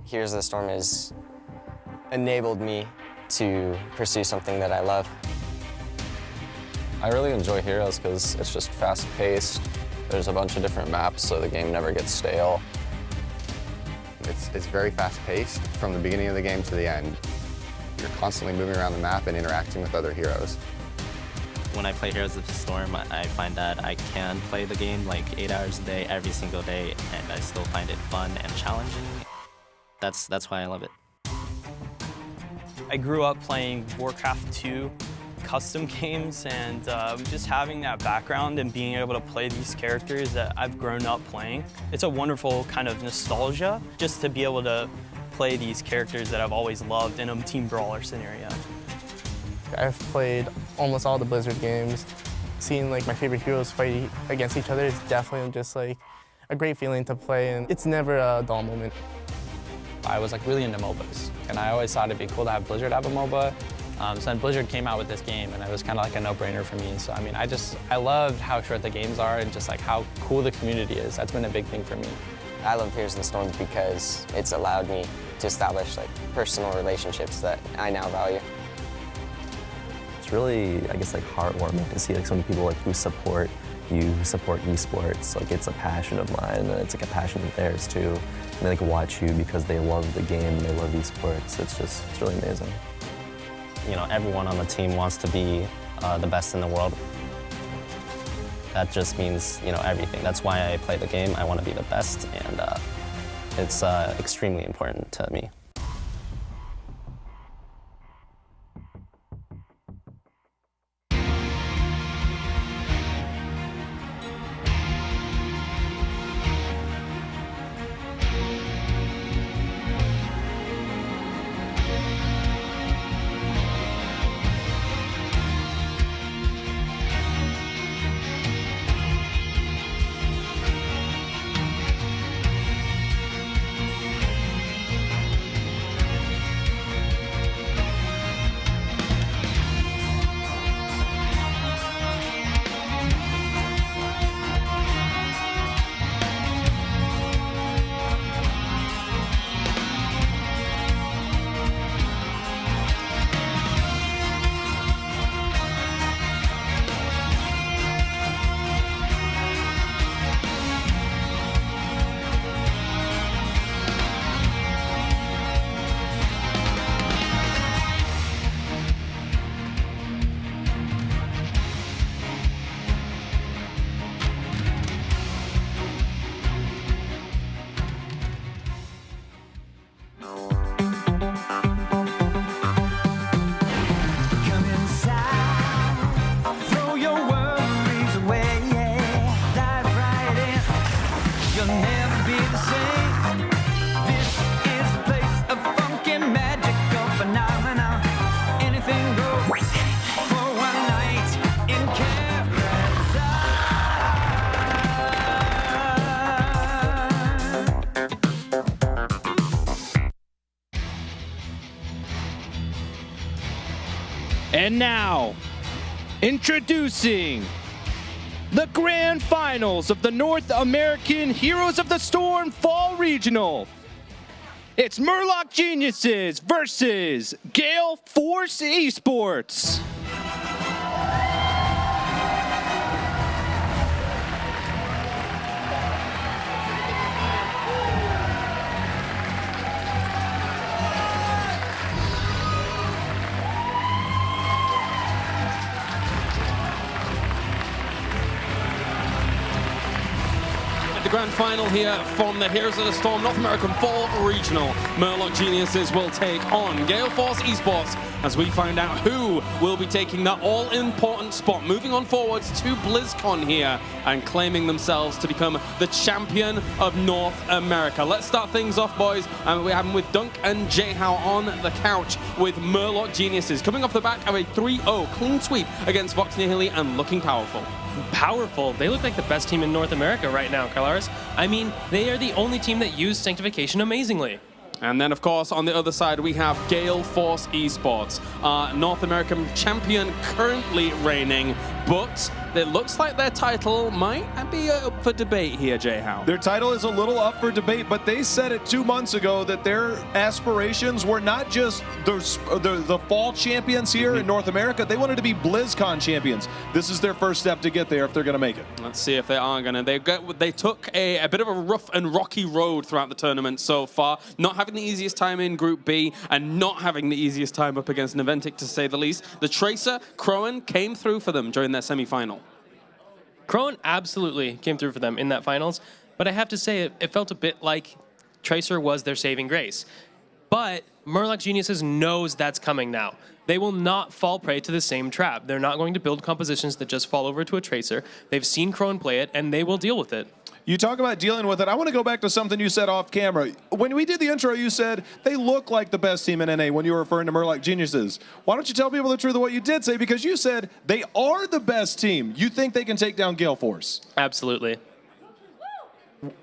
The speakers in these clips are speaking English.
Heroes of the Storm has enabled me to pursue something that I love. I really enjoy Heroes because it's just fast-paced. There's a bunch of different maps, so the game never gets stale. It's very fast-paced from the beginning of the game to the end. You're constantly moving around the map and interacting with other heroes. When I play Heroes of the Storm, I find that I can play the game like 8 hours a day, every single day, and I still find it fun and challenging. That's why I love it. I grew up playing Warcraft 2 custom games, and just having that background and being able to play these characters that I've grown up playing. It's a wonderful kind of nostalgia just to be able to play these characters that I've always loved in a team brawler scenario. I've played almost all the Blizzard games. Seeing like my favorite heroes fight against each other is definitely just like a great feeling to play, and it's never a dull moment. I was like really into MOBAs, and I always thought it'd be cool to have Blizzard have a MOBA. So then Blizzard came out with this game, and it was kind of like a no-brainer for me. So I mean, I loved how short the games are and just like how cool the community is. That's been a big thing for me. I love Heroes of the Storm because it's allowed me to establish like personal relationships that I now value. It's really, I guess, like heartwarming to see like so many people like who support you, who support esports. Like it's a passion of mine, and it's like a passion of theirs too. And they like watch you because they love the game, they love esports. It's really amazing. You know, everyone on the team wants to be the best in the world. That just means, you know, everything. That's why I play the game. I want to be the best, and it's extremely important to me. And now, introducing the grand finals of the North American Heroes of the Storm Fall Regional. It's Murloc Geniuses versus Gale Force eSports. The grand final here from the Heroes of the Storm North American Fall Regional. Murloc Geniuses will take on Gale Force eSports as we find out who will be taking that all-important spot, moving on forwards to BlizzCon here and claiming themselves to become the champion of North America. Let's start things off, boys, and we're having with Dunk and Jayhow on the couch with Murloc Geniuses, coming off the back of a 3-0 clean sweep against Vox Nihili and looking powerful. Powerful. They look like the best team in North America right now, Carlaris. I mean, they are the only team that used Sanctification amazingly. And then, of course, on the other side, we have Gale Force eSports, North American champion currently reigning, but it looks like their title might be up for debate here, Jay Howe. Their title is a little up for debate, but they said it 2 months ago that their aspirations were not just the fall champions here in North America. They wanted to be BlizzCon champions. This is their first step to get there if they're going to make it. Let's see if they are going to. They took a bit of a rough and rocky road throughout the tournament so far, not having the easiest time in Group B and not having the easiest time up against Naventic, to say the least. The Tracer, Crowan, came through for them during their semi-final. Crowan absolutely came through for them in that finals, but I have to say it felt a bit like Tracer was their saving grace. But Murloc Geniuses knows that's coming now. They will not fall prey to the same trap. They're not going to build compositions that just fall over to a Tracer. They've seen Crowan play it, and they will deal with it. You talk about dealing with it. I want to go back to something you said off camera. When we did the intro, you said they look like the best team in NA when you were referring to Murloc Geniuses. Why don't you tell people the truth of what you did say? Because you said they are the best team. You think they can take down Gale Force? Absolutely.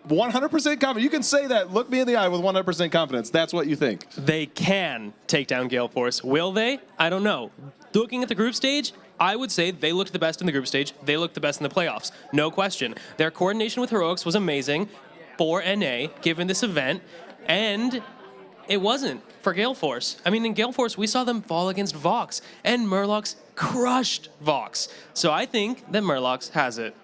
100% confident. You can say that. Look me in the eye with 100% confidence. That's what you think. They can take down Gale Force. Will they? I don't know. Looking at the group stage, I would say they looked the best in the group stage. They looked the best in the playoffs. No question. Their coordination with Heroics was amazing for NA, given this event, and it wasn't for Gale Force. I mean, in Gale Force, we saw them fall against Vox, and Murlocs crushed Vox. So I think that Murlocs has it.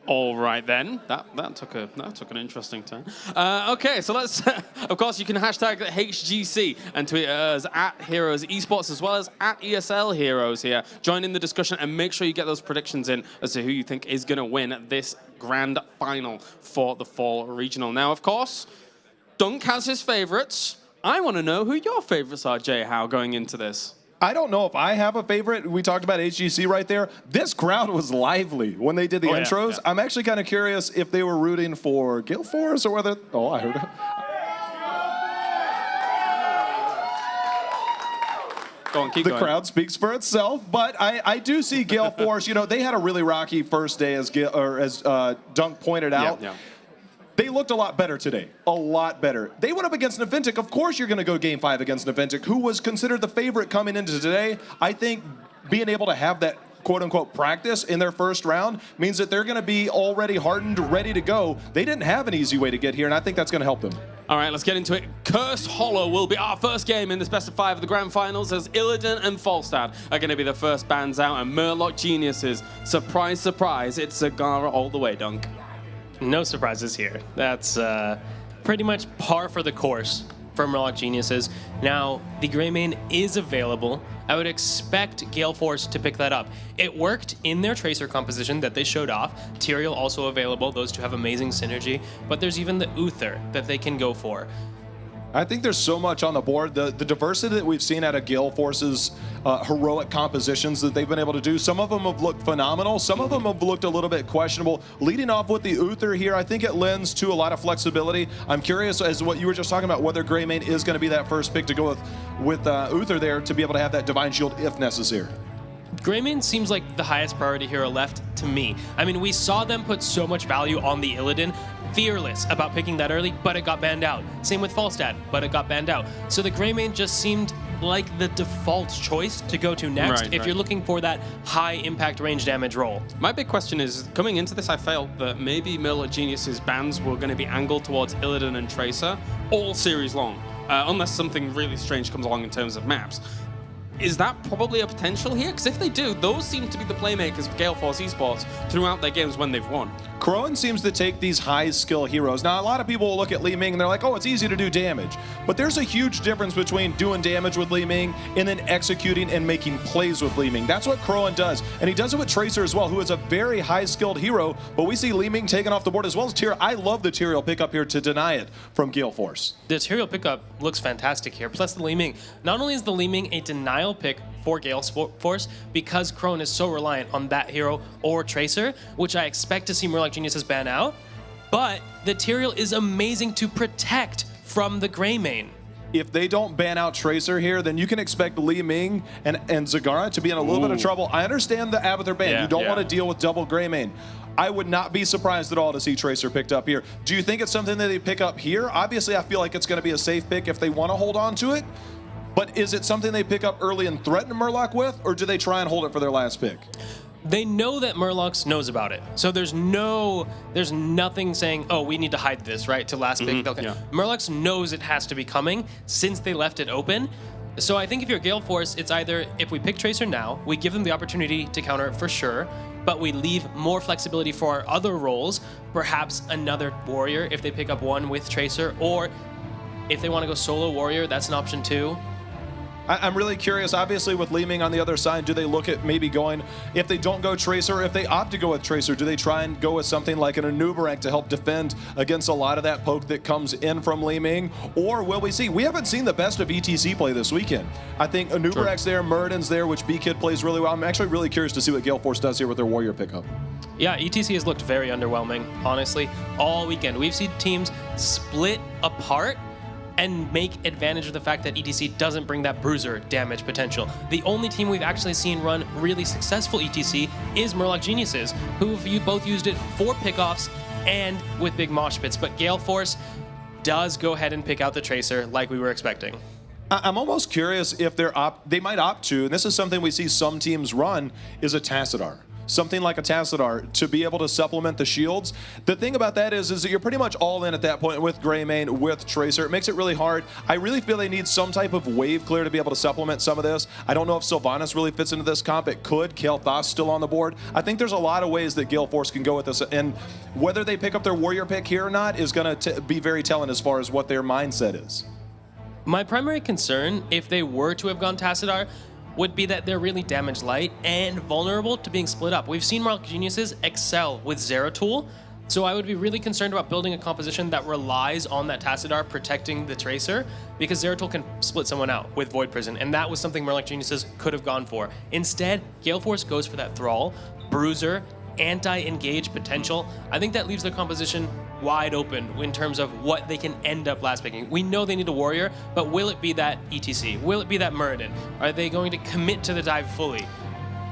All right then, that took an interesting turn. Okay, so let's. Of course, you can hashtag HGC and tweet us at Heroes Esports as well as at ESL Heroes here. Join in the discussion and make sure you get those predictions in as to who you think is going to win this grand final for the fall regional. Now, of course, Dunk has his favorites. I want to know who your favorites are, Jay Howe, going into this. I don't know if I have a favorite. We talked about HGC right there. This crowd was lively when they did the intros. Yeah. I'm actually kind of curious if they were rooting for Gale Force or whether... Oh, I heard it. Go on, keep going. The crowd speaks for itself, but I do see Gale Force. You know, they had a really rocky first day, as Dunk pointed out. Yeah. They looked a lot better today, a lot better. They went up against Naventic. Of course you're going to go Game 5 against Naventic, who was considered the favorite coming into today. I think being able to have that quote-unquote practice in their first round means that they're going to be already hardened, ready to go. They didn't have an easy way to get here, and I think that's going to help them. All right, let's get into it. Cursed Hollow will be our first game in this best of 5 of the grand finals, as Illidan and Falstad are going to be the first bands out, and Murloc Geniuses. Surprise, surprise, it's Zagara all the way, Dunk. No surprises here. That's pretty much par for the course for Murloc Geniuses. Now, the Greymane is available. I would expect Gale Force to pick that up. It worked in their Tracer composition that they showed off. Tyrael also available. Those two have amazing synergy. But there's even the Uther that they can go for. I think there's so much on the board. The diversity that we've seen out of Gale Force's heroic compositions that they've been able to do. Some of them have looked phenomenal. Some of them have looked a little bit questionable. Leading off with the Uther here, I think it lends to a lot of flexibility. I'm curious as to what you were just talking about, whether Greymane is going to be that first pick to go with Uther there to be able to have that Divine Shield if necessary. Greymane seems like the highest priority hero left to me. I mean, we saw them put so much value on the Illidan, fearless about picking that early, but it got banned out. Same with Falstad, but it got banned out. So the Greymane just seemed like the default choice to go to next if you're looking for that high impact range damage role. My big question is, coming into this, I felt that maybe Murloc Genius's bans were going to be angled towards Illidan and Tracer all series long, unless something really strange comes along in terms of maps. Is that probably a potential here? Because if they do, those seem to be the playmakers of Gale Force Esports throughout their games when they've won. Crowan seems to take these high-skill heroes. Now, a lot of people will look at Li Ming and they're like, oh, it's easy to do damage. But there's a huge difference between doing damage with Li Ming and then executing and making plays with Li Ming. That's what Crowan does. And he does it with Tracer as well, who is a very high-skilled hero. But we see Li Ming taken off the board as well as Tyrael. I love the Tyrael pickup here to deny it from Gale Force. The Tyrael pickup looks fantastic here. Plus the Li Ming. Not only is the Li Ming a denial pick for Gale Force because Crowan is so reliant on that hero or Tracer, which I expect to see Murloc Geniuses ban out, but the Tyrael is amazing to protect from the Greymane. If they don't ban out Tracer here, then you can expect Li Ming and Zagara to be in a little bit of trouble. I understand the Abathur ban. You don't want to deal with double Greymane. I would not be surprised at all to see Tracer picked up here. Do you think it's something that they pick up here? Obviously, I feel like it's going to be a safe pick if they want to hold on to it. But is it something they pick up early and threaten Murloc with, or do they try and hold it for their last pick? they know that Murloc knows about it. So there's nothing saying, oh, we need to hide this, right? To last pick. Murloc knows it has to be coming since they left it open. So I think if you're Gale Force, it's either if we pick Tracer now, we give them the opportunity to counter it for sure, but we leave more flexibility for our other roles, perhaps another Warrior if they pick up one with Tracer, or if they want to go solo Warrior, that's an option too. I'm really curious, obviously, with Li Ming on the other side, do they look at maybe going, if they don't go Tracer, if they opt to go with Tracer, do they try and go with something like an Burbank to help defend against a lot of that poke that comes in from Li Ming? Or will we see? We haven't seen the best of ETC play this weekend. I think Burbank's there, Muradin's there, which B-Kid plays really well. I'm actually really curious to see what Gale Force does here with their Warrior pickup. Yeah, ETC has looked very underwhelming, honestly, all weekend. We've seen teams split apart and make advantage of the fact that ETC doesn't bring that bruiser damage potential. The only team we've actually seen run really successful ETC is Murloc Geniuses, who both used it for pickoffs and with big mosh pits. But Gale Force does go ahead and pick out the Tracer like we were expecting. I'm almost curious if they might opt to, and this is something we see some teams run, is a Tassadar. Something like a Tassadar to be able to supplement the shields. The thing about that is that you're pretty much all in at that point with Greymane, with Tracer. It makes it really hard. I really feel they need some type of wave clear to be able to supplement some of this. I don't know if Sylvanas really fits into this comp. It could. Kael'thas still on the board. I think there's a lot of ways that Gale Force can go with this, and whether they pick up their Warrior pick here or not is going to be very telling as far as what their mindset is. My primary concern, if they were to have gone Tassadar, would be that they're really damage light and vulnerable to being split up. We've seen Murloc Geniuses excel with Zeratul, so I would be really concerned about building a composition that relies on that Tassadar protecting the Tracer, because Zeratul can split someone out with Void Prison, and that was something Murloc Geniuses could have gone for. Instead, Gale Force goes for that Thrall, Bruiser, anti-engage potential. I think that leaves their composition wide open in terms of what they can end up last picking. We know they need a Warrior, but will it be that ETC? Will it be that Muradin? Are they going to commit to the dive fully?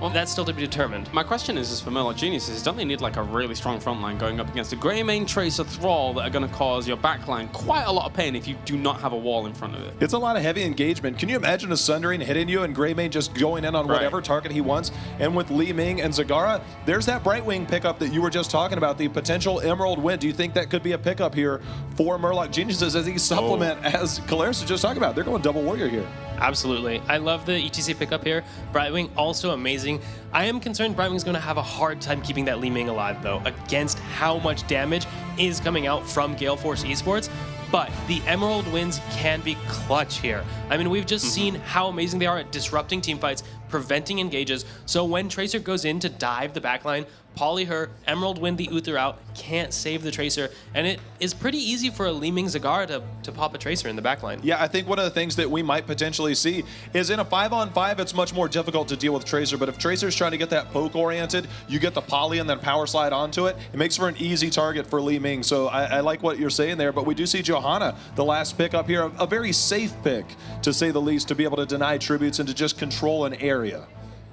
Well, that's still to be determined. My question is for Murloc Geniuses, don't they need like a really strong front line going up against a Greymane, Tracer, Thrall that are going to cause your backline quite a lot of pain if you do not have a wall in front of it? It's a lot of heavy engagement. Can you imagine a Sundering hitting you and Greymane just going in on whatever target he wants? And with Li Ming and Zagara, there's that Brightwing pickup that you were just talking about, the potential Emerald Wind. Do you think that could be a pickup here for Murloc Geniuses as he supplement, as Kalaris was just talking about? They're going double Warrior here. Absolutely. I love the ETC pickup here. Brightwing, also amazing. I am concerned Brightwing's going to have a hard time keeping that Li Ming alive, though, against how much damage is coming out from Gale Force eSports. But the Emerald Winds can be clutch here. I mean, we've just seen how amazing they are at disrupting teamfights, preventing engages. So when Tracer goes in to dive the backline, Poly her, Emerald Wind the Uther out, can't save the Tracer, and it is pretty easy for a Li Ming Zagara to pop a Tracer in the backline. Yeah, I think one of the things that we might potentially see is in a 5-on-5, it's much more difficult to deal with Tracer, but if Tracer's trying to get that poke oriented, you get the Poly and then power slide onto it, it makes for an easy target for Li Ming. So I like what you're saying there, but we do see Johanna, the last pick up here, a very safe pick, to say the least, to be able to deny tributes and to just control an area.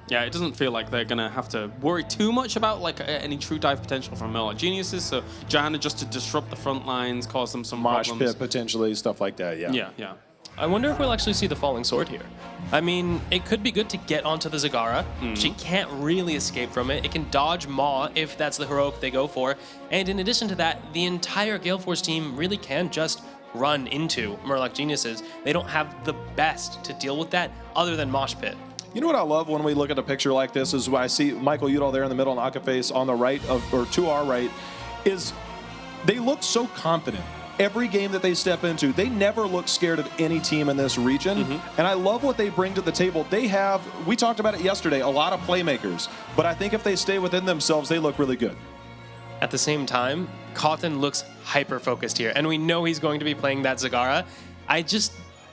Yeah, it doesn't feel like they're going to have to worry too much about like any true dive potential from Murloc Geniuses. So Johanna just to disrupt the front lines, cause them some Mosh problems. pit potentially, stuff like that, yeah. Yeah. I wonder if we'll actually see the Falling Sword here. I mean, it could be good to get onto the Zagara. She can't really escape from it. It can dodge Maw if that's the heroic they go for. And in addition to that, the entire Gale Force team really can just run into Murloc Geniuses. They don't have the best to deal with that other than Mosh Pit. You know what I love when we look at a picture like this is when I see Michael Udall there in the middle and Akaface on the right, or to our right, is they look so confident. Every game that they step into, they never look scared of any team in this region. And I love what they bring to the table. They have, we talked about it yesterday, a lot of playmakers. But I think if they stay within themselves, they look really good. At the same time, Cawthon looks hyper-focused here. And we know he's going to be playing that Zagara.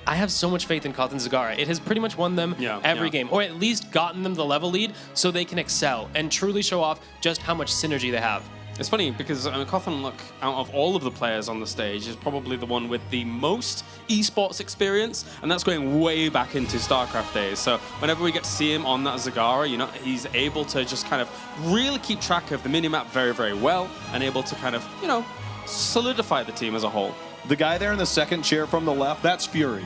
I have so much faith in Cawthon Zagara. It has pretty much won them every game, or at least gotten them the level lead so they can excel and truly show off just how much synergy they have. It's funny because Cawthon, look, out of all of the players on the stage, is probably the one with the most esports experience, and that's going way back into StarCraft days. So whenever we get to see him on that Zagara, you know, he's able to just kind of really keep track of the minimap very, very well, and able to kind of, you know, solidify the team as a whole. The guy there in the second chair from the left, that's Fury.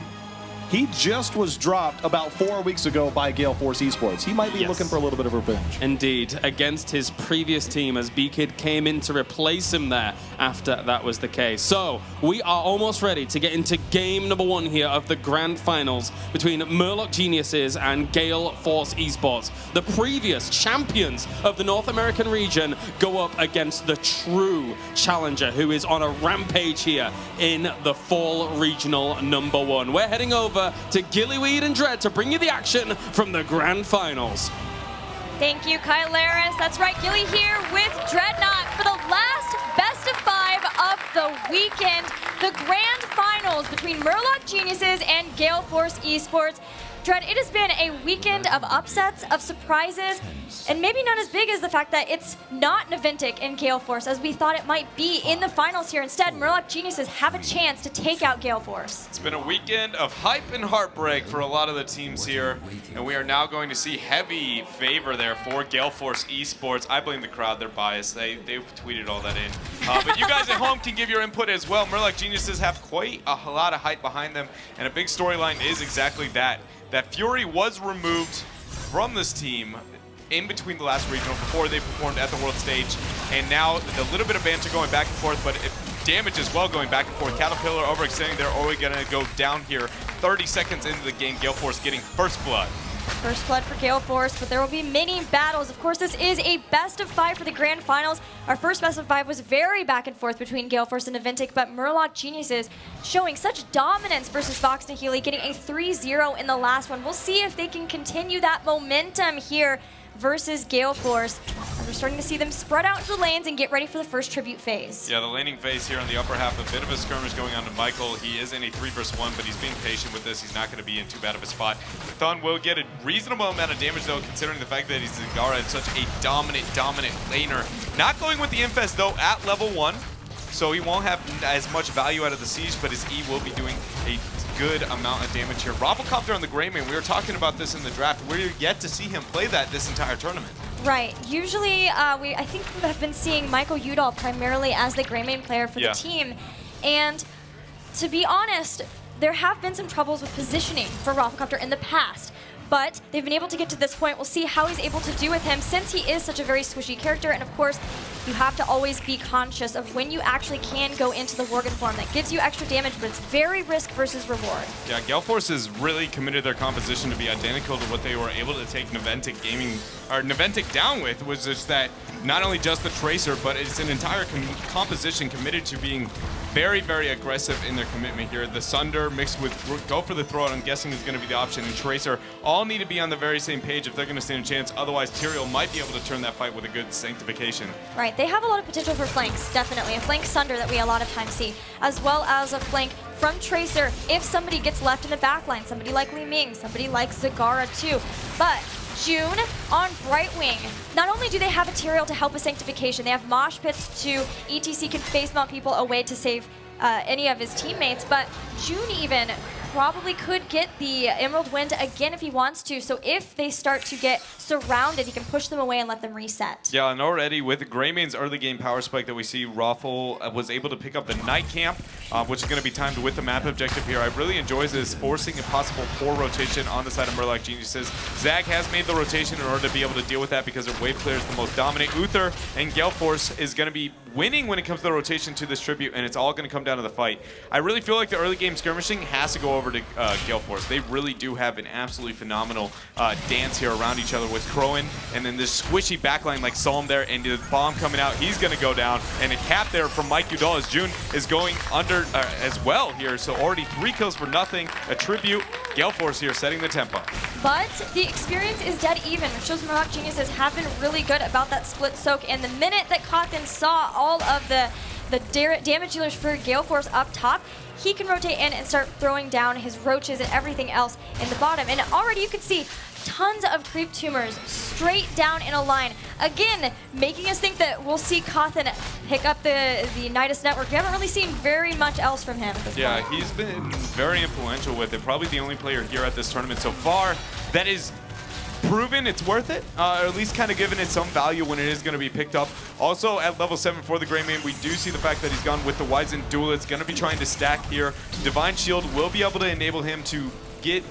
He just was dropped about 4 weeks ago by Gale Force eSports. He might be looking for a little bit of revenge. Indeed, against his previous team as B-Kid came in to replace him there after that was the case. So we are almost ready to get into game number 1 here of the grand finals between Murloc Geniuses and Gale Force eSports. The previous champions of the North American region go up against the true challenger who is on a rampage here in the Fall Regional #1. We're heading over to Gillyweed and Dread to bring you the action from the grand finals. Thank you, Kyle Laris. That's right, Gilly here with Dreadnought for the last best of 5 of the weekend. The grand finals between Murloc Geniuses and Gale Force eSports. Dread, it has been a weekend of upsets, of surprises, and maybe not as big as the fact that it's not Naventic and Gale Force as we thought it might be in the finals here. Instead, Murloc Geniuses have a chance to take out Gale Force. It's been a weekend of hype and heartbreak for a lot of the teams here, and we are now going to see heavy favor there for Gale Force eSports. I blame the crowd, they're biased. They tweeted all that in. But you guys at home can give your input as well. Murloc Geniuses have quite a lot of hype behind them, and a big storyline is exactly that. That Fury was removed from this team in between the last regional before they performed at the world stage, and now a little bit of banter going back and forth, but damage as well going back and forth. Caterpillar overextending, they're already going to go down here 30 seconds into the game. Gale Force getting first blood. First blood for Gale Force, but there will be many battles. Of course, this is a best of 5 for the grand finals. Our first best of 5 was very back and forth between Gale Force and Naventic, but Murloc Geniuses showing such dominance versus Vox Nihili, getting a 3-0 in the last one. We'll see if they can continue that momentum here versus Gale Force. And we're starting to see them spread out into the lanes and get ready for the first tribute phase. Yeah, the laning phase here on the upper half, a bit of a skirmish going on to Michael. He is in a 3 versus 1, but he's being patient with this. He's not going to be in too bad of a spot. Thun will get a reasonable amount of damage, though, considering the fact that he's Zagara and such a dominant laner. Not going with the Infest, though, at level 1, so he won't have as much value out of the Siege, but his E will be doing a good amount of damage here. Rafflecopter on the Greymane, we were talking about this in the draft. We're yet to see him play that this entire tournament. Right. Usually, I think we have been seeing Michael Udall primarily as the Greymane player for the team. And to be honest, there have been some troubles with positioning for Rafflecopter in the past. But they've been able to get to this point. We'll see how he's able to do with him since he is such a very squishy character. And of course, you have to always be conscious of when you actually can go into the Worgen form. That gives you extra damage, but it's very risk versus reward. Yeah, Gale Force has really committed their composition to be identical to what they were able to take Naventic down with, was just that not only just the Tracer, but it's an entire composition committed to being very, very aggressive in their commitment here. The Sunder mixed with go for the throat, I'm guessing is going to be the option, and Tracer all need to be on the very same page if they're going to stand a chance. Otherwise, Tyrael might be able to turn that fight with a good sanctification. Right, they have a lot of potential for flanks, definitely. A flank Sunder that we a lot of times see, as well as a flank from Tracer if somebody gets left in the backline, somebody like Li Ming, somebody like Zagara too. But June on Brightwing, not only do they have a Tyrael to help with sanctification, they have mosh pits to ETC can face mount people away to save any of his teammates, but June even probably could get the Emerald Wind again if he wants to. So if they start to get surrounded, he can push them away and let them reset. Yeah, and already with Greymane's early game power spike that we see, Raffle was able to pick up the Night Camp, which is going to be timed with the map objective here. I really enjoy this, forcing a possible poor rotation on the side of Murloc Geniuses. Zag has made the rotation in order to be able to deal with that because their wave clear is the most dominant. Uther and Gale Force is going to be winning when it comes to the rotation to this tribute, and it's all going to come down to the fight. I really feel like the early game skirmishing has to go over to Gale Force. They really do have an absolutely phenomenal dance here around each other with Crowan, and then this squishy backline like Psalm there, and the bomb coming out, he's going to go down, and a cap there from Mike Udall as June is going under as well here, so already 3 kills for nothing, a tribute. Gale Force here setting the tempo. But the experience is dead even, which shows Murloc Geniuses have been really good about that split soak, and the minute that Cawthon saw all of the damage dealers for Gale Force up top, he can rotate in and start throwing down his roaches and everything else in the bottom. And already you can see tons of creep tumors straight down in a line. Again, making us think that we'll see Cawthon pick up the Nidus network. We haven't really seen very much else from him at this point. He's been very influential with it. Probably the only player here at this tournament so far that is proven it's worth it, or at least kind of given it some value when it is going to be picked up. Also at level 7 for the Greymane, we do see the fact that he's gone with the Wizened Duelist, going to be trying to stack here. Divine Shield will be able to enable him to get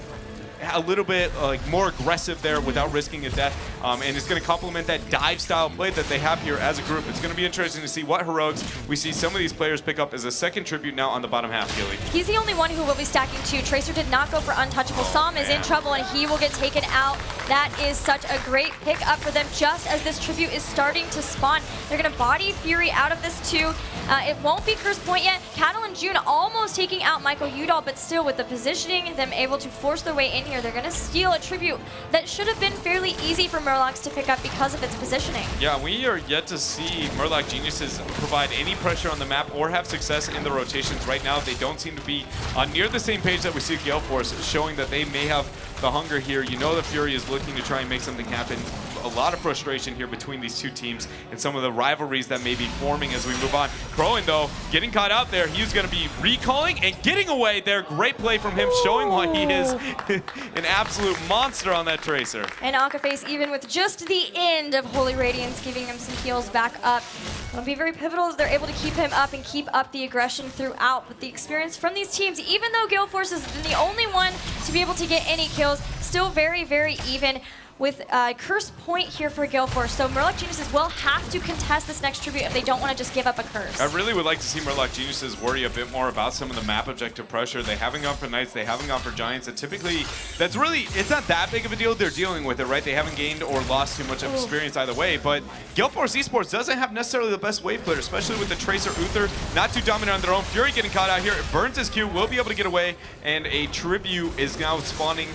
a little bit more aggressive there without risking a death, and it's going to complement that dive style play that they have here as a group. It's going to be interesting to see what heroics we see some of these players pick up as a second tribute now on the bottom half, Gilly. He's the only one who will be stacking 2. Tracer did not go for untouchable. Som is in trouble and he will get taken out. That is such a great pick up for them just as this tribute is starting to spawn. They're going to body Fury out of this too. It won't be Curse Point yet. Cattle and June almost taking out Michael Udall, but still with the positioning, them able to force their way in here. They're going to steal a tribute that should have been fairly easy for Murlocs to pick up because of its positioning. Yeah, we are yet to see Murloc Geniuses provide any pressure on the map or have success in the rotations. Right now, they don't seem to be on near the same page that we see Gale Force, showing that they may have the hunger here. You know the Fury is looking to try and make something happen. A lot of frustration here between these two teams and some of the rivalries that may be forming as we move on. Crowan, though, getting caught out there. He's going to be recalling and getting away there. Great play from him, showing why he is an absolute monster on that Tracer. And Akaface, even with just the end of Holy Radiance, giving him some heals back up. It'll be very pivotal as they're able to keep him up and keep up the aggression throughout. But the experience from these teams, even though Gale Force has been the only one to be able to get any kills, still very, very even. With Curse Point here for Gale Force. So Murloc Geniuses will have to contest this next tribute if they don't want to just give up a curse. I really would like to see Murloc Geniuses worry a bit more about some of the map objective pressure. They haven't gone for Knights, they haven't gone for Giants, and typically that's really, it's not that big of a deal. They're dealing with it, right? They haven't gained or lost too much of experience either way, but Gale Force eSports doesn't have necessarily the best wave player, especially with the Tracer Uther not too dominant on their own. Fury getting caught out here, it burns his Q, will be able to get away, and a tribute is now spawning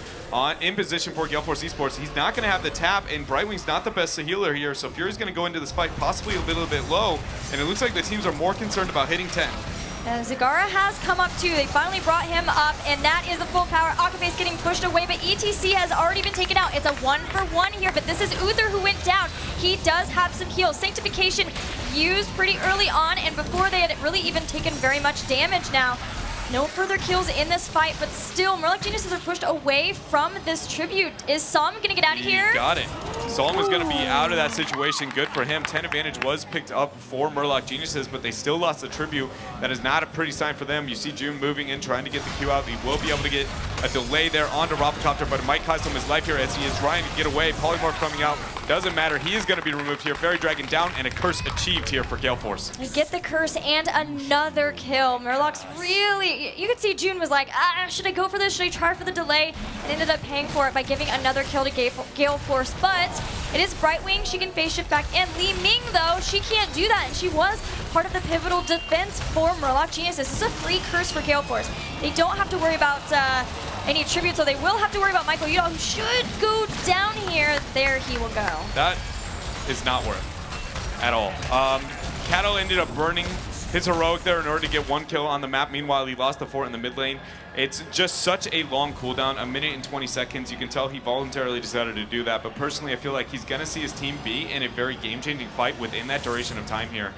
in position for Gale Force eSports. He's not going to have the tap, and Brightwing's not the best healer here, so Fury's going to go into this fight possibly a little bit low, and it looks like the teams are more concerned about hitting 10. Zagara has come up too. They finally brought him up, and that is the full power. Akaface getting pushed away, but ETC has already been taken out. It's a 1-for-1 here, but this is Uther who went down. He does have some heals. Sanctification used pretty early on, and before they had really even taken very much damage now. No further kills in this fight, but still, Murloc Geniuses are pushed away from this tribute. Is Som gonna get out of here? Got it. Solom is going to be out of that situation. Good for him. 10 advantage was picked up for Murloc Geniuses, but they still lost the tribute. That is not a pretty sign for them. You see June moving in, trying to get the Q out. He will be able to get a delay there onto Rafflecopter, but it might cost him his life here as he is trying to get away. Polymorph coming out. Doesn't matter. He is going to be removed here. Fairy Dragon down, and a curse achieved here for Gale Force. They get the curse and another kill. Murloc's really, you could see June was like, should I go for this? Should I try for the delay? And ended up paying for it by giving another kill to Gale Force. But it is Brightwing. She can phase shift back in. Li Ming, though, she can't do that. And she was part of the pivotal defense for Murloc Geniuses. This is a free curse for Gale Force. They don't have to worry about any tribute, so they will have to worry about Michael Udall, who should go down here. There he will go. That is not worth at all. Cattle ended up burning his heroic there in order to get one kill on the map. Meanwhile, he lost the fort in the mid lane. It's just such a long cooldown, 1 minute and 20 seconds. You can tell he voluntarily decided to do that, but personally, I feel like he's going to see his team be in a very game-changing fight within that duration of time here.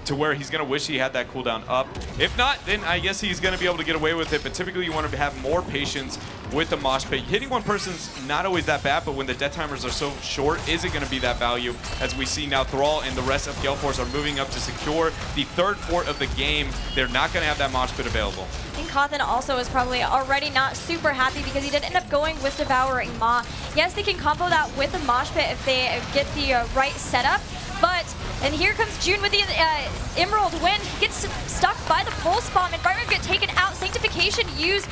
To where he's going to wish he had that cooldown up. If not, then I guess he's going to be able to get away with it, but typically you want to have more patience with the mosh pit. Hitting one person's not always that bad, but when the death timers are so short, is it going to be that value? As we see now, Thrall and the rest of Gale Force are moving up to secure the third fort of the game. They're not going to have that mosh pit available. I think Cawthon also is probably already not super happy because he did end up going with Devouring Maw. Yes, they can combo that with the mosh pit if they get the right setup. But, and here comes June with the Emerald Wind. He gets stuck by the pulse bomb, and Brightwing get taken out. Sanctification used,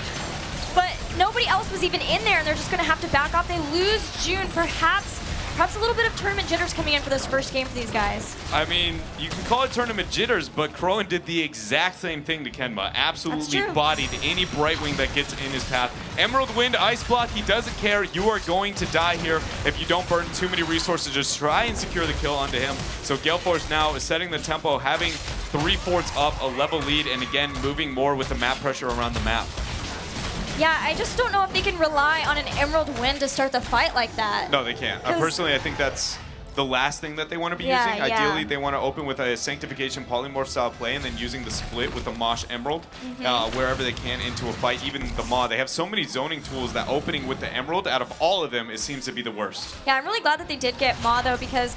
but nobody else was even in there, and they're just going to have to back off. They lose June. Perhaps a little bit of tournament jitters coming in for this first game for these guys. I mean, you can call it tournament jitters, but Crowan did the exact same thing to Kenma. Absolutely bodied any Brightwing that gets in his path. Emerald Wind, Ice Block, he doesn't care. You are going to die here if you don't burn too many resources. Just try and secure the kill onto him. So Gale Force now is setting the tempo, having 3 forts up, a level lead, and again, moving more with the map pressure around the map. Yeah, I just don't know if they can rely on an Emerald Wind to start the fight like that. No, they can't. Personally, I think that's the last thing that they want to be using. Ideally, they want to open with a Sanctification Polymorph style play and then using the split with the Mosh Emerald wherever they can into a fight. Even the Maw, they have so many zoning tools that opening with the Emerald, out of all of them, it seems to be the worst. Yeah, I'm really glad that they did get Maw, though, because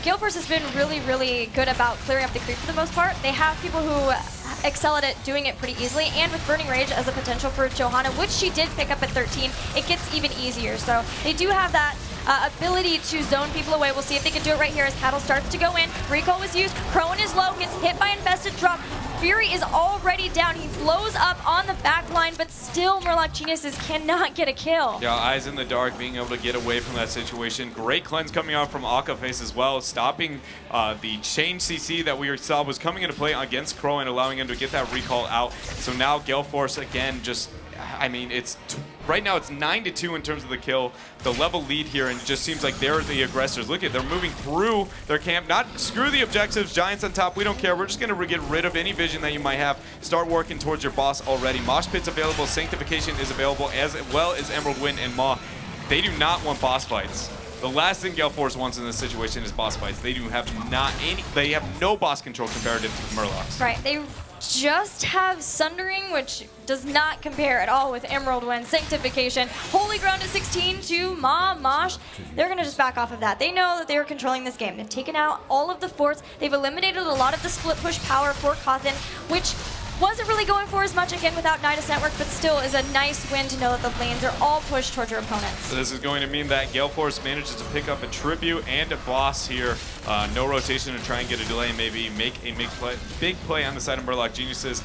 Gale Force has been really, really good about clearing up the creep for the most part. They have people who excel at it, doing it pretty easily, and with Burning Rage as a potential for Johanna, which she did pick up at 13, it gets even easier. So they do have that ability to zone people away. We'll see if they can do it right here as Cattle starts to go in. Recall was used. Crowan is low, gets hit by Infested Drop. Fury is already down. He blows up on the back line, but still Murloc Geniuses cannot get a kill. Yeah, eyes in the dark, being able to get away from that situation. Great cleanse coming out from Akaface as well, stopping the chain CC that we saw was coming into play against Crowan, allowing him to get that recall out. So now Gale Force again just, I mean, right now it's 9-2 in terms of the kill, the level lead here, and it just seems like they're the aggressors. Look at, they're moving through their camp. Screw the objectives, Giants on top, we don't care. We're just gonna get rid of any vision that you might have. Start working towards your boss already. Mosh Pit's available, Sanctification is available, as well as Emerald Wind and Maw. They do not want boss fights. The last thing Gale Force wants in this situation is boss fights. They have no boss control comparative to Murlocs. Right, they just have Sundering, which does not compare at all with Emerald Wind. Sanctification, Holy Ground is 16 to Mosh. They're gonna just back off of that. They know that they are controlling this game. They've taken out all of the forts. They've eliminated a lot of the split push power for Cawthon, which wasn't really going for as much again without Nidus Network, but still is a nice win to know that the lanes are all pushed towards your opponents. So this is going to mean that Gale Force manages to pick up a tribute and a boss here. No rotation to try and get a delay, maybe make a big play on the side of Murloc Geniuses.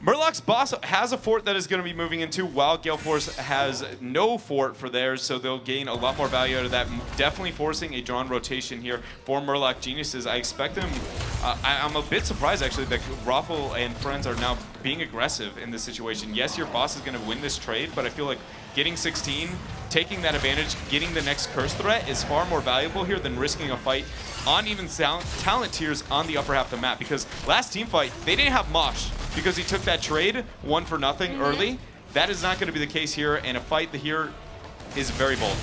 Murloc's boss has a fort that is going to be moving into, while Gale Force has no fort for theirs, so they'll gain a lot more value out of that. Definitely forcing a drawn rotation here for Murloc Geniuses. I expect them, I'm a bit surprised actually that Raffle and friends are now being aggressive in this situation. Yes, your boss is going to win this trade, but I feel like getting 16, taking that advantage, getting the next curse threat is far more valuable here than risking a fight on even talent tiers on the upper half of the map, because last team fight, they didn't have Mosh because he took that trade 1-0 early. That is not going to be the case here, and a fight here is very bold.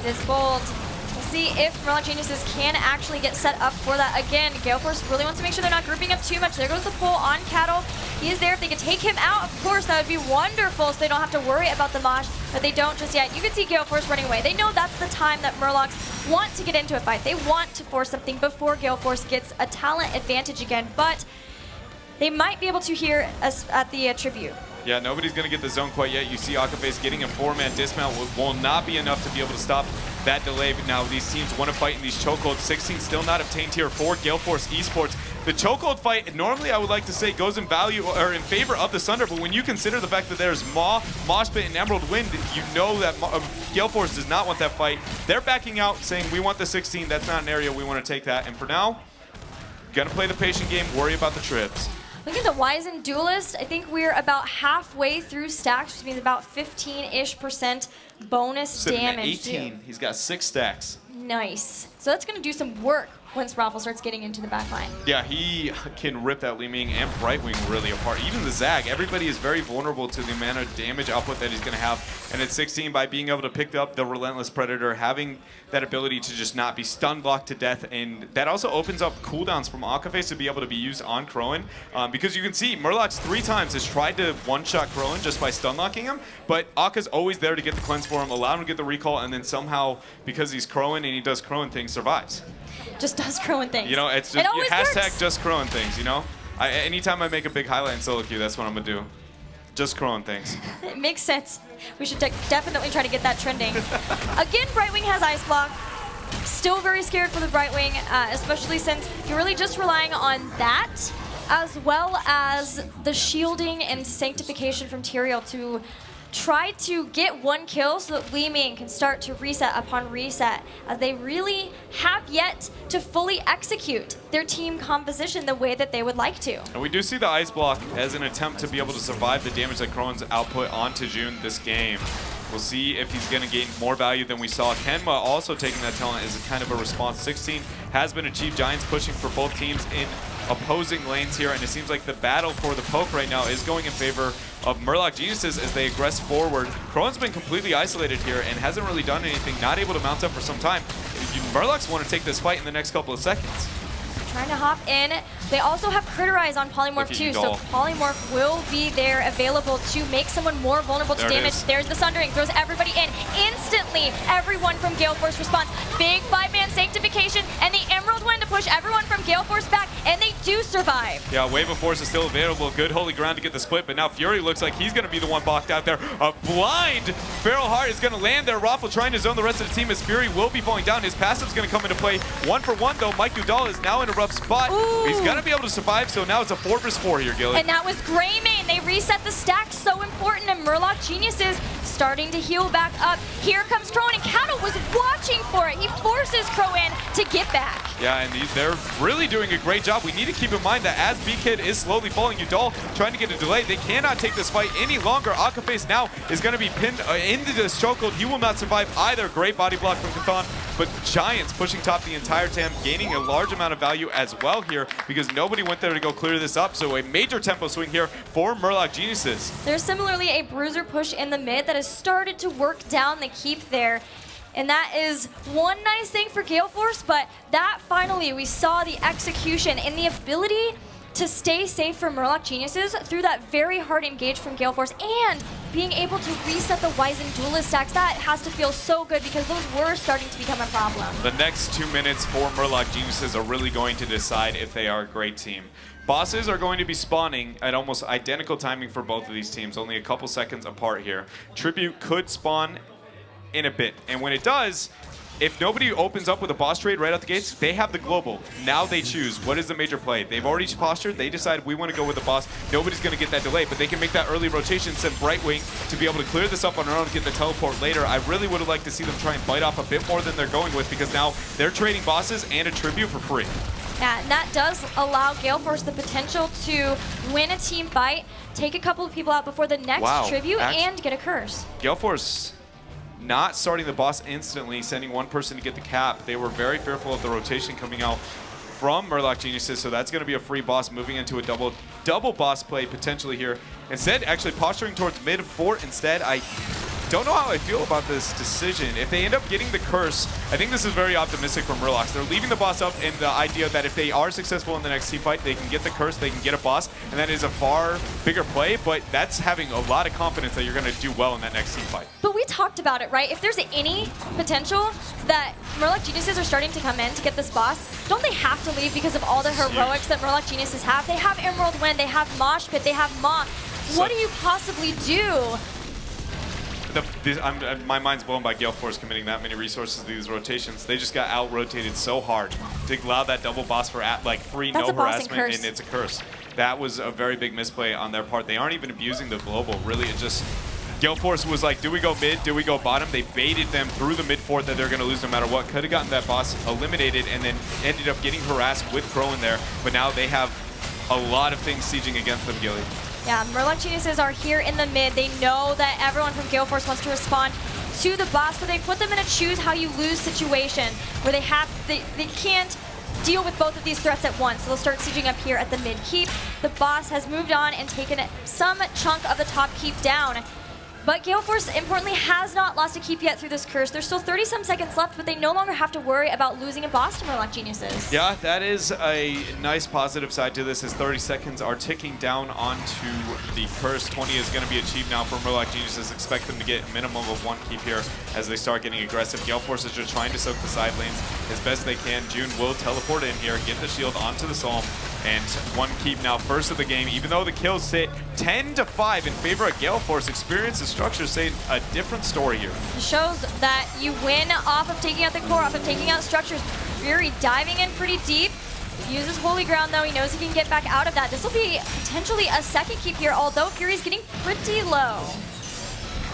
It is bold. We'll see if Murloc Geniuses can actually get set up for that. Again, Gale Force really wants to make sure they're not grouping up too much. There goes the pull on Cattle. He is there. If they could take him out, of course, that would be wonderful, so they don't have to worry about the Mosh, but they don't just yet. You can see Gale Force running away. They know that's the time that Murlocs want to get into a fight. They want to force something before Gale Force gets a talent advantage again, but they might be able to here at the tribute. Yeah, nobody's going to get the zone quite yet. You see Akaface getting a 4-man dismount will not be enough to be able to stop that delay. But now these teams want to fight in these chokeholds. 16 still not obtained here for Gale Force Esports. The chokehold fight, normally I would like to say goes in value or in favor of the Sunder, but when you consider the fact that there's Mosh Pit, and Emerald Wind, you know that Gale Force does not want that fight. They're backing out, saying we want the 16. That's not an area we want to take that. And for now, gonna play the patient game, worry about the trips. Look at the Wizened Duelist. I think we're about halfway through stacks, which means about 15-ish% bonus damage. 18. He's got 6 stacks. Nice. So that's going to do some work once Raffle starts getting into the back line. Yeah, he can rip that Li Ming and Brightwing really apart. Even the Zag, everybody is very vulnerable to the amount of damage output that he's going to have. And at 16, by being able to pick up the Relentless Predator, having that ability to just not be stun blocked to death, and that also opens up cooldowns from Akaface to be able to be used on Crowan. Because you can see, Murloc's 3 times has tried to one-shot Crowan just by stun locking him, but Aka's always there to get the cleanse for him, allow him to get the recall, and then somehow, because he's Crowan and he does Crowan things, survives. Just does Crowan things. You know, it's just it hashtag just Crowan things, you know? Anytime I make a big highlight in solo queue, that's what I'm gonna do. Just Crowan things. It makes sense. We should definitely try to get that trending. Again, Brightwing has Ice Block. Still very scared for the Brightwing, especially since you're really just relying on that, as well as the shielding and sanctification from Tyrael to try to get 1 kill so that Li Ming can start to reset upon reset, as they really have yet to fully execute their team composition the way that they would like to. And we do see the Ice Block as an attempt to be able to survive the damage that Crowan's output onto June this game. We'll see if he's going to gain more value than we saw. Kenma also taking that talent as a kind of a response. 16 has been achieved. Giants pushing for both teams in opposing lanes here, and it seems like the battle for the poke right now is going in favor of Murloc Geniuses as they aggress forward. Crowan's been completely isolated here and hasn't really done anything, not able to mount up for some time. Murlocs want to take this fight in the next couple of seconds. Trying to hop in. They also have Criterize on Polymorph too, so Polymorph will be there available to make someone more vulnerable to damage. There's the Sundering, throws everybody in. Instantly, everyone from Gale Force responds. Big 5-man sanctification and the Emerald Wind to push everyone from Gale Force back, and they do survive. Yeah, Wave of Force is still available. Good holy ground to get the split, but now Fury looks like he's going to be the one blocked out there. A blind Feral Heart is going to land there. Raffle trying to zone the rest of the team as Fury will be falling down. His passive's going to come into play. 1-for-1 though. Mike Udall is now in a rough spot. Ooh. He's going to be able to survive, so now it's a 4-4 here, Gilly. And that was Greymane. They reset the stack, so important, and Murloc Geniuses starting to heal back up. Here comes Crowan, and Cattle was watching for it. He forces Crowan to get back. Yeah, and they're really doing a great job. We need to keep in mind that as B-Kid is slowly falling, Udall trying to get a delay. They cannot take this fight any longer. Akaface now is going to be pinned into this chokehold. He will not survive either. Great body block from Kathan, but Giants pushing top the entire TAM, gaining a large amount of value as well here because nobody went there to go clear this up. So a major tempo swing here for Murloc Geniuses. There's similarly a bruiser push in the mid that has started to work down the keep there. And that is one nice thing for Gale Force, but that finally we saw the execution and the ability to stay safe for Murloc Geniuses through that very hard engage from Gale Force and being able to reset the Wizen Duelist stacks. That has to feel so good because those were starting to become a problem. The next 2 minutes for Murloc Geniuses are really going to decide if they are a great team. Bosses are going to be spawning at almost identical timing for both of these teams, only a couple seconds apart here. Tribute could spawn in a bit, and when it does, if nobody opens up with a boss trade right out the gates, they have the global. Now they choose what is the major play. They've already postured, they decide we want to go with the boss. Nobody's going to get that delay, but they can make that early rotation, send Brightwing to be able to clear this up on their own, get the teleport later. I really would have liked to see them try and bite off a bit more than they're going with because now they're trading bosses and a tribute for free. Yeah, and that does allow Gale Force the potential to win a team fight, take a couple of people out before the next tribute, and get a curse. Gale Force not starting the boss instantly, sending one person to get the cap. They were very fearful of the rotation coming out from Murloc Geniuses, so that's going to be a free boss moving into a double boss play potentially here. Instead, actually posturing towards mid fort instead. I don't know how I feel about this decision. If they end up getting the curse, I think this is very optimistic from Murlocs. They're leaving the boss up in the idea that if they are successful in the next team fight, they can get the curse, they can get a boss, and that is a far bigger play, but that's having a lot of confidence that you're going to do well in that next team fight. But we talked about it, right? If there's any potential that Murloc Geniuses are starting to come in to get this boss, don't they have to leave because of all the heroics that Murloc Geniuses have? They have Emerald Wind, they have Mosh Pit, they have Maw. What do you possibly do? My mind's blown by Gale Force committing that many resources to these rotations. They just got out-rotated so hard to allow that double boss for like free, no harassment, and it's a curse. That was a very big misplay on their part. They aren't even abusing the global. Really, it just... Gale Force was like, do we go mid, do we go bottom? They baited them through the mid fort that they're going to lose no matter what. Could have gotten that boss eliminated and then ended up getting harassed with Crow in there. But now they have a lot of things sieging against them, Gilly. Yeah, Murloc Geniuses are here in the mid. They know that everyone from Gale Force wants to respond to the boss, so they put them in a choose how you lose situation where they can't deal with both of these threats at once. So they'll start sieging up here at the mid keep. The boss has moved on and taken some chunk of the top keep down. But Gale Force, importantly, has not lost a keep yet through this curse. There's still 30-some seconds left, but they no longer have to worry about losing a boss to Murloc Geniuses. Yeah, that is a nice positive side to this as 30 seconds are ticking down onto the curse. 20 is going to be achieved now for Murloc Geniuses. Expect them to get a minimum of one keep here as they start getting aggressive. Gale Force is just trying to soak the side lanes as best they can. June will teleport in here, get the shield onto the Psalm, and one keep now first of the game. Even though the kills sit 10-5 in favor of Gale Force, experience and structures say a different story here. It shows that you win off of taking out the core, off of taking out structures. Fury diving in pretty deep. Uses Holy Ground though, he knows he can get back out of that. This will be potentially a second keep here, although Fury's getting pretty low.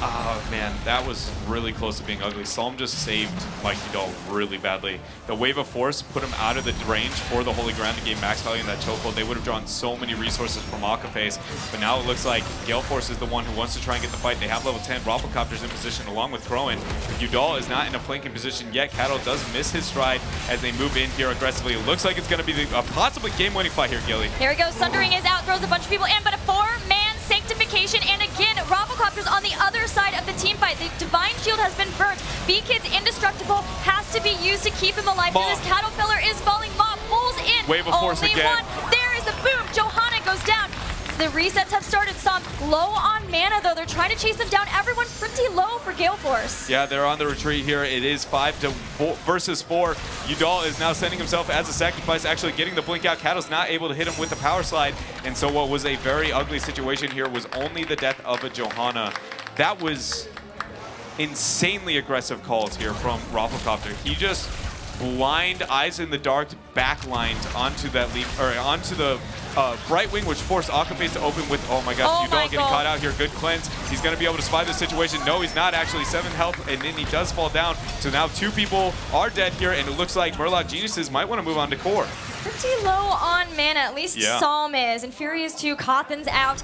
Oh man, that was really close to being ugly. Psalm just saved Mike Udall really badly. The Wave of Force put him out of the range for the Holy Ground to gain max value in that chokehold. They would have drawn so many resources from Akaface, but now it looks like Gale Force is the one who wants to try and get the fight. They have level 10 Rafflecopters in position along with Crowan. Udall is not in a flanking position yet. Cattle does miss his stride as they move in here aggressively. It looks like it's going to be a possibly game-winning fight here, Gilly. Here we go, Sundering is out, throws a bunch of people in, but a 4-man sanctification, and again, Rafflecopters on the other side of the team fight. The Divine Shield has been burnt. B-Kid's indestructible has to be used to keep him alive. This Cattle Pillar is falling. Mob pulls in. Wave of Force again. One. There is the boom. Johanna goes down. The resets have started. Some low on mana, though. They're trying to chase them down. Everyone pretty low for Gale Force. Yeah, they're on the retreat here. It is 5 versus 4. Udall is now sending himself as a sacrifice, actually getting the blink out. Kattle's not able to hit him with the power slide. And so what was a very ugly situation here was only the death of a Johanna. That was insanely aggressive calls here from Rafflecopter. He just blind eyes in the dark backlined onto that leap, or onto the right wing, which forced Akaface to open with, oh my gosh, Udall getting caught out here. Good cleanse. He's going to be able to survive this situation. No, he's not actually. 7 health, and then he does fall down. So now 2 people are dead here, and it looks like Murloc Geniuses might want to move on to core. Pretty low on mana, at least Psalm is. And Fury is too. Cawthon's out.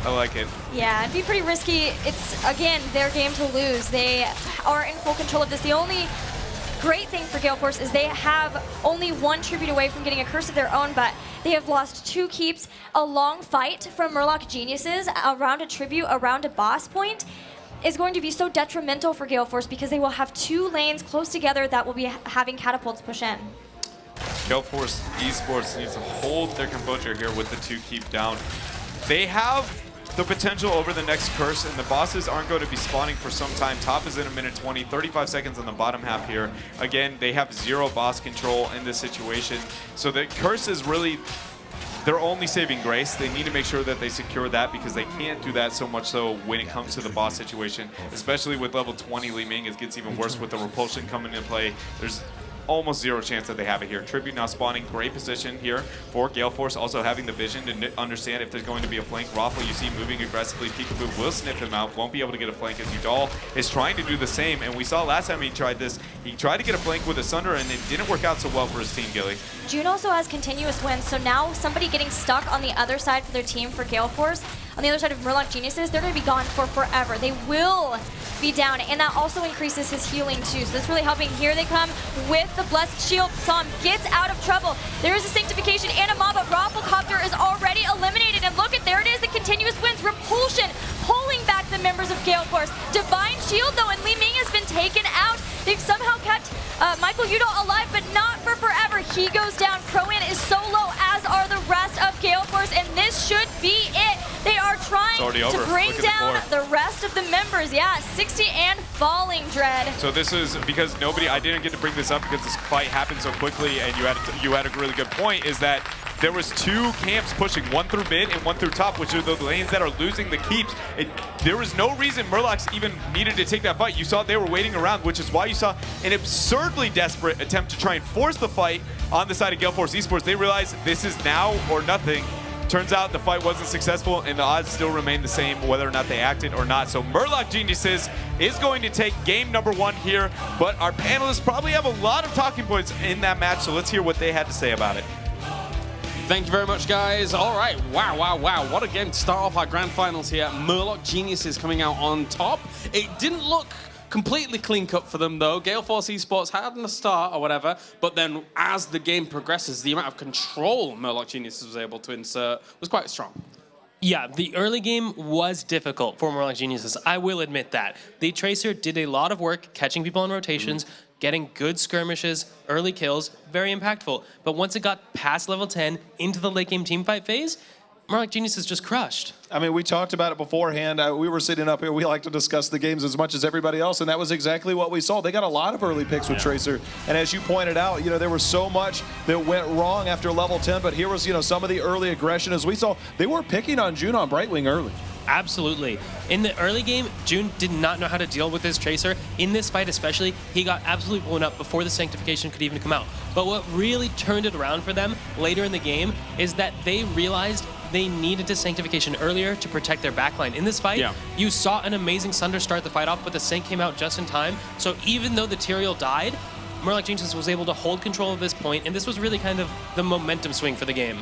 I like it. Yeah, it'd be pretty risky. It's, again, their game to lose. They are in full control of this. The only great thing for Gale Force is they have only 1 tribute away from getting a curse of their own, but they have lost 2 keeps, a long fight from Murloc Geniuses around a tribute, around a boss point, is going to be so detrimental for Gale Force because they will have 2 lanes close together that will be having catapults push in. Gale Force eSports needs to hold their composure here with the 2 keep down. They have the potential over the next curse, and the bosses aren't going to be spawning for some time. Top is in 1:20, 35 seconds on the bottom half here. Again, they have 0 boss control in this situation. So the curse is really their only saving grace. They need to make sure that they secure that because they can't do that so much so when it comes to the boss situation, especially with level 20 Li Ming. It gets even worse with the repulsion coming into play. There's almost 0 chance that they have it here. Tribute now spawning, great position here for Gale Force, also having the vision to understand if there's going to be a flank. Raffle, you see moving aggressively. Peekaboo will sniff him out, won't be able to get a flank as Udall is trying to do the same. And we saw last time he tried this, he tried to get a flank with a Sunder and it didn't work out so well for his team, Gilly. June also has continuous wins, so now somebody getting stuck on the other side for their team for Gale Force, on the other side of Murloc Geniuses, they're going to be gone for forever. They will be down, and that also increases his healing too, so that's really helping. Here they come with the Blessed Shield. Psalm gets out of trouble. There is a Sanctification and a mob, but Rafflecopter is already eliminated, and look at, there it is, the continuous wins. Repulsion pulling back the members of Gale Force. Divine Shield though, and Li Ming has been taken out. They've somehow kept Michael Udall alive, but not for forever. He goes down. Pro-An is so low, as are the rest of Gale Force, and this should be it. They are trying to bring down the rest of the members. Yeah, 60 and falling, Dread. So this is because I didn't get to bring this up because this fight happened so quickly, and you had a really good point, is that there was 2 camps pushing, 1 through mid and 1 through top, which are the lanes that are losing the keeps. There was no reason Murlocs even needed to take that fight. You saw they were waiting around, which is why you saw an absurdly desperate attempt to try and force the fight on the side of Gale Force eSports. They realized this is now or nothing. Turns out the fight wasn't successful, and the odds still remain the same whether or not they acted or not. So Murloc Geniuses is going to take game number 1 here, but our panelists probably have a lot of talking points in that match, so let's hear what they had to say about it. Thank you very much, guys. All right, wow. What a game to start off our grand finals here. Murloc Geniuses coming out on top. It didn't look completely clean cut for them, though. Gale Force eSports had a start or whatever, but then as the game progresses, the amount of control Murloc Geniuses was able to insert was quite strong. Yeah, the early game was difficult for Murloc Geniuses. I will admit that. The Tracer did a lot of work catching people on rotations, getting good skirmishes, early kills, very impactful. But once it got past level 10 into the late game teamfight phase, Murloc Geniuses just crushed. I mean, we talked about it beforehand. We were sitting up here. We like to discuss the games as much as everybody else, and that was exactly what we saw. They got a lot of early picks with Tracer, and as you pointed out, there was so much that went wrong after level 10, but here was, some of the early aggression. As we saw, they were picking on June on Brightwing early. Absolutely. In the early game, June did not know how to deal with this Tracer. In this fight especially, he got absolutely blown up before the Sanctification could even come out. But what really turned it around for them later in the game is that they realized they needed a Sanctification earlier to protect their backline. In this fight, you saw an amazing Sunder start the fight off, but the Sanct came out just in time. So even though the Tyrael died, Murloc Geniuses was able to hold control of this point, and this was really kind of the momentum swing for the game.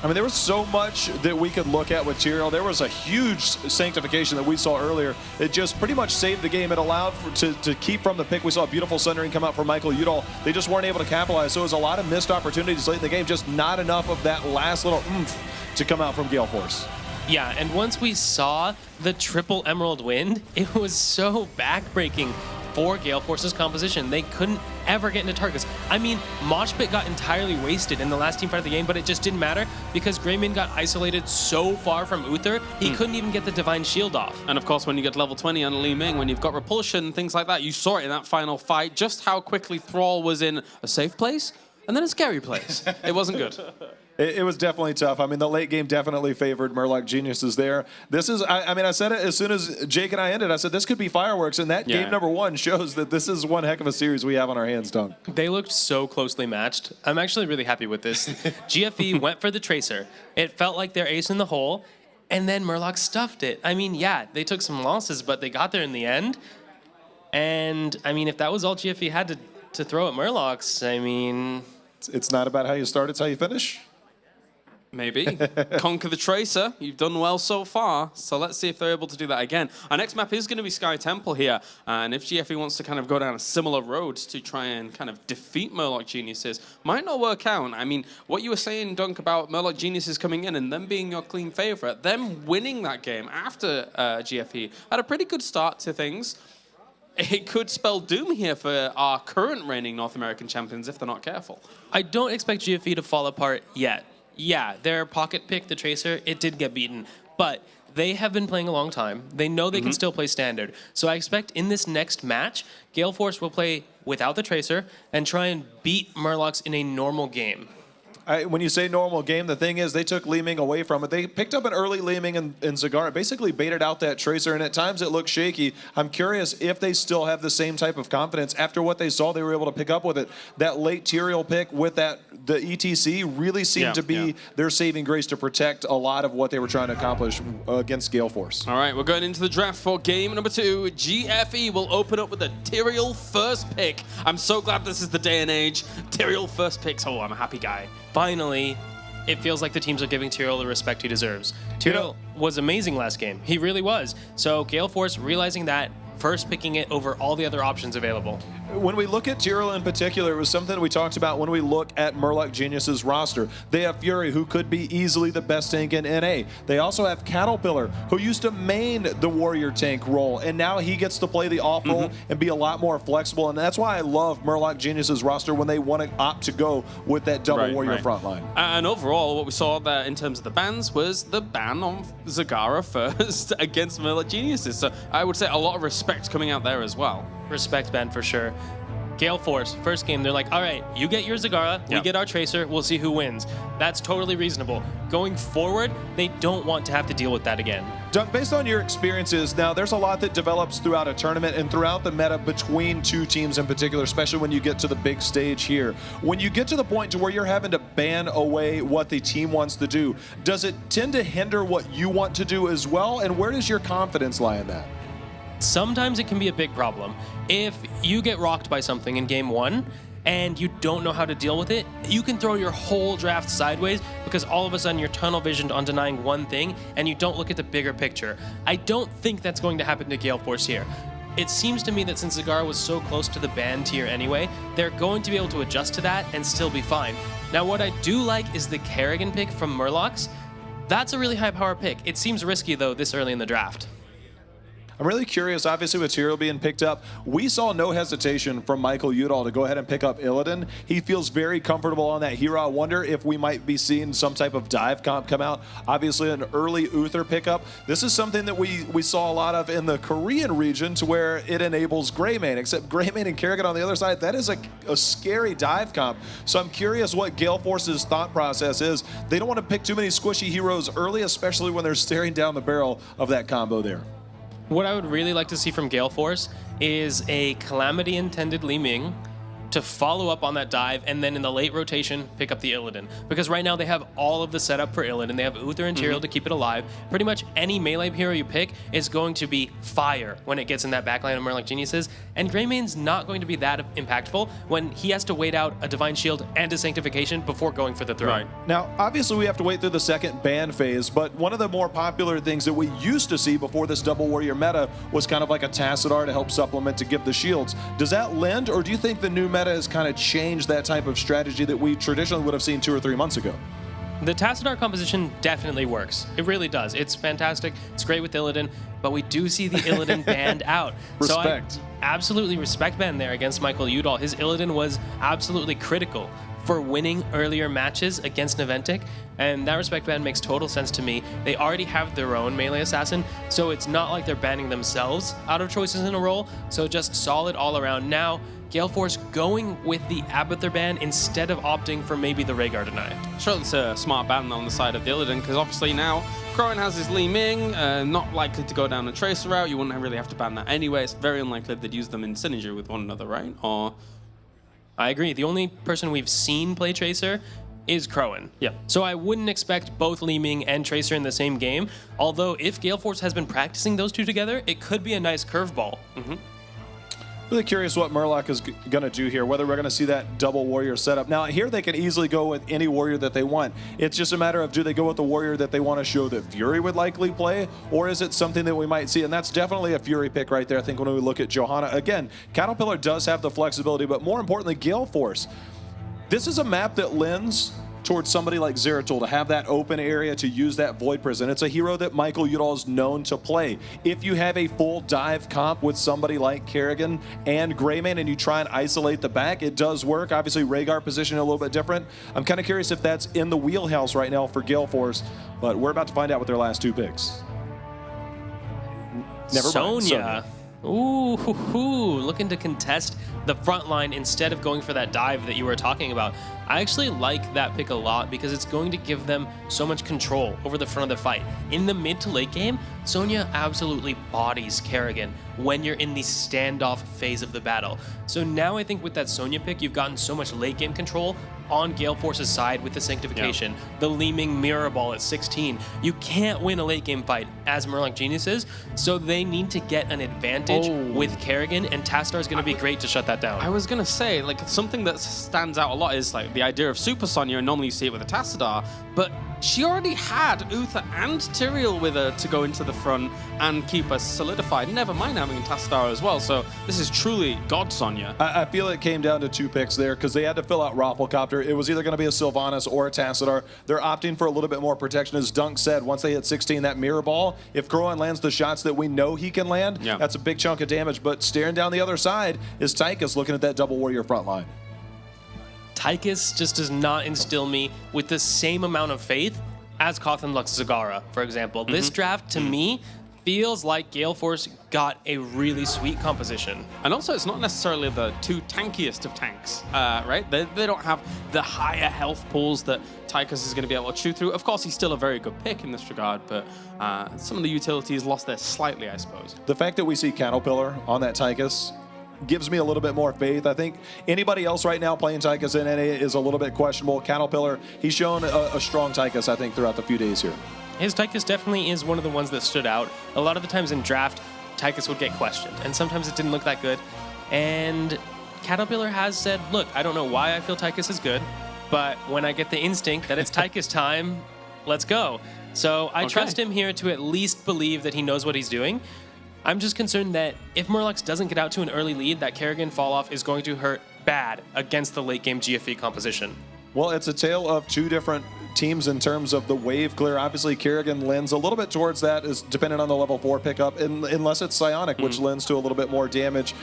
I mean, there was so much that we could look at with Tyrael. There was a huge Sanctification that we saw earlier. It just pretty much saved the game. It allowed to keep from the pick. We saw a beautiful Sundering come out from Michael Udall. They just weren't able to capitalize. So it was a lot of missed opportunities late in the game, just not enough of that last little oomph to come out from Gale Force. Yeah, and once we saw the triple Emerald Wind, it was so backbreaking for Gale Force's composition. They couldn't ever get into targets. I mean, Moshpit got entirely wasted in the last team fight of the game, but it just didn't matter because Greymane got isolated so far from Uther, he couldn't even get the Divine Shield off. And of course, when you get level 20 on Li Ming, when you've got repulsion and things like that, you saw it in that final fight, just how quickly Thrall was in a safe place and then a scary place. It wasn't good. It was definitely tough. I mean, the late game definitely favored Murloc Geniuses there. This is, I mean, I said it as soon as Jake and I ended. I said, this could be fireworks. And that game number 1 shows that this is one heck of a series we have on our hands, Dunk. They looked so closely matched. I'm actually really happy with this. GFE went for the Tracer. It felt like their ace in the hole. And then Murloc stuffed it. I mean, yeah, they took some losses, but they got there in the end. And, I mean, if that was all GFE had to throw at Murlocs, I mean... It's not about how you start, it's how you finish. Maybe. Conquer the Tracer. You've done well so far. So let's see if they're able to do that again. Our next map is going to be Sky Temple here. And if GFE wants to kind of go down a similar road to try and kind of defeat Murloc Geniuses, might not work out. I mean, what you were saying, Dunk, about Murloc Geniuses coming in and them being your clean favorite, them winning that game after GFE had a pretty good start to things. It could spell doom here for our current reigning North American champions if they're not careful. I don't expect GFE to fall apart yet. Yeah, their pocket pick, the Tracer, it did get beaten, but they have been playing a long time. They know they can still play standard. So I expect in this next match, Gale Force will play without the Tracer and try and beat Murlocs in a normal game. When you say normal game, the thing is they took Li Ming away from it. They picked up an early Li Ming and Zagara, basically baited out that Tracer, and at times it looked shaky. I'm curious if they still have the same type of confidence. After what they saw, they were able to pick up with it. That late Tyrael pick with the ETC really seemed to be their saving grace to protect a lot of what they were trying to accomplish against Gale Force. All right, we're going into the draft for game number 2. GFE will open up with a Tyrael first pick. I'm so glad this is the day and age. Tyrael first picks. Oh, I'm a happy guy. Finally, it feels like the teams are giving Tyrael the respect he deserves. Tyrael was amazing last game. He really was. So Gale Force realizing that, first picking it over all the other options available. When we look at Tyrael in particular, it was something we talked about when we look at Murloc Genius's roster. They have Fury, who could be easily the best tank in NA. They also have Caterpillar, who used to main the warrior tank role, and now he gets to play the off role and be a lot more flexible, and that's why I love Murloc Genius's roster when they want to opt to go with that double warrior front line. And overall, what we saw there in terms of the bans was the ban on Zagara first against Murloc Geniuses. So I would say a lot of respect coming out there as well. Respect, Ben, for sure. Gale Force, first game, they're like, all right, you get your Zagara, we get our Tracer, we'll see who wins. That's totally reasonable. Going forward, they don't want to have to deal with that again. Doug, based on your experiences, now there's a lot that develops throughout a tournament and throughout the meta between two teams in particular, especially when you get to the big stage here. When you get to the point to where you're having to ban away what the team wants to do, does it tend to hinder what you want to do as well? And where does your confidence lie in that? Sometimes it can be a big problem. If you get rocked by something in game 1 and you don't know how to deal with it, you can throw your whole draft sideways because all of a sudden you're tunnel visioned on denying one thing and you don't look at the bigger picture. I don't think that's going to happen to Gale Force here. It seems to me that since Zagara was so close to the ban tier anyway, they're going to be able to adjust to that and still be fine. Now what I do like is the Kerrigan pick from Murlocs. That's a really high power pick. It seems risky though this early in the draft. I'm really curious, obviously with Tyrael being picked up, we saw no hesitation from Michael Udall to go ahead and pick up Illidan. He feels very comfortable on that hero. I wonder if we might be seeing some type of dive comp come out. Obviously an early Uther pickup. This is something that we saw a lot of in the Korean region to where it enables Greymane, except Greymane and Kerrigan on the other side, that is a scary dive comp. So I'm curious what Gale Force's thought process is. They don't want to pick too many squishy heroes early, especially when they're staring down the barrel of that combo there. What I would really like to see from Gale Force is a Calamity-intended Li Ming to follow up on that dive, and then in the late rotation, pick up the Illidan. Because right now they have all of the setup for Illidan. They have Uther and Tyrael to keep it alive. Pretty much any melee hero you pick is going to be fire when it gets in that backline of Murloc Geniuses, and Greymane's not going to be that impactful when he has to wait out a Divine Shield and a Sanctification before going for the throw. Right. Now, obviously we have to wait through the second ban phase, but one of the more popular things that we used to see before this double warrior meta was kind of like a Tassadar to help supplement to give the shields. Does that lend, or do you think the new meta has kind of changed that type of strategy that we traditionally would have seen 2 or 3 months ago? The Tassadar composition definitely works. It really does. It's fantastic. It's great with Illidan, but we do see the Illidan banned out. Respect. So I absolutely respect ban there against Michael Udall. His Illidan was absolutely critical for winning earlier matches against Naventic, and that respect ban makes total sense to me. They already have their own melee assassin, so it's not like they're banning themselves out of choices in a role, so just solid all around. Now, Gale Force going with the Abathur ban instead of opting for maybe the Rhaegar deny. Sure, it's a smart ban on the side of the Illidan, because obviously now Crowan has his Li Ming, not likely to go down the Tracer route. You wouldn't really have to ban that anyway. It's very unlikely they'd use them in synergy with one another, right? Or I agree. The only person we've seen play Tracer is Crowan. Yeah. So I wouldn't expect both Li Ming and Tracer in the same game, although if Gale Force has been practicing those two together, it could be a nice curveball. Really curious what Murloc is going to do here, whether we're going to see that double warrior setup. Now, here they can easily go with any warrior that they want. It's just a matter of, do they go with the warrior that they want to show that Fury would likely play, or is it something that we might see? And that's definitely a Fury pick right there, I think, when we look at Johanna. Again, Caterpillar does have the flexibility, but more importantly, Gale Force. This is a map that lends towards somebody like Zeratul to have that open area to use that Void Prison. It's a hero that Michael Udall is known to play. If you have a full dive comp with somebody like Kerrigan and Greymane and you try and isolate the back, it does work. Obviously, Rhaegar position a little bit different. I'm kind of curious if that's in the wheelhouse right now for Gale Force, but we're about to find out with their last two picks. Never mind. Sonya. Ooh, looking to contest the front line instead of going for that dive that you were talking about. I actually like that pick a lot because it's going to give them so much control over the front of the fight. In the mid to late game, Sonya absolutely bodies Kerrigan when you're in the standoff phase of the battle. So now I think with that Sonya pick, you've gotten so much late game control on Gale Force's side with the Sanctification, the Li Ming Mirror Ball at 16. You can't win a late game fight as Murloc Geniuses, so they need to get an advantage with Kerrigan, and Tassadar is going to be great to shut that down. I was going to say, like, something that stands out a lot is like the idea of Super Sonya, and normally you see it with a Tassadar, but she already had Uther and Tyrael with her to go into the front and keep us solidified, never mind having a Tassadar as well, so this is truly God Sonya. I feel it came down to two picks there because they had to fill out Rafflecopter. It was either going to be a Sylvanas or a Tassadar. They're opting for a little bit more protection. As Dunk said, once they hit 16, that mirror ball, if Crowan lands the shots that we know he can land, that's a big chunk of damage. But staring down the other side is Tychus looking at that double warrior front line. Tychus just does not instill me with the same amount of faith as Cawthon Lux Zagara, for example. This draft, to me, feels like Gale Force got a really sweet composition. And also, it's not necessarily the two tankiest of tanks, right? They don't have the higher health pools that Tychus is going to be able to chew through. Of course, he's still a very good pick in this regard, but some of the utilities lost there slightly, I suppose. The fact that we see Caterpillar on that Tychus gives me a little bit more faith. I think anybody else right now playing Tychus in NA is a little bit questionable. Caterpillar, he's shown a strong Tychus, I think, throughout the few days here. His Tychus definitely is one of the ones that stood out. A lot of the times in draft, Tychus would get questioned, and sometimes it didn't look that good. And Caterpillar has said, look, I don't know why I feel Tychus is good, but when I get the instinct that it's Tychus time, let's go. So I trust him here to at least believe that he knows what he's doing. I'm just concerned that if Murloc doesn't get out to an early lead, that Kerrigan fall-off is going to hurt bad against the late-game GFE composition. Well, it's a tale of two different teams in terms of the wave clear. Obviously, Kerrigan lends a little bit towards that, is dependent on the level 4 pickup, unless it's Psionic, which lends to a little bit more damage.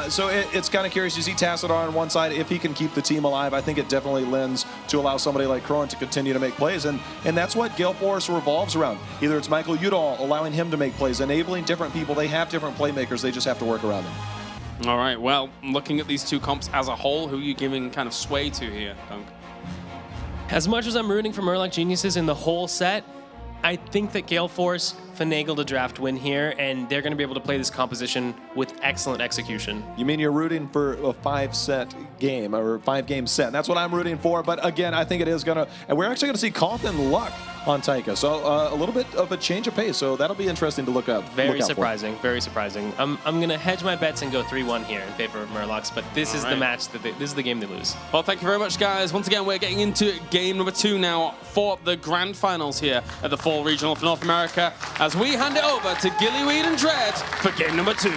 So it's kind of curious. You see Tassadar on one side. If he can keep the team alive, I think it definitely lends to allow somebody like Crowan to continue to make plays. And that's what Gale Force revolves around. Either it's Michael Udall allowing him to make plays, enabling different people. They have different playmakers. They just have to work around them. All right, well, looking at these two comps as a whole, who are you giving kind of sway to here, Dunk? As much as I'm rooting for Murloc Geniuses in the whole set, I think that Gale Force finagled a draft win here, and they're going to be able to play this composition with excellent execution. You mean you're rooting for a 5-set game, or 5-game set? That's what I'm rooting for, but again, I think it is going to, and we're actually going to see Cawthon Luck on Taika, so a little bit of a change of pace, so that'll be interesting to look up. Very surprising, very surprising. I'm going to hedge my bets and go 3-1 here in favor of Murlocs, but this is the match, this is the game they lose. Well, thank you very much, guys. Once again, we're getting into game number 2 now for the grand finals here at the Fall Regional for North America, as we hand it over to Gillyweed and Dread for game number 2.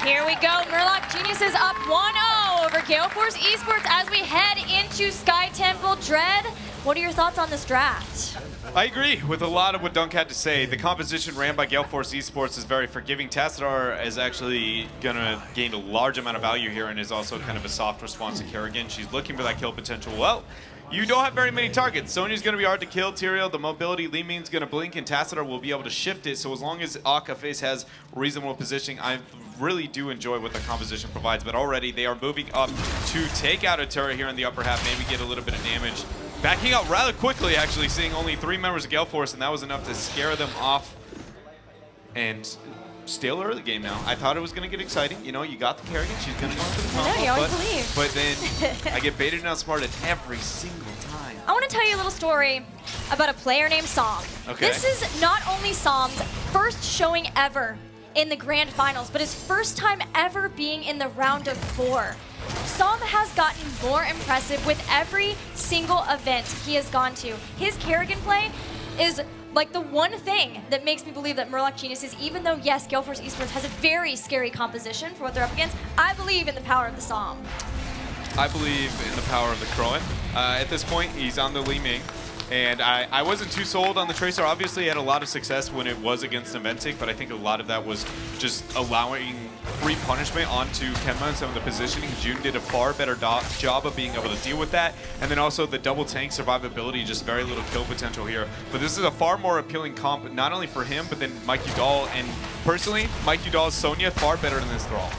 Here we go. Murloc Geniuses up 1-0 over Gale Force eSports as we head into Sky Temple. Dread, What are your thoughts on this draft? I agree with a lot of what Dunk had to say. The composition ran by Gale Force eSports is very forgiving. Tassadar is actually going to gain a large amount of value here and is also kind of a soft response to Kerrigan. She's looking for that kill potential. Well, you don't have very many targets. Sonya's going to be hard to kill. Tyrael, the mobility, Li Ming's going to blink, and Tassadar will be able to shift it. So as long as Akka Face has reasonable positioning, I really do enjoy what the composition provides. But already they are moving up to take out a turret here in the upper half, maybe get a little bit of damage. Backing out rather quickly, actually, seeing only 3 members of Gale Force, and that was enough to scare them off. And still early game now. I thought it was going to get exciting. You know, you got the Kerrigan, she's going to go into the combo. I know, you always believe. But then I get baited and outsmarted every single time. I want to tell you a little story about a player named Som. Okay. This is not only Som's first showing ever in the grand finals, but his first time ever being in the round of 4. Som has gotten more impressive with every single event he has gone to. His Kerrigan play is like the one thing that makes me believe that Murloc Geniuses, even though, yes, Gale Force eSports has a very scary composition for what they're up against, I believe in the power of the Som. I believe in the power of the Crowan. At this point, he's on the Li Ming. And I wasn't too sold on the Tracer. Obviously, he had a lot of success when it was against Inventic, but I think a lot of that was just allowing free punishment onto Kenma and some of the positioning. June did a far better job of being able to deal with that. And then also the double tank survivability, just very little kill potential here. But this is a far more appealing comp, not only for him, but then Mike Udall. And personally, Mike Udall's Sonya far better than this Thrall.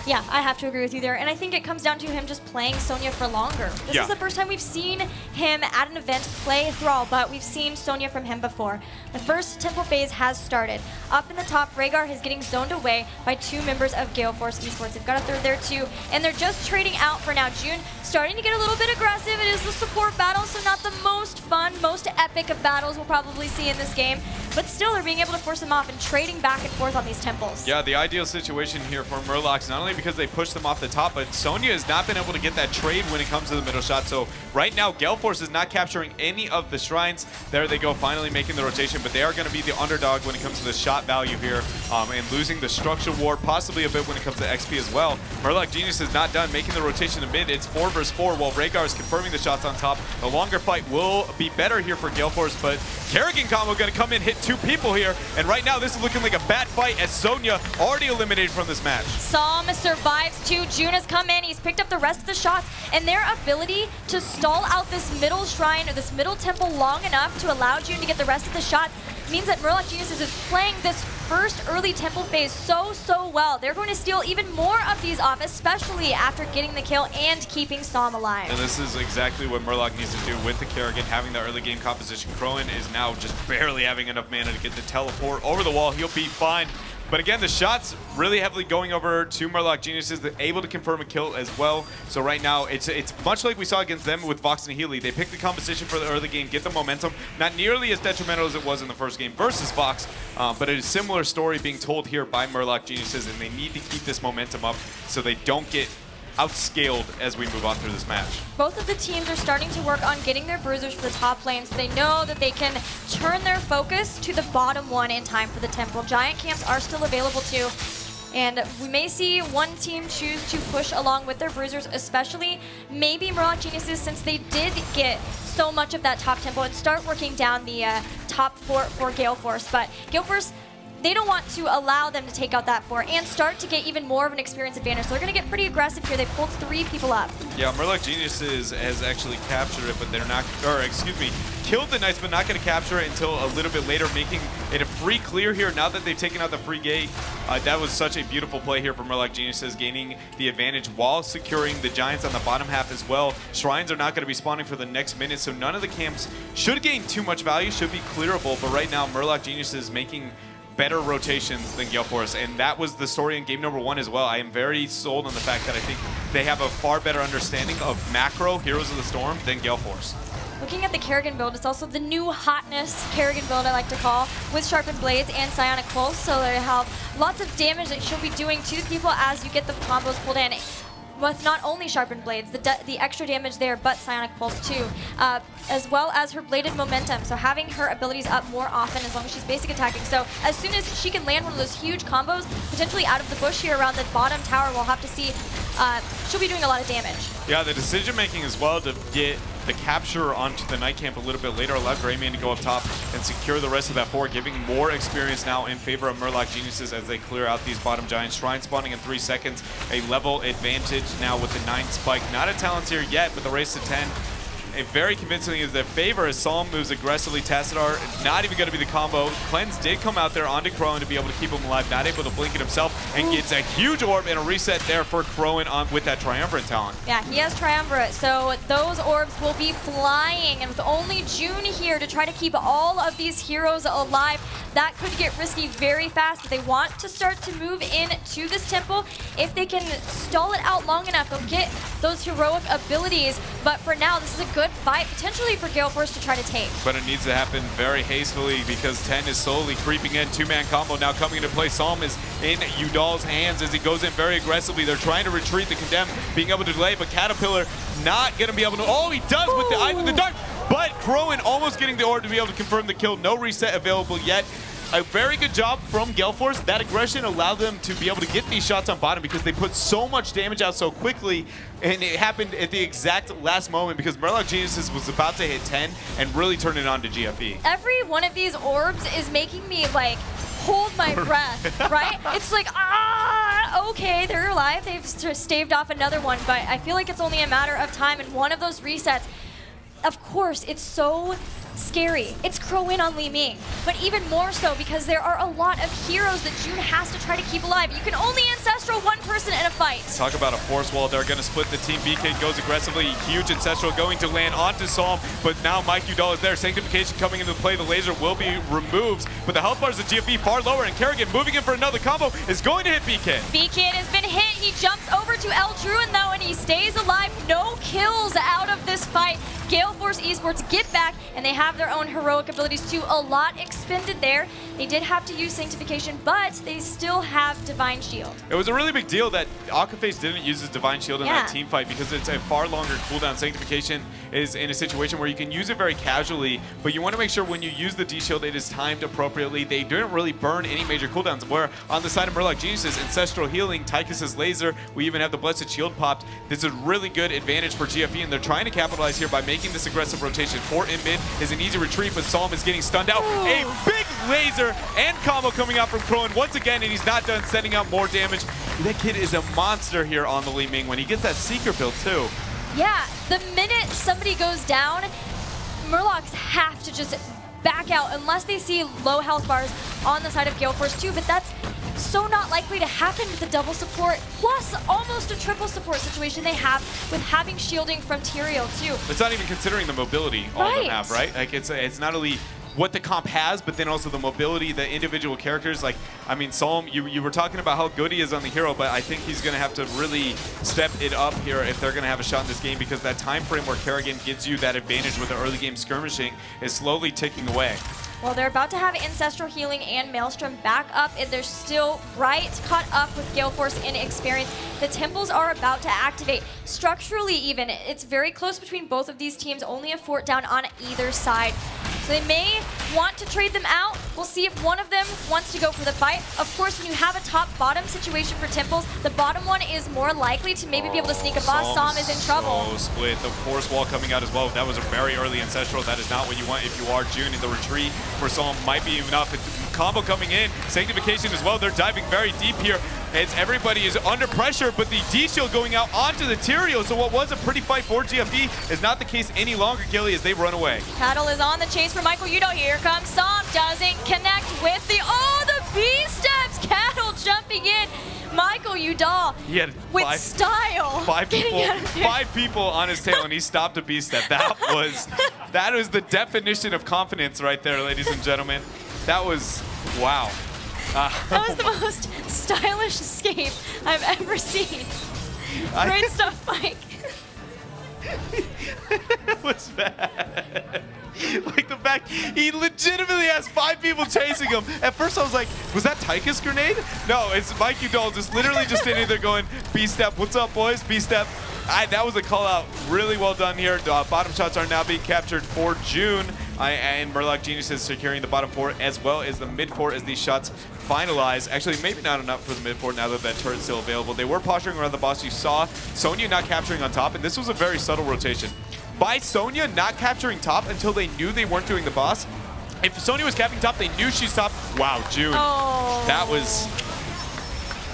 Yeah, I have to agree with you there. And I think it comes down to him just playing Sonya for longer. This is the first time we've seen him at an event play Thrall, but we've seen Sonya from him before. The first tempo phase has started. Up in the top, Rhaegar is getting zoned away by 2 members of Gale Force eSports. They've got a third there too, and they're just trading out for now. June starting to get a little bit aggressive. It is the support battle, so not the most fun, most epic of battles we'll probably see in this game. But still, they're being able to force him off and trading back and forth on these temples. Yeah, the ideal situation here for Murlocs, not only because they pushed them off the top, but Sonya has not been able to get that trade when it comes to the middle shot. So right now, Gale Force is not capturing any of the shrines. There they go, finally making the rotation, but they are going to be the underdog when it comes to the shot value here, and losing the structure war, possibly a bit when it comes to XP as well. Murloc Genius is not done making the rotation in mid. It's 4 versus 4 while Rhaegar is confirming the shots on top. The longer fight will be better here for Gale Force, but Kerrigan combo going to come in, hit 2 people here, and right now this is looking like a bad fight as Sonya already eliminated from this match. Som survives too. June has come in, he's picked up the rest of the shots, and their ability to stall out this middle shrine or this middle temple long enough to allow June to get the rest of the shots means that Murloc Geniuses is playing this first early temple phase so well. They're going to steal even more of these off, especially after getting the kill and keeping Som alive. And this is exactly what Murloc needs to do with the Kerrigan, having the early game composition. Crowan is now just barely having enough mana to get the teleport over the wall. He'll be fine. But again, the shots really heavily going over to Murloc Geniuses. They're able to confirm a kill as well. So right now, it's much like we saw against them with Vox and Healy. They pick the composition for the early game, get the momentum. Not nearly as detrimental as it was in the first game versus Vox, but a similar story being told here by Murloc Geniuses, and they need to keep this momentum up so they don't get outscaled as we move on through this match. Both of the teams are starting to work on getting their bruisers for the top lane, so they know that they can turn their focus to the bottom one in time for the temple. Giant camps are still available too, and we may see one team choose to push along with their bruisers, especially maybe Murloc Geniuses, since they did get so much of that top tempo, and start working down the top 4 for Gale Force. But Gale Force, they don't want to allow them to take out that 4 and start to get even more of an experience advantage. So they're going to get pretty aggressive here. They pulled 3 people up. Yeah, Murloc Geniuses has actually captured it, but they're not, or excuse me, killed the Knights, but not going to capture it until a little bit later, making it a free clear here now that they've taken out the free gate. That was such a beautiful play here for Murloc Geniuses, gaining the advantage while securing the Giants on the bottom half as well. Shrines are not going to be spawning for the next minute, so none of the camps should gain too much value, should be clearable, but right now Murloc Geniuses making better rotations than Gale Force, and that was the story in game number 1 as well. I am very sold on the fact that I think they have a far better understanding of macro Heroes of the Storm than Gale Force. Looking at the Kerrigan build, it's also the new hotness Kerrigan build, I like to call, with Sharpened Blades and Psionic Pulse, so they have lots of damage that she'll be doing to people as you get the combos pulled in. With not only Sharpened Blades, the extra damage there, but Psionic Pulse too, as well as her Bladed Momentum, so having her abilities up more often as long as she's basic attacking. So as soon as she can land one of those huge combos, potentially out of the bush here around the bottom tower, we'll have to see, she'll be doing a lot of damage. Yeah, the decision making as well to get the capture onto the night camp a little bit later allowed Greymane to go up top and secure the rest of that 4, giving more experience now in favor of Murloc Geniuses as they clear out these bottom giants. Shrine spawning in 3 seconds, a level advantage now with the 9 spike. Not a talent tier yet, but the race to 10 very convincingly is their favor as Psalm moves aggressively. Tassadar not even going to be the combo. Cleanse did come out there onto Crowan to be able to keep him alive, not able to blink it himself, and gets a huge orb and a reset there for Crowan on with that Triumvirate talent. Yeah, he has Triumvirate, so those orbs will be flying, and with only June here to try to keep all of these heroes alive, that could get risky very fast, but they want to start to move in to this temple. If they can stall it out long enough, they'll get those heroic abilities, but for now, this is a good fight, potentially for Gale Force to try to take. But it needs to happen very hastily because 10 is slowly creeping in. 2-man combo now coming into play. Psalm is in Udal's hands as he goes in very aggressively. They're trying to retreat the Condemned, being able to delay, but Caterpillar not going to be able to. Oh, he does with the Eyes of the Dark, but Crowan almost getting the orb to be able to confirm the kill. No reset available yet. A very good job from Gale Force. That aggression allowed them to be able to get these shots on bottom because they put so much damage out so quickly, and it happened at the exact last moment because Murloc Geniuses was about to hit 10 and really turn it on to GFE. Every one of these orbs is making me like hold my breath, right? It's like, okay, they're alive. They've staved off another one, but I feel like it's only a matter of time, and one of those resets, of course, it's so scary. It's Crowan on Li Ming, but even more so because there are a lot of heroes that June has to try to keep alive. You can only Ancestral one person in a fight. Talk about a force wall. They're going to split the team. BK goes aggressively. Huge Ancestral going to land onto Psalm, but now Mike Udall is there. Sanctification coming into play. The laser will be removed, but the health bars of GFE far lower, and Kerrigan moving in for another combo is going to hit BK. BK has been hit. He jumps over to El Druin though, and he stays alive. No kills out of this fight. Gale Force eSports get back, and they have their own heroic abilities too. A lot expended there. They did have to use Sanctification, but they still have Divine Shield. It was a really big deal that Akaface didn't use his Divine Shield in that team fight because it's a far longer cooldown. Sanctification is in a situation where you can use it very casually, but you want to make sure when you use the D-Shield, it is timed appropriately. They didn't really burn any major cooldowns, where on the side of Murloc Geniuses, Ancestral Healing, Tychus's Laser, we even have the Blessed Shield popped. This is a really good advantage for GFE, and they're trying to capitalize here by making this aggressive rotation. 4 in mid is an easy retreat, but Psalm is getting stunned out. A big laser and combo coming out from Crowan once again, and he's not done, sending out more damage. That kid is a monster here on the Li Ming when he gets that Seeker build too. Yeah, the minute somebody goes down, Murlocs have to just back out unless they see low health bars on the side of Gale Force too, but that's so not likely to happen with the double support, plus almost a triple support situation they have with having shielding from Tyrael too. It's not even considering the mobility on the map, right? Like it's not only what the comp has, but then also the mobility, the individual characters. Like, I mean, Psalm, you were talking about how good he is on the hero, but I think he's going to have to really step it up here if they're going to have a shot in this game, because that time frame where Kerrigan gives you that advantage with the early game skirmishing is slowly ticking away. Well, they're about to have Ancestral Healing and Maelstrom back up, and they're still right caught up with Gale Force in experience. The temples are about to activate. Structurally even, it's very close between both of these teams, only a fort down on either side. So they may want to trade them out. We'll see if one of them wants to go for the fight. Of course, when you have a top-bottom situation for temples, the bottom one is more likely to maybe be able to sneak a boss. Psalm is in trouble. So split. The force wall coming out as well. That was a very early Ancestral. That is not what you want if you are June. In the retreat for Psalm might be enough. Combo coming in. Sanctification as well. They're diving very deep here as everybody is under pressure, but the D-Shield going out onto the Tyrael. So what was a pretty fight for GFE is not the case any longer, Gilly, as they run away. Cattle is on the chase for Michael Udo. Here comes Psalm. Doesn't connect with the B-steps. Cattle jumping in. Michael Udall with style. Five people on his tail, and he stopped a B-step. That was the definition of confidence right there, ladies and gentlemen. That was, wow. That was the most stylish escape I've ever seen. Great stuff, Mike. That was bad. Like the fact he legitimately has 5 people chasing him. At first I was like, was that Tychus grenade? No, it's Mike Udall just literally just standing there going, B-step, what's up boys, B-step. That was a call out. Really well done here. Bottom shots are now being captured for June. And Murloc Geniuses securing the bottom 4 as well as the mid 4 as these shots finalize. Actually, maybe not enough for the mid 4 now that that turret's still available. They were posturing around the boss. You saw Sonya not capturing on top, and this was a very subtle rotation. by Sonya not capturing top until they knew they weren't doing the boss. If Sonya was capping top, they knew she's top. Wow, June. Oh. That was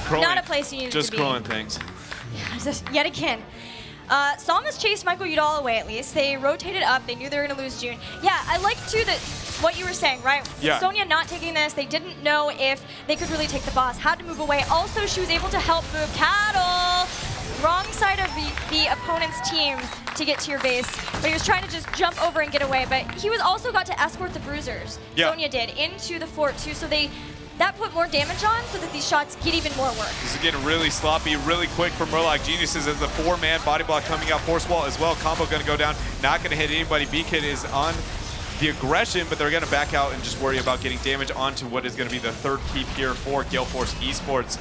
crowing. Not a place you needed just to be. crowing things. Yet again. Salmas chased Michael Udall away at least. They rotated up. They knew they were going to lose June. Yeah, I like too that what you were saying, right? Yeah. Sonya not taking this. They didn't know if they could really take the boss. Had to move away. Also, she was able to help move Cattle. Wrong side of the opponent's team to get to your base. But he was trying to just jump over and get away. But he was also got to escort the bruisers. Yeah. Sonya did into the fort too. So that put more damage on so that these shots get even more work. This is getting really sloppy, really quick for Murloc Geniuses as the 4-man body block coming out. Force wall as well. Combo going to go down. Not going to hit anybody. B-Kid is on the aggression, but they're going to back out and just worry about getting damage onto what is going to be the third keep here for Gale Force eSports.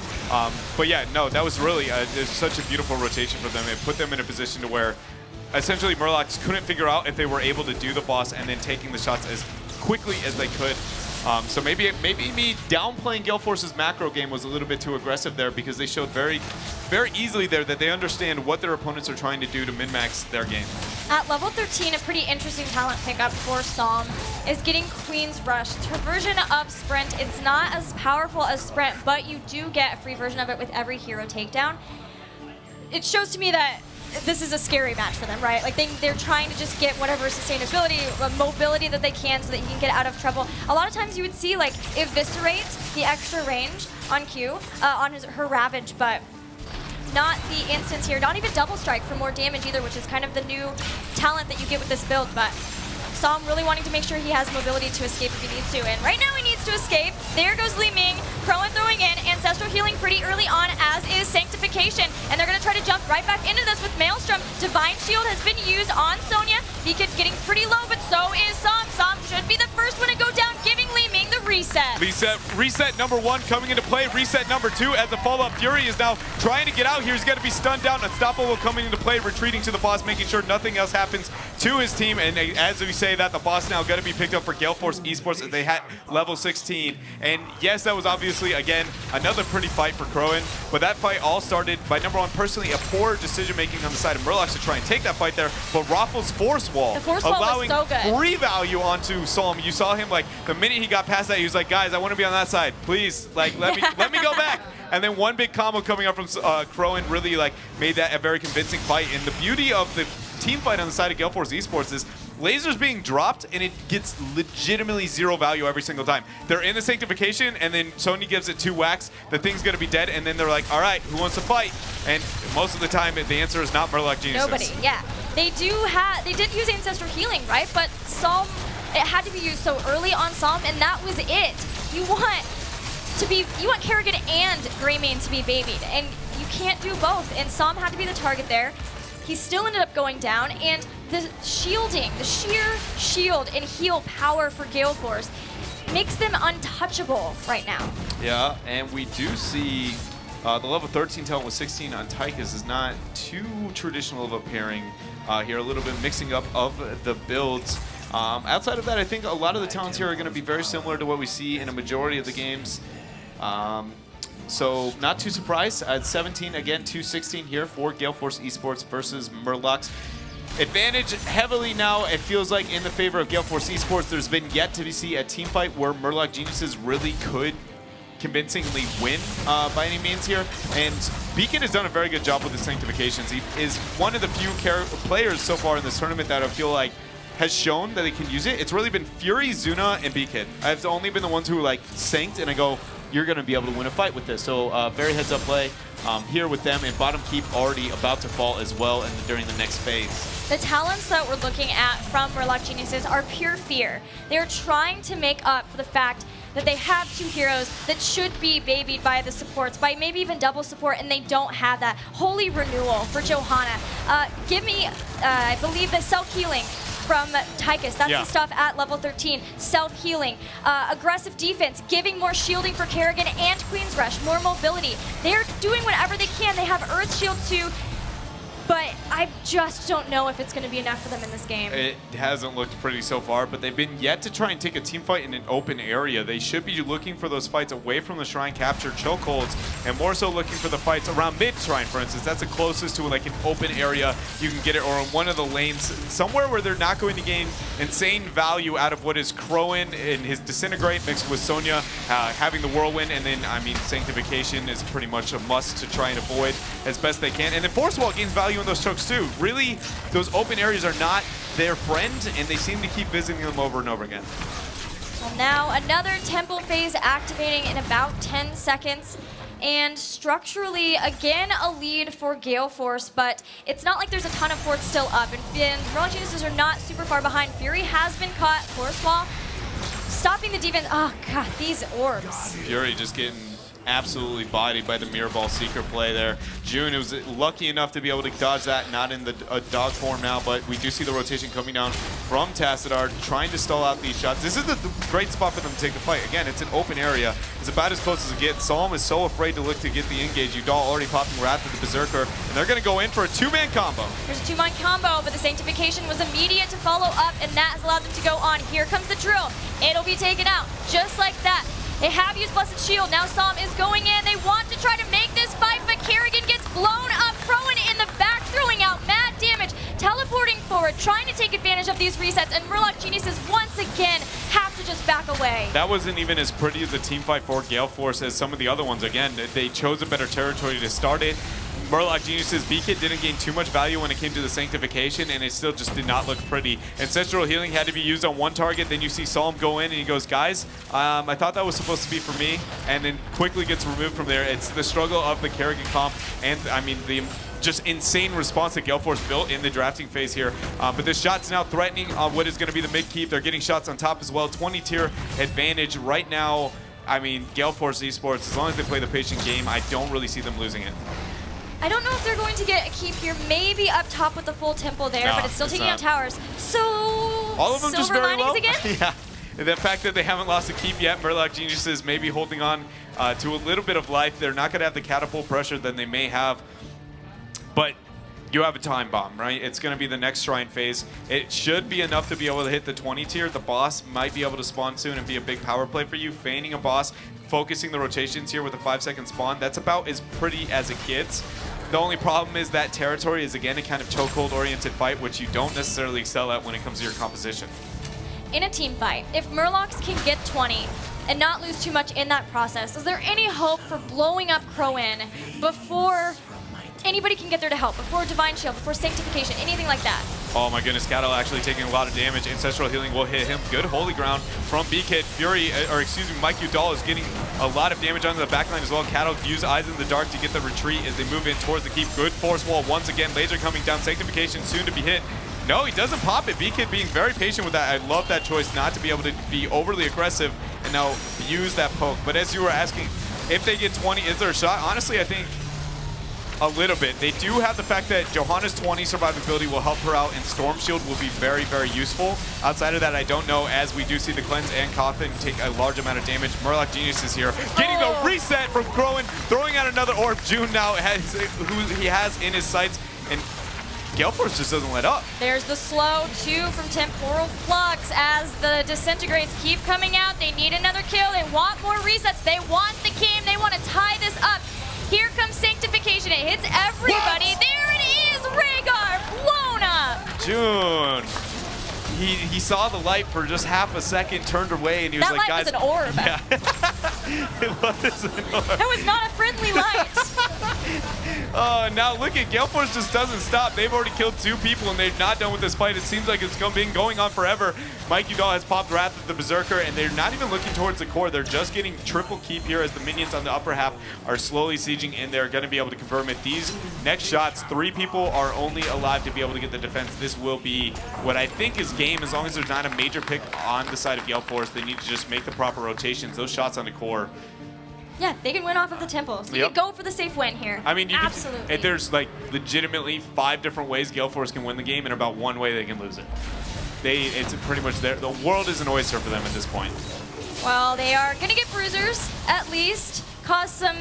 But yeah, no, that was really such a beautiful rotation for them. It put them in a position to where essentially Murlocs couldn't figure out if they were able to do the boss and then taking the shots as quickly as they could. So maybe me downplaying Gale Force's macro game was a little bit too aggressive there, because they showed very easily there that they understand what their opponents are trying to do to min-max their game. At level 13, a pretty interesting talent pickup for Psalm is getting Queen's Rush. It's her version of Sprint. It's not as powerful as Sprint, but you do get a free version of it with every hero takedown. It shows to me that this is a scary match for them, right? Like they're trying to just get whatever sustainability, mobility that they can so that he can get out of trouble. A lot of times you would see like Eviscerate, the extra range on Q, on her Ravage, but not the instance here. Not even Double Strike for more damage either, which is kind of the new talent that you get with this build. But Psalm really wanting to make sure he has mobility to escape if he needs to. And right now he needs to escape. There goes Li Ming. Crowan throwing in. Ancestral healing pretty early on, as is Sanctification. And they're going to try to jump right back into this with Maelstrom. Divine Shield has been used on Sonya. Beacon getting pretty low, but so is Psalm. Psalm should be the first one to go down, giving Li Ming the reset. Reset number 1 coming into play. Reset number 2 as the follow-up Fury is now trying to get out here. He's going to be stunned down. Unstoppable coming into play, retreating to the boss, making sure nothing else happens to his team. And as we say that, the boss now going to be picked up for Gale Force eSports as they had level 16. And yes, that was obviously, again, another pretty fight for Crowan. But that fight all started by, number 1, personally, a poor decision-making on the side of Murloc to try and take that fight there. But Raffle's Force Wall, allowing was so good. free value onto Psalm. You saw him, like, the minute he got past that, he was like, guys, I want to be on that side. Please, like, let me go back. And then one big combo coming up from Crowan really, like, made that a very convincing fight. And the beauty of the team fight on the side of Gale Force eSports is lasers being dropped, and it gets legitimately 0 value every single time. They're in the Sanctification, and then Sonya gives it 2 whacks. The thing's going to be dead, and then they're like, all right, who wants to fight? And most of the time, the answer is not Murloc Geniuses. Nobody, yeah. They did use Ancestral Healing, right? But Psalm, it had to be used so early on Psalm, and that was it. You want Kerrigan and Greymane to be babied, and you can't do both. And Psalm had to be the target there. He still ended up going down, and the shielding, the sheer shield and heal power for Gale Force makes them untouchable right now. Yeah, and we do see the level 13 talent with 16 on Tychus is not too traditional of a pairing here, a little bit mixing up of the builds. Outside of that, I think a lot of the talents here are going to be very similar to what we see in a majority of the games. So not too surprised at 17, again, 2-16 here for Gale Force eSports versus Murlocs. Advantage heavily now, it feels like, in the favor of Gale Force eSports. There's been yet to see a team fight where Murloc Geniuses really could convincingly win by any means here. And Beacon has done a very good job with the Sanctifications. He is one of the few players so far in this tournament that I feel like has shown that they can use it. It's really been Fury, Zuna, and Beacon. I've only been the ones who like sanked, and I go, you're going to be able to win a fight with this. So very heads-up play here with them, and bottom keep already about to fall as well during the next phase. The talents that we're looking at from Murloc Geniuses are pure fear. They're trying to make up for the fact that they have 2 heroes that should be babied by the supports, by maybe even double support, and they don't have that. Holy renewal for Johanna. Give me, I believe, the self-healing from Tychus. That's the stuff at level 13. Self-healing, aggressive defense, giving more shielding for Kerrigan and Queen's Rush, more mobility. They're doing whatever they can. They have Earth Shield too. but I just don't know if it's going to be enough for them in this game. It hasn't looked pretty so far, but they've been yet to try and take a team fight in an open area. They should be looking for those fights away from the shrine, capture chokeholds, and more so looking for the fights around mid-shrine, for instance. That's the closest to like an open area you can get it, or in one of the lanes, somewhere where they're not going to gain insane value out of what is Crowan and his Disintegrate mixed with Sonya having the Whirlwind, and then, I mean, Sanctification is pretty much a must to try and avoid as best they can. And then Force Wall gains value in those chokes too. Really, those open areas are not their friend, and they seem to keep visiting them over and over again. Well, now another temple phase activating in about 10 seconds. And structurally, again, a lead for Gale Force, but it's not like there's a ton of forts still up. And Murloc Geniuses are not super far behind. Fury has been caught. Force Wall stopping the defense. Oh, God, these orbs. Fury just getting absolutely bodied by the Mirror Ball Seeker play there. June was lucky enough to be able to dodge that, not in the dog form now, but we do see the rotation coming down from Tassadar, trying to stall out these shots. This is the great spot for them to take the fight. Again, it's an open area. It's about as close as it gets. Psalm is so afraid to look to get the engage. Udall already popping Wrath of the Berserker, and they're going to go in for a two-man combo. There's a two-man combo, but the Sanctification was immediate to follow up, and that has allowed them to go on. Here comes the drill. It'll be taken out, just like that. They have used Blessed Shield. Now Psalm is going in. They want to try to make this fight, but Kerrigan gets blown up. Crowan in the back, throwing out mad damage. Teleporting forward, trying to take advantage of these resets, and Murloc Geniuses once again have to just back away. That wasn't even as pretty as a team fight for Gale Force as some of the other ones. Again, they chose a better territory to start it. Murloc Geniuses B-Kit didn't gain too much value when it came to the Sanctification, and it still just did not look pretty. Ancestral Healing had to be used on one target. Then you see Psalm go in, and he goes, guys, I thought that was supposed to be for me, and then quickly gets removed from there. It's the struggle of the Kerrigan comp, and I mean, the just insane response that Gale Force built in the drafting phase here. But this shot's now threatening on what is going to be the mid-keep. They're getting shots on top as well. 20-tier advantage right now. I mean, Gale Force eSports, as long as they play the patient game, I don't really see them losing it. I don't know if they're going to get a keep here, maybe up top with the full temple there, No, but it's still taking out towers. So, all of them just silver very low. linings again? Yeah. The fact that they haven't lost a keep yet, Murloc Geniuses maybe holding on to a little bit of life. They're not going to have the catapult pressure that they may have, but you have a time bomb, right? It's going to be the next shrine phase. It should be enough to be able to hit the 20 tier. The boss might be able to spawn soon and be a big power play for you. Feigning a boss, focusing the rotations here with a 5-second spawn. That's about as pretty as it gets. The only problem is that territory is, again, a kind of chokehold oriented fight, which you don't necessarily excel at when it comes to your composition. In a team fight, if Murlocs can get 20 and not lose too much in that process, is there any hope for blowing up Crowan before anybody can get there to help, before Divine Shield, before Sanctification, anything like that? Oh my goodness, Cattle actually taking a lot of damage. Ancestral Healing will hit him. Good Holy Ground from B-Kit. Fury, or excuse me, Mike Udall is getting a lot of damage onto the backline as well. Cattle use Eyes in the Dark to get the retreat as they move in towards the keep. Good Force Wall once again. Laser coming down. Sanctification soon to be hit. No, he doesn't pop it. B-Kit being very patient with that. I love that choice not to be able to be overly aggressive and now use that poke. But as you were asking, if they get 20, is there a shot? Honestly, I think a little bit. They do have the fact that Johanna's 20 survivability will help her out, and Storm Shield will be very, very useful. Outside of that, I don't know, as we do see the Cleanse and Coffin take a large amount of damage. Murloc Genius is here, getting the reset from Crowan, throwing out another orb. June now has who he has in his sights, and Gale Force just doesn't let up. There's the slow 2 from Temporal Flux as the Disintegrates keep coming out. They need another kill. They want more resets. They want the game. They want to tie this up. Here comes Sanctification. It hits everybody. What? There it is. Rhaegar blown up. June. He saw the light for just half a second, turned away, and he was that like, light guys. Was an orb. Yeah. It was an orb. That was not a friendly light. Now look at Gale Force just doesn't stop. They've already killed 2 people, and they're not done with this fight. It seems like it's been going on forever. Mike Udall has popped Wrath of the Berserker, and they're not even looking towards the core. They're just getting triple keep here as the minions on the upper half are slowly sieging in. They're going to be able to confirm it. These next shots, 3 people are only alive to be able to get the defense. This will be what I think is game, as long as there's not a major pick on the side of Gale Force. They need to just make the proper rotations. Those shots on the core. Yeah, they can win off of the temple. So you can go for the safe win here. I mean, absolutely. There's like legitimately 5 different ways Gale Force can win the game, and about 1 way they can lose it. It's pretty much there. The world is an oyster for them at this point. Well, they are going to get bruisers, at least, cause some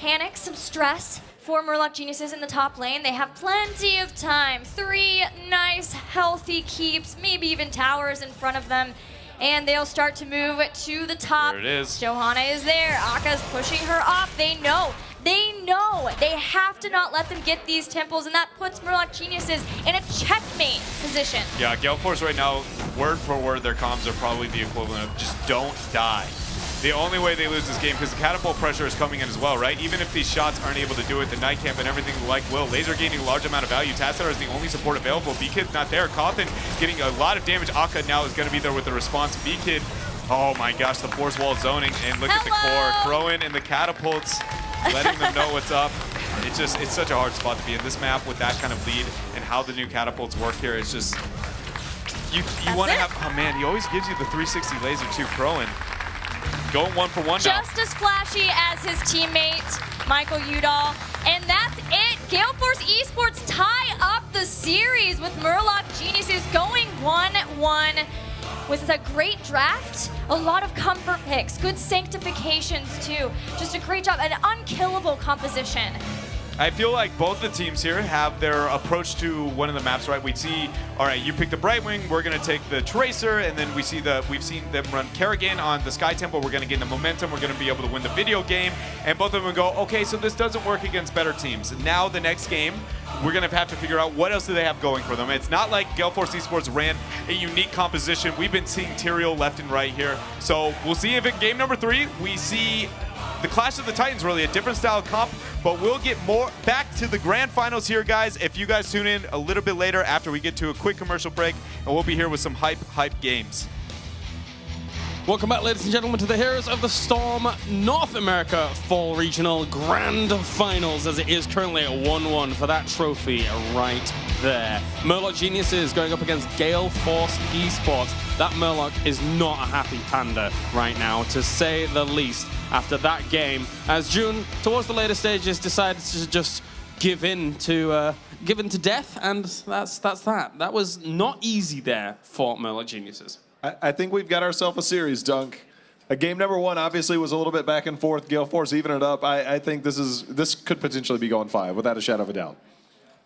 panic, some stress for Murloc Geniuses in the top lane. They have plenty of time. 3 nice, healthy keeps, maybe even towers in front of them. And they'll start to move to the top. There it is. Johanna is there. Aka's pushing her off. They know. They have to not let them get these temples, and that puts Murloc Geniuses in a checkmate position. Yeah, Gale Force right now, word for word, their comms are probably the equivalent of just don't die. The only way they lose this game, because the catapult pressure is coming in as well, right? Even if these shots aren't able to do it, the night camp and everything like will. Laser gaining a large amount of value. Tassadar is the only support available. B-Kid's not there. Cawthon getting a lot of damage. Akka now is going to be there with the response. B-Kid, oh my gosh, the force wall zoning. And look at the core. Crowan and the catapults, letting them know what's up. It's such a hard spot to be in. This map with that kind of lead and how the new catapults work here is just, you want to have, oh man, he always gives you the 360 laser too, Crowan. Going 1-for-1 now. Just as flashy as his teammate, Michael Udall. And that's it. Gale Force eSports tie up the series with Murloc Geniuses going 1-1. With a great draft, a lot of comfort picks, good sanctifications too. Just a great job, an unkillable composition. I feel like both the teams here have their approach to one of the maps, right? We see, all right, you pick the Brightwing, we're gonna take the Tracer, and then we've seen them run Kerrigan on the Sky Temple, we're gonna gain the momentum, we're gonna be able to win the video game, and both of them go, okay, so this doesn't work against better teams. And now the next game, we're gonna have to figure out what else do they have going for them. It's not like Gale Force eSports ran a unique composition. We've been seeing Tyrael left and right here. So we'll see if in game number 3, we see the Clash of the Titans, really a different style of comp, but we'll get more back to the grand finals here, guys. If you guys tune in a little bit later after we get to a quick commercial break, and we'll be here with some hype games. Welcome back, ladies and gentlemen, to the Heroes of the Storm North America Fall Regional Grand Finals, as it is currently at 1-1 for that trophy right there. Murloc Geniuses going up against Gale Force eSports. That Murloc is not a happy panda right now, to say the least, after that game, as June, towards the later stages, decided to just give in to death, and that's that. That was not easy there for Murloc Geniuses. I think we've got ourselves a series, Dunk. Game number 1 obviously was a little bit back and forth. Gale Force even it up. I think this could potentially be going 5 without a shadow of a doubt.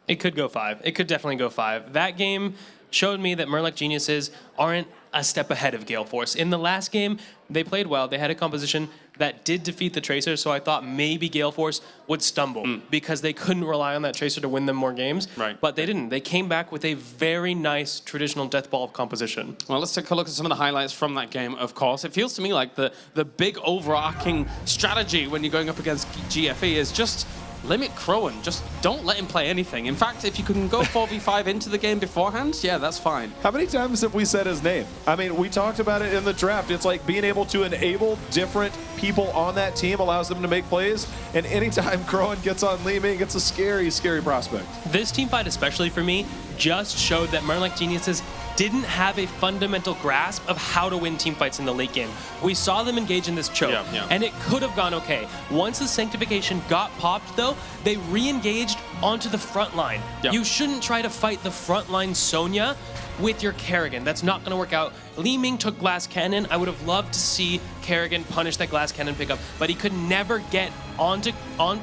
It could go 5. It could definitely go 5. That game showed me that Murloc Geniuses aren't a step ahead of Gale Force. In the last game, they played well. They had a composition that did defeat the Tracer, so I thought maybe Gale Force would stumble because they couldn't rely on that Tracer to win them more games. Right. But they didn't. They came back with a very nice traditional Death Ball composition. Well, let's take a look at some of the highlights from that game, of course. It feels to me like the big overarching strategy when you're going up against GFE is just limit Crowan. Just don't let him play anything. In fact, if you can go 4v5 into the game beforehand, yeah, that's fine. How many times have we said his name? I mean, we talked about it in the draft. It's like being able to enable different people on that team allows them to make plays. And anytime Crowan gets on Li Ming, it's a scary, scary prospect. This team fight, especially for me, just showed that Murloc Geniuses didn't have a fundamental grasp of how to win team fights in the late game. We saw them engage in this choke, and it could have gone okay. Once the sanctification got popped, though, they re-engaged onto the front line. You shouldn't try to fight the front line Sonya with your Kerrigan. That's not going to work out. Li Ming took Glass Cannon. I would have loved to see Kerrigan punish that Glass Cannon pickup, but he could never get onto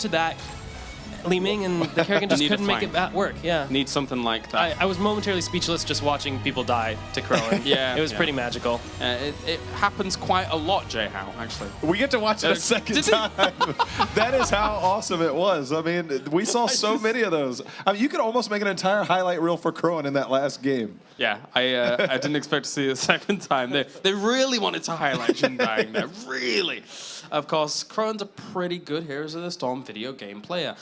that Li Ming, and the Kerrigan just couldn't make it work. Yeah, need something like that. I was momentarily speechless just watching people die to Crowan. It was pretty magical. It happens quite a lot, J-How, actually. We get to watch it a second time. That is how awesome it was. I mean, we saw so many of those. I mean, you could almost make an entire highlight reel for Crowan in that last game. Yeah, I didn't expect to see it a second time. They really wanted to highlight him dying there, really. Of course, Crowan's a pretty good Heroes of the Storm video game player.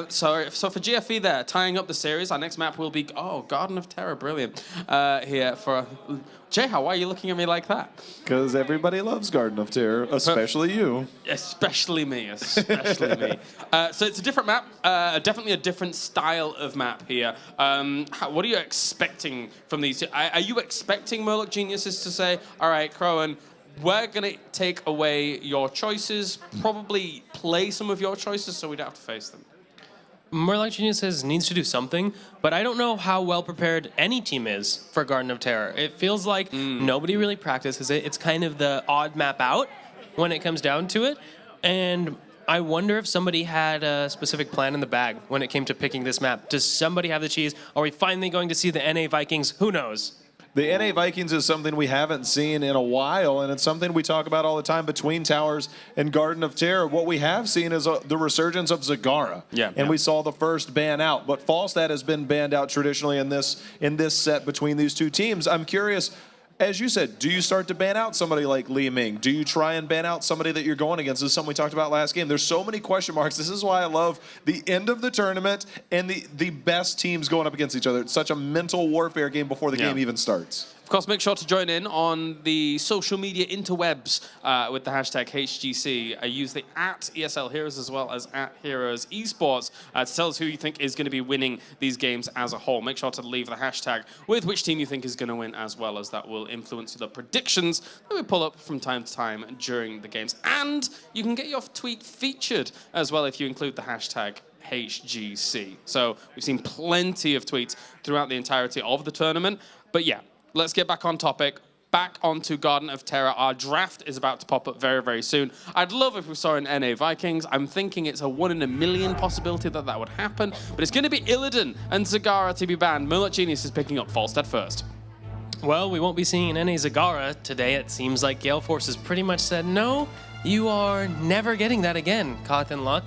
So for GFE there, tying up the series, our next map will be, Garden of Terror, brilliant. Here for, J-How, why are you looking at me like that? Because everybody loves Garden of Terror, especially you. Especially me, especially me. So it's a different map, definitely a different style of map here. What are you expecting from these? Are you expecting Murloc Geniuses to say, all right, Crowan, we're going to take away your choices, probably play some of your choices so we don't have to face them? Murloc Geniuses needs to do something, but I don't know how well prepared any team is for Garden of Terror. It feels like nobody really practices it. It's kind of the odd map out when it comes down to it. And I wonder if somebody had a specific plan in the bag when it came to picking this map. Does somebody have the cheese? Are we finally going to see the NA Vikings? Who knows? The NA Vikings is something we haven't seen in a while, and it's something we talk about all the time between Towers and Garden of Terror. What we have seen is the resurgence of Zagara, we saw the first ban out, but Falstad has been banned out traditionally in this set between these two teams. I'm curious, as you said, do you start to ban out somebody like Li Ming? Do you try and ban out somebody that you're going against? This is something we talked about last game. There's so many question marks. This is why I love the end of the tournament and the best teams going up against each other. It's such a mental warfare game before the game even starts. Of course, make sure to join in on the social media interwebs with the hashtag HGC. Use the @ESL Heroes as well as @Heroes Esports to tell us who you think is going to be winning these games as a whole. Make sure to leave the hashtag with which team you think is going to win, as well as that will influence the predictions that we pull up from time to time during the games. And you can get your tweet featured as well if you include the hashtag HGC. So we've seen plenty of tweets throughout the entirety of the tournament. But yeah, let's get back on topic. Back onto Garden of Terror. Our draft is about to pop up very, very soon. I'd love if we saw an NA Vikings. I'm thinking it's a 1 in a million possibility that that would happen. But it's going to be Illidan and Zagara to be banned. Murloc Genius is picking up Falstad first. Well, we won't be seeing an NA Zagara today. It seems like Gale Force has pretty much said, no, you are never getting that again, Koth and Luck.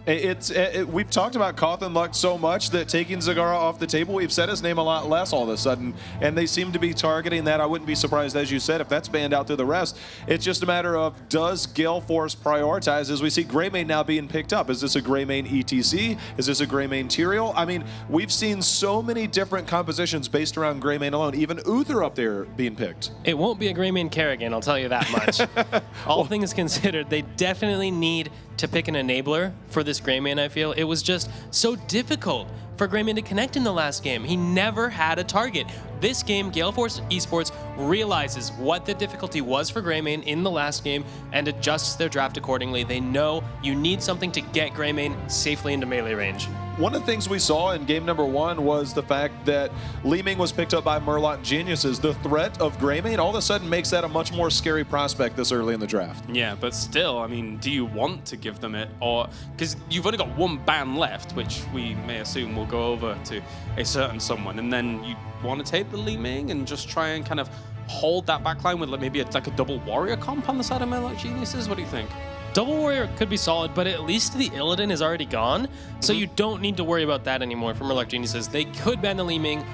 We've talked about Koth and Luck so much that taking Zagara off the table, we've said his name a lot less all of a sudden, and they seem to be targeting that. I wouldn't be surprised, as you said, if that's banned out through the rest. It's just a matter of, does Gale Force prioritize? As we see Greymane now being picked up. Is this a Greymane ETC? Is this a Greymane Tyrael? I mean, we've seen so many different compositions based around Greymane alone. Even Uther up there being picked. It won't be a Greymane Kerrigan, I'll tell you that much. All things considered, they definitely need to pick an enabler for this Greymane, I feel. It was just so difficult for Greymane to connect in the last game. He never had a target. This game, Gale Force Esports realizes what the difficulty was for Greymane in the last game and adjusts their draft accordingly. They know you need something to get Greymane safely into melee range. One of the things we saw in game number 1 was the fact that Li Ming was picked up by Murloc Geniuses. The threat of Greymane all of a sudden makes that a much more scary prospect this early in the draft. Yeah, but still, I mean, do you want to give them it? Or, because you've only got one ban left, which we may assume will go over to a certain someone, and then you want to take the Li Ming and just try and kind of hold that backline with maybe like a double warrior comp on the side of Murloc Geniuses? What do you think? Double Warrior could be solid, but at least the Illidan is already gone, so you don't need to worry about that anymore for Murloc Geniuses. They could ban the Li Ming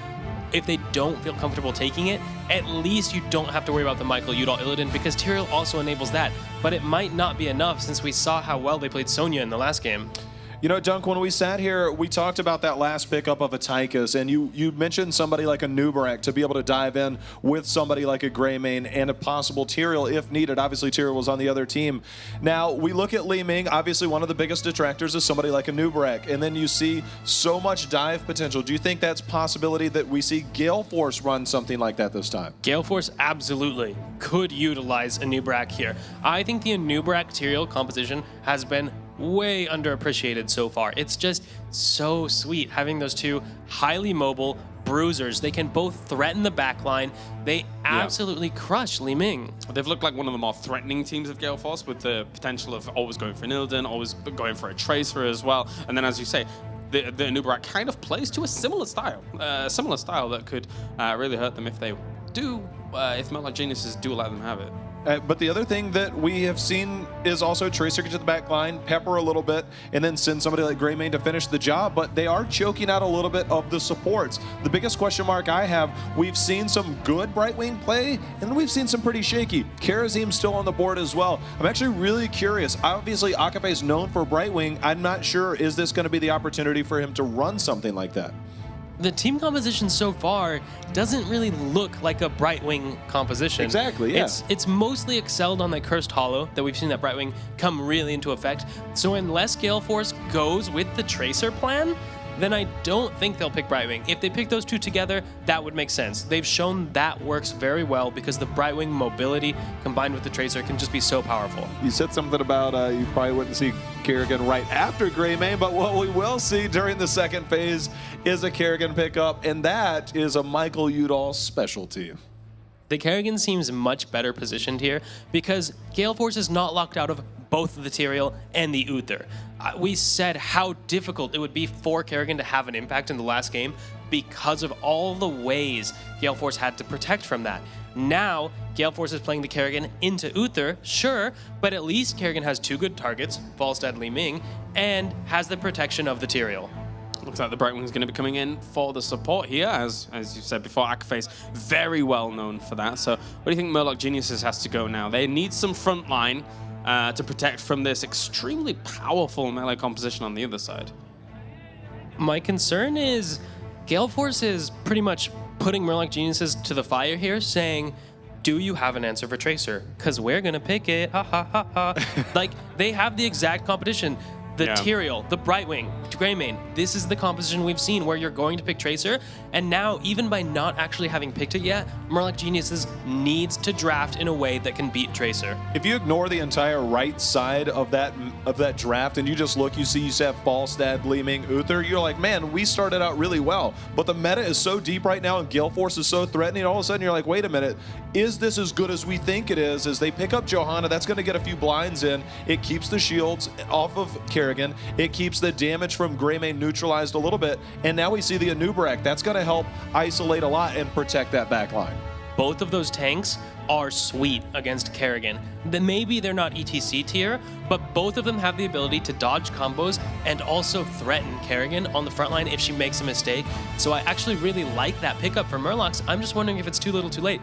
if they don't feel comfortable taking it. At least you don't have to worry about the Michael Udall Illidan, because Tyrael also enables that. But it might not be enough since we saw how well they played Sonya in the last game. You know, Dunk, when we sat here, we talked about that last pickup of a Tychus, and you mentioned somebody like a Nubarak to be able to dive in with somebody like a Greymane and a possible Tyrael if needed. Obviously, Tyrael was on the other team. Now, we look at Li Ming. Obviously, one of the biggest detractors is somebody like a Nubarak, and then you see so much dive potential. Do you think that's a possibility that we see Gale Force run something like that this time? Gale Force absolutely could utilize a Nubarak here. I think the Nubarak Tyrael composition has been way underappreciated so far. It's just so sweet having those two highly mobile bruisers. They can both threaten the backline. They absolutely crush Li Ming. They've looked like one of the more threatening teams of Gale Force, with the potential of always going for an Illidan, always going for a Tracer as well. And then, as you say, the Nubarak kind of plays to a similar style that could really hurt them if they do, if Murloc Geniuses do allow them to have it. But the other thing that we have seen is also Tracer get to the back line, pepper a little bit, and then send somebody like Greymane to finish the job, but they are choking out a little bit of the supports. The biggest question mark I have, we've seen some good Brightwing play, and we've seen some pretty shaky. Karazim's still on the board as well. I'm actually really curious. Obviously, Akape is known for Brightwing. I'm not sure, is this going to be the opportunity for him to run something like that? The team composition so far doesn't really look like a Brightwing composition. Exactly, yeah. It's mostly excelled on the Cursed Hollow that we've seen that Brightwing come really into effect. So unless Gale Force goes with the Tracer plan, then I don't think they'll pick Brightwing. If they pick those two together, that would make sense. They've shown that works very well because the Brightwing mobility combined with the Tracer can just be so powerful. You said something about you probably wouldn't see Kerrigan right after Greymane, but what we will see during the second phase is a Kerrigan pickup, and that is a Michael Udall specialty. The Kerrigan seems much better positioned here because Gale Force is not locked out of both the Tyrael and the Uther. We said how difficult it would be for Kerrigan to have an impact in the last game because of all the ways Gale Force had to protect from that. Now, Gale Force is playing the Kerrigan into Uther, sure, but at least Kerrigan has 2 good targets, Falstad, Li Ming, and has the protection of the Tyrael. Looks like the Brightwing is going to be coming in for the support here, as you said before, Akaface very well known for that. So where do you think Murloc Geniuses has to go now? They need some front line to protect from this extremely powerful melee composition on the other side. My concern is Gale Force is pretty much putting Murloc Geniuses to the fire here, saying, do you have an answer for Tracer? Because we're going to pick it, ha ha ha ha. Like, they have the exact competition. The Tyrael, the Brightwing, Greymane, this is the composition we've seen where you're going to pick Tracer, and now, even by not actually having picked it yet, Murloc Geniuses needs to draft in a way that can beat Tracer. If you ignore the entire right side of that draft and you just look, you have Falstad, Li Ming, Uther, you're like, man, we started out really well. But the meta is so deep right now and Gale Force is so threatening, all of a sudden you're like, wait a minute, is this as good as we think it is? As they pick up Johanna, that's going to get a few blinds in. It keeps the shields off of Kerrigan. It keeps the damage from Greymane neutralized a little bit. And now we see the Anubarak. That's going to help isolate a lot and protect that back line. Both of those tanks are sweet against Kerrigan. Maybe they're not ETC tier, but both of them have the ability to dodge combos and also threaten Kerrigan on the front line if she makes a mistake. So I actually really like that pickup for Murlocs. I'm just wondering if it's too little too late.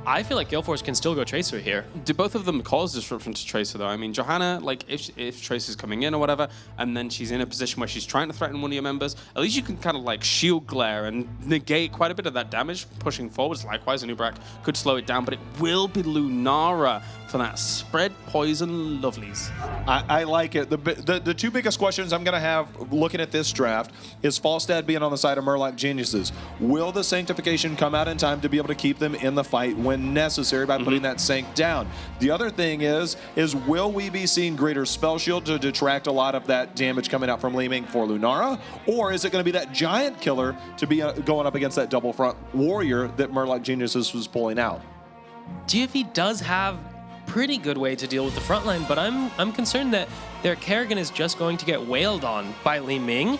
I feel like Gale Force can still go Tracer here. Do both of them cause disruption to Tracer, though? I mean, Johanna, like, if Tracer's coming in or whatever, and then she's in a position where she's trying to threaten one of your members, at least you can kind of, like, shield glare and negate quite a bit of that damage pushing forwards. Likewise, Anubarak could slow it down, but it will be Lunara for that spread poison lovelies. I like it. The 2 biggest questions I'm going to have looking at this draft is Falstad being on the side of Murloc Geniuses. Will the Sanctification come out in time to be able to keep them in the fight when necessary by putting that Sanct down? The other thing is will we be seeing greater spell shield to detract a lot of that damage coming out from Li Ming for Lunara? Or is it going to be that giant killer to be going up against that double front warrior that Murloc Geniuses was pulling out? GFE does have pretty good way to deal with the front line, but I'm concerned that their Kerrigan is just going to get wailed on by Li Ming,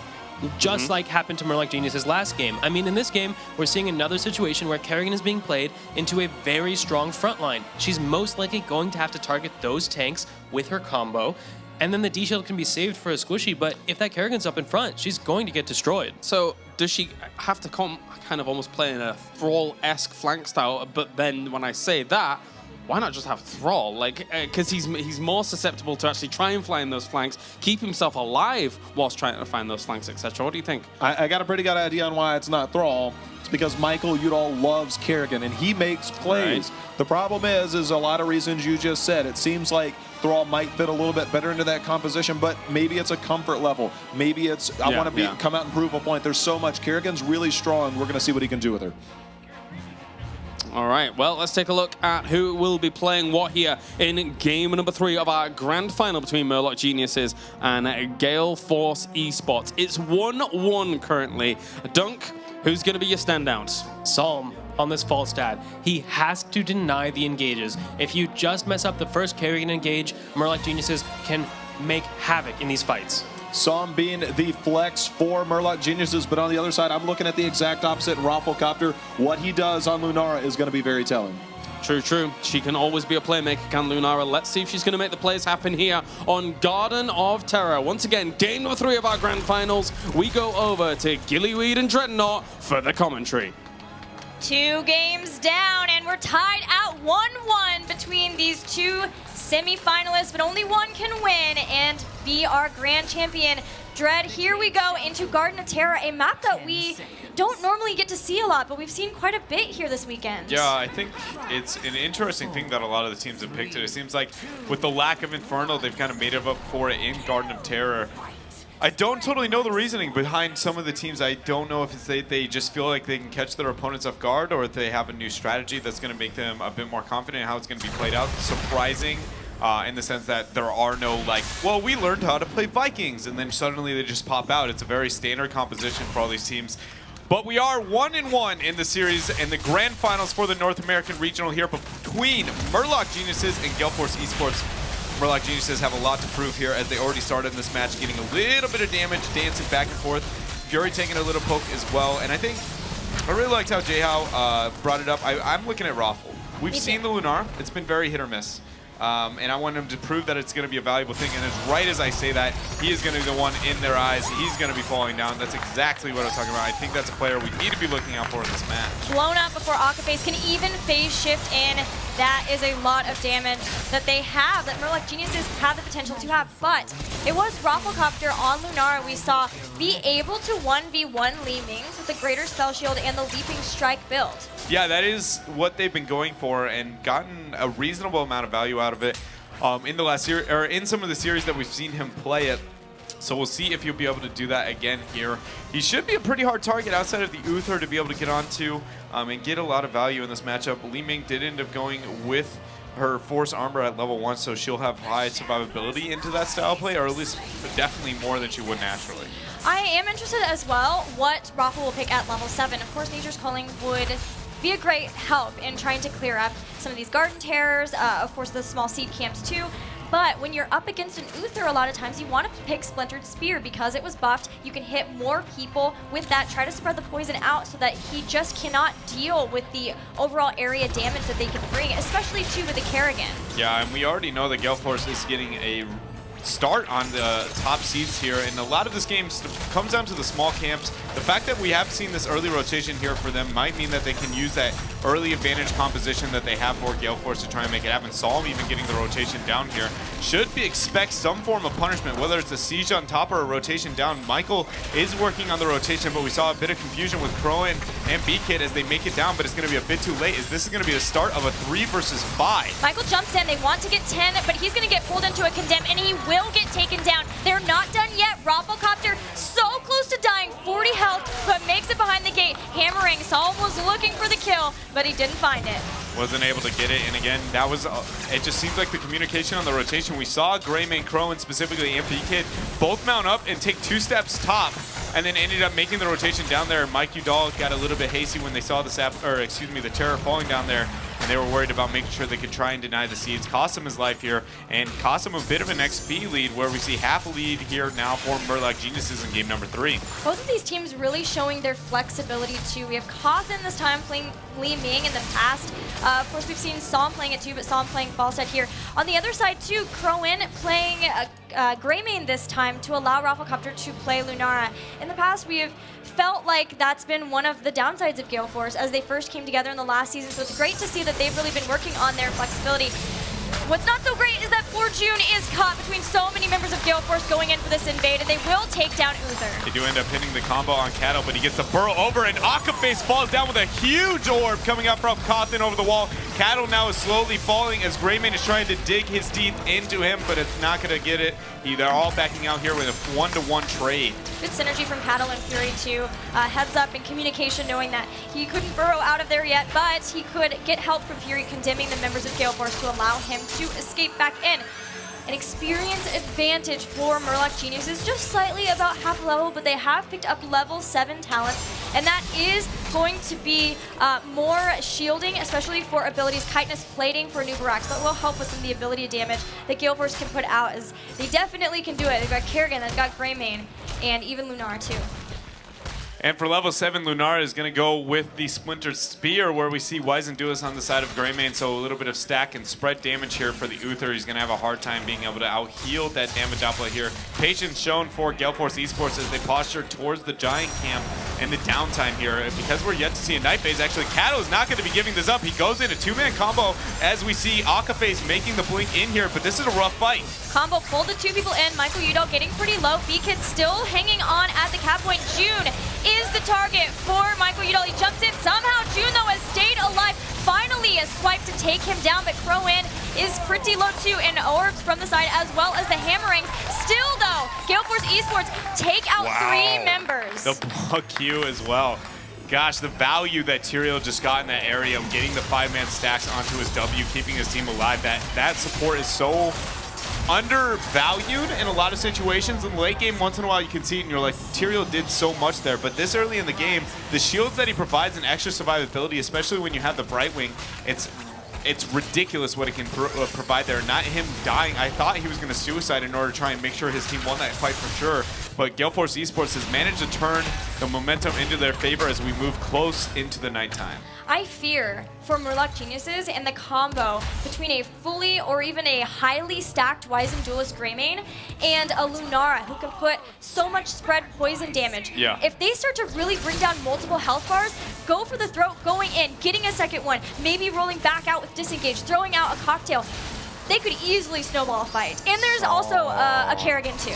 just like happened to Murloc Geniuses last game. I mean, in this game, we're seeing another situation where Kerrigan is being played into a very strong front line. She's most likely going to have to target those tanks with her combo, and then the D-Shield can be saved for a squishy, but if that Kerrigan's up in front, she's going to get destroyed. So does she have to kind of almost play in a Thrall-esque flank style, but then when I say that, why not just have Thrall? Like, because he's more susceptible to actually try and fly in those flanks, keep himself alive whilst trying to find those flanks, etc. What do you think? I got a pretty good idea on why it's not Thrall. It's because Michael Udall loves Kerrigan and he makes plays. Right. The problem is a lot of reasons you just said. It seems like Thrall might fit a little bit better into that composition, but maybe it's a comfort level. Maybe it's I want to come out and prove a point. There's so much. Kerrigan's really strong. We're going to see what he can do with her. All right, well, let's take a look at who will be playing what here in game number 3 of our grand final between Murloc Geniuses and Gale Force eSports. It's 1-1 currently. Dunk, who's going to be your standout? Psalm on this Falstad. He has to deny the engages. If you just mess up the first Kerrigan engage, Murloc Geniuses can make havoc in these fights. Psalm being the flex for Murloc Geniuses, but on the other side, I'm looking at the exact opposite in Rafflecopter. What he does on Lunara is going to be very telling. True, true. She can always be a playmaker, can Lunara. Let's see if she's going to make the plays happen here on Garden of Terror. Once again, game number 3 of our grand finals. We go over to Gillyweed and Dreadnought for the commentary. 2 games down, and we're tied at 1-1 between these 2 semi-finalists, but only one can win and be our grand champion. Dread, here we go into Garden of Terror, a map that we don't normally get to see a lot, but we've seen quite a bit here this weekend. Yeah, I think it's an interesting thing that a lot of the teams have picked it. It seems like with the lack of Inferno, they've kind of made up for it in Garden of Terror. I don't totally know the reasoning behind some of the teams. I don't know if it's they just feel like they can catch their opponents off guard, or if they have a new strategy that's going to make them a bit more confident in how it's going to be played out. Surprising in the sense that there are no, like, well, we learned how to play Vikings, and then suddenly they just pop out. It's a very standard composition for all these teams. But we are 1-1 in the series in the grand finals for the North American Regional here between Murloc Geniuses and Gale Force eSports. Murloc Geniuses have a lot to prove here as they already started in this match, getting a little bit of damage, dancing back and forth. Fury taking a little poke as well. And I think I really liked how Jehao brought it up. I'm looking at Raffle. We've seen the Lunar. It's been very hit or miss. And I want him to prove that it's going to be a valuable thing. And as right as I say that, he is going to be the one in their eyes. He's going to be falling down. That's exactly what I was talking about. I think that's a player we need to be looking out for in this match. Blown up before Akaphase can even phase shift in. That is a lot of damage that they have, that Murloc Geniuses have the potential to have. But it was Rafflecopter on Lunara we saw be able to 1v1 Li Mings with the Greater Spell Shield and the Leaping Strike build. Yeah, that is what they've been going for and gotten a reasonable amount of value out of it in the last year, or in some of the series that we've seen him play it. So we'll see if he'll be able to do that again here. He should be a pretty hard target outside of the Uther to be able to get onto and get a lot of value in this matchup. Li Ming did end up going with her Force Armor at level 1, so she'll have high survivability into that style play, or at least definitely more than she would naturally. I am interested as well what Raffle will pick at level 7. Of course, Nature's Calling would be a great help in trying to clear up some of these Garden Terrors, of course the small seed camps too. But when you're up against an Uther, a lot of times you want to pick Splintered Spear because it was buffed. You can hit more people with that, try to spread the poison out so that he just cannot deal with the overall area damage that they can bring, especially too with the Kerrigan. Yeah, and we already know that Gale Force is getting a start on the top seeds here, and a lot of this game comes down to the small camps. The fact that we have seen this early rotation here for them might mean that they can use that early advantage composition that they have for Gale Force to try and make it happen. Saw him even getting the rotation down here. Should expect some form of punishment, whether it's a siege on top or a rotation down. Michael is working on the rotation, but we saw a bit of confusion with Crowan and B-Kid as they make it down, but it's going to be a bit too late. Is this going to be the start of a 3 versus 5? Michael jumps in. They want to get 10, but he's going to get pulled into a condemn, and he will get taken down. They're not done yet. Rafflecopter so close to dying, 40 health, but makes it behind the gate. Hammering, Saul was looking for the kill, but he didn't find it. Wasn't able to get it, and again, that was, it just seems like the communication on the rotation. We saw Greymane, Crowan specifically, and B-Kid both mount up and take 2 steps top, and then ended up making the rotation down there. Mike Udall got a little bit hasty when they saw the the Terror falling down there, and they were worried about making sure they could try and deny the seeds. Cost him his life here, and cost him a bit of an XP lead, where we see half a lead here now for Murloc Geniuses in game number 3. Both of these teams really showing their flexibility too. We have Cawthon this time playing Li Ming in the past. Of course, we've seen Psalm playing it too, but Psalm playing Falstad here. On the other side too, Crowan playing Greymane this time to allow Rafflecopter to play Lunara. In the past, we have felt like that's been one of the downsides of Gale Force as they first came together in the last season, so it's great to see that they've really been working on their flexibility. What's not so great is that Fortune is caught between so many members of Gale Force going in for this invade, and they will take down Uther. They do end up hitting the combo on Cattle, but he gets the burrow over, and Akaphase falls down with a huge orb coming up from Cawthon over the wall. Cattle now is slowly falling as Greymane is trying to dig his teeth into him, but it's not going to get it. They're all backing out here with a 1-to-1 trade. Good synergy from Cattle and Fury too. Heads up and communication, knowing that he couldn't burrow out of there yet, but he could get help from Fury condemning the members of Gale Force to allow him to escape back in. An experience advantage for Murloc Geniuses, just slightly about half level, but they have picked up level 7 talents, and that is going to be more shielding, especially for abilities. Chitinous Plating for New Barax. That will help with some of the ability damage that Gale Force can put out, as they definitely can do it. They've got Kerrigan, they've got Greymane, and even Lunara too. And for level 7, Lunara is going to go with the Splintered Spear, where we see Wizenduas on the side of Greymane, so a little bit of stack and spread damage here for the Uther. He's going to have a hard time being able to out-heal that damage outplay here. Patience shown for Gale Force eSports as they posture towards the Giant Camp and the downtime here. Because we're yet to see a Night Phase, actually, Kato is not going to be giving this up. He goes in a 2-man combo as we see Akaphase making the blink in here, but this is a rough fight. Combo pulled the 2 people in. Michael Udall getting pretty low. B-Kid still hanging on at the cap point. June is the target for Michael Udall. He jumps in. Somehow June, though, has stayed alive. Finally a swipe to take him down, but Crowan is pretty low too, and orbs from the side as well as the hammering. Still, though, Gale Force eSports take out 3 members. The block Q as well. Gosh, the value that Tyrael just got in that area, getting the 5-man stacks onto his W, keeping his team alive, that support is so undervalued in a lot of situations. In the late game, once in a while you can see it and you're like, Tyrael did so much there, but this early in the game, the shields that he provides and extra survivability, especially when you have the Brightwing, it's it's ridiculous what it can provide there. Not him dying. I thought he was going to suicide in order to try and make sure his team won that fight for sure. But Gale Force Esports has managed to turn the momentum into their favor as we move close into the nighttime. I fear for Murloc Geniuses and the combo between a fully or even a highly stacked Wizen Duelist Greymane and a Lunara who can put so much spread poison damage. Yeah. If they start to really bring down multiple health bars, go for the throat, going in, getting a second one, maybe rolling back out with disengage, throwing out a cocktail, they could easily snowball a fight. And there's also a Kerrigan too.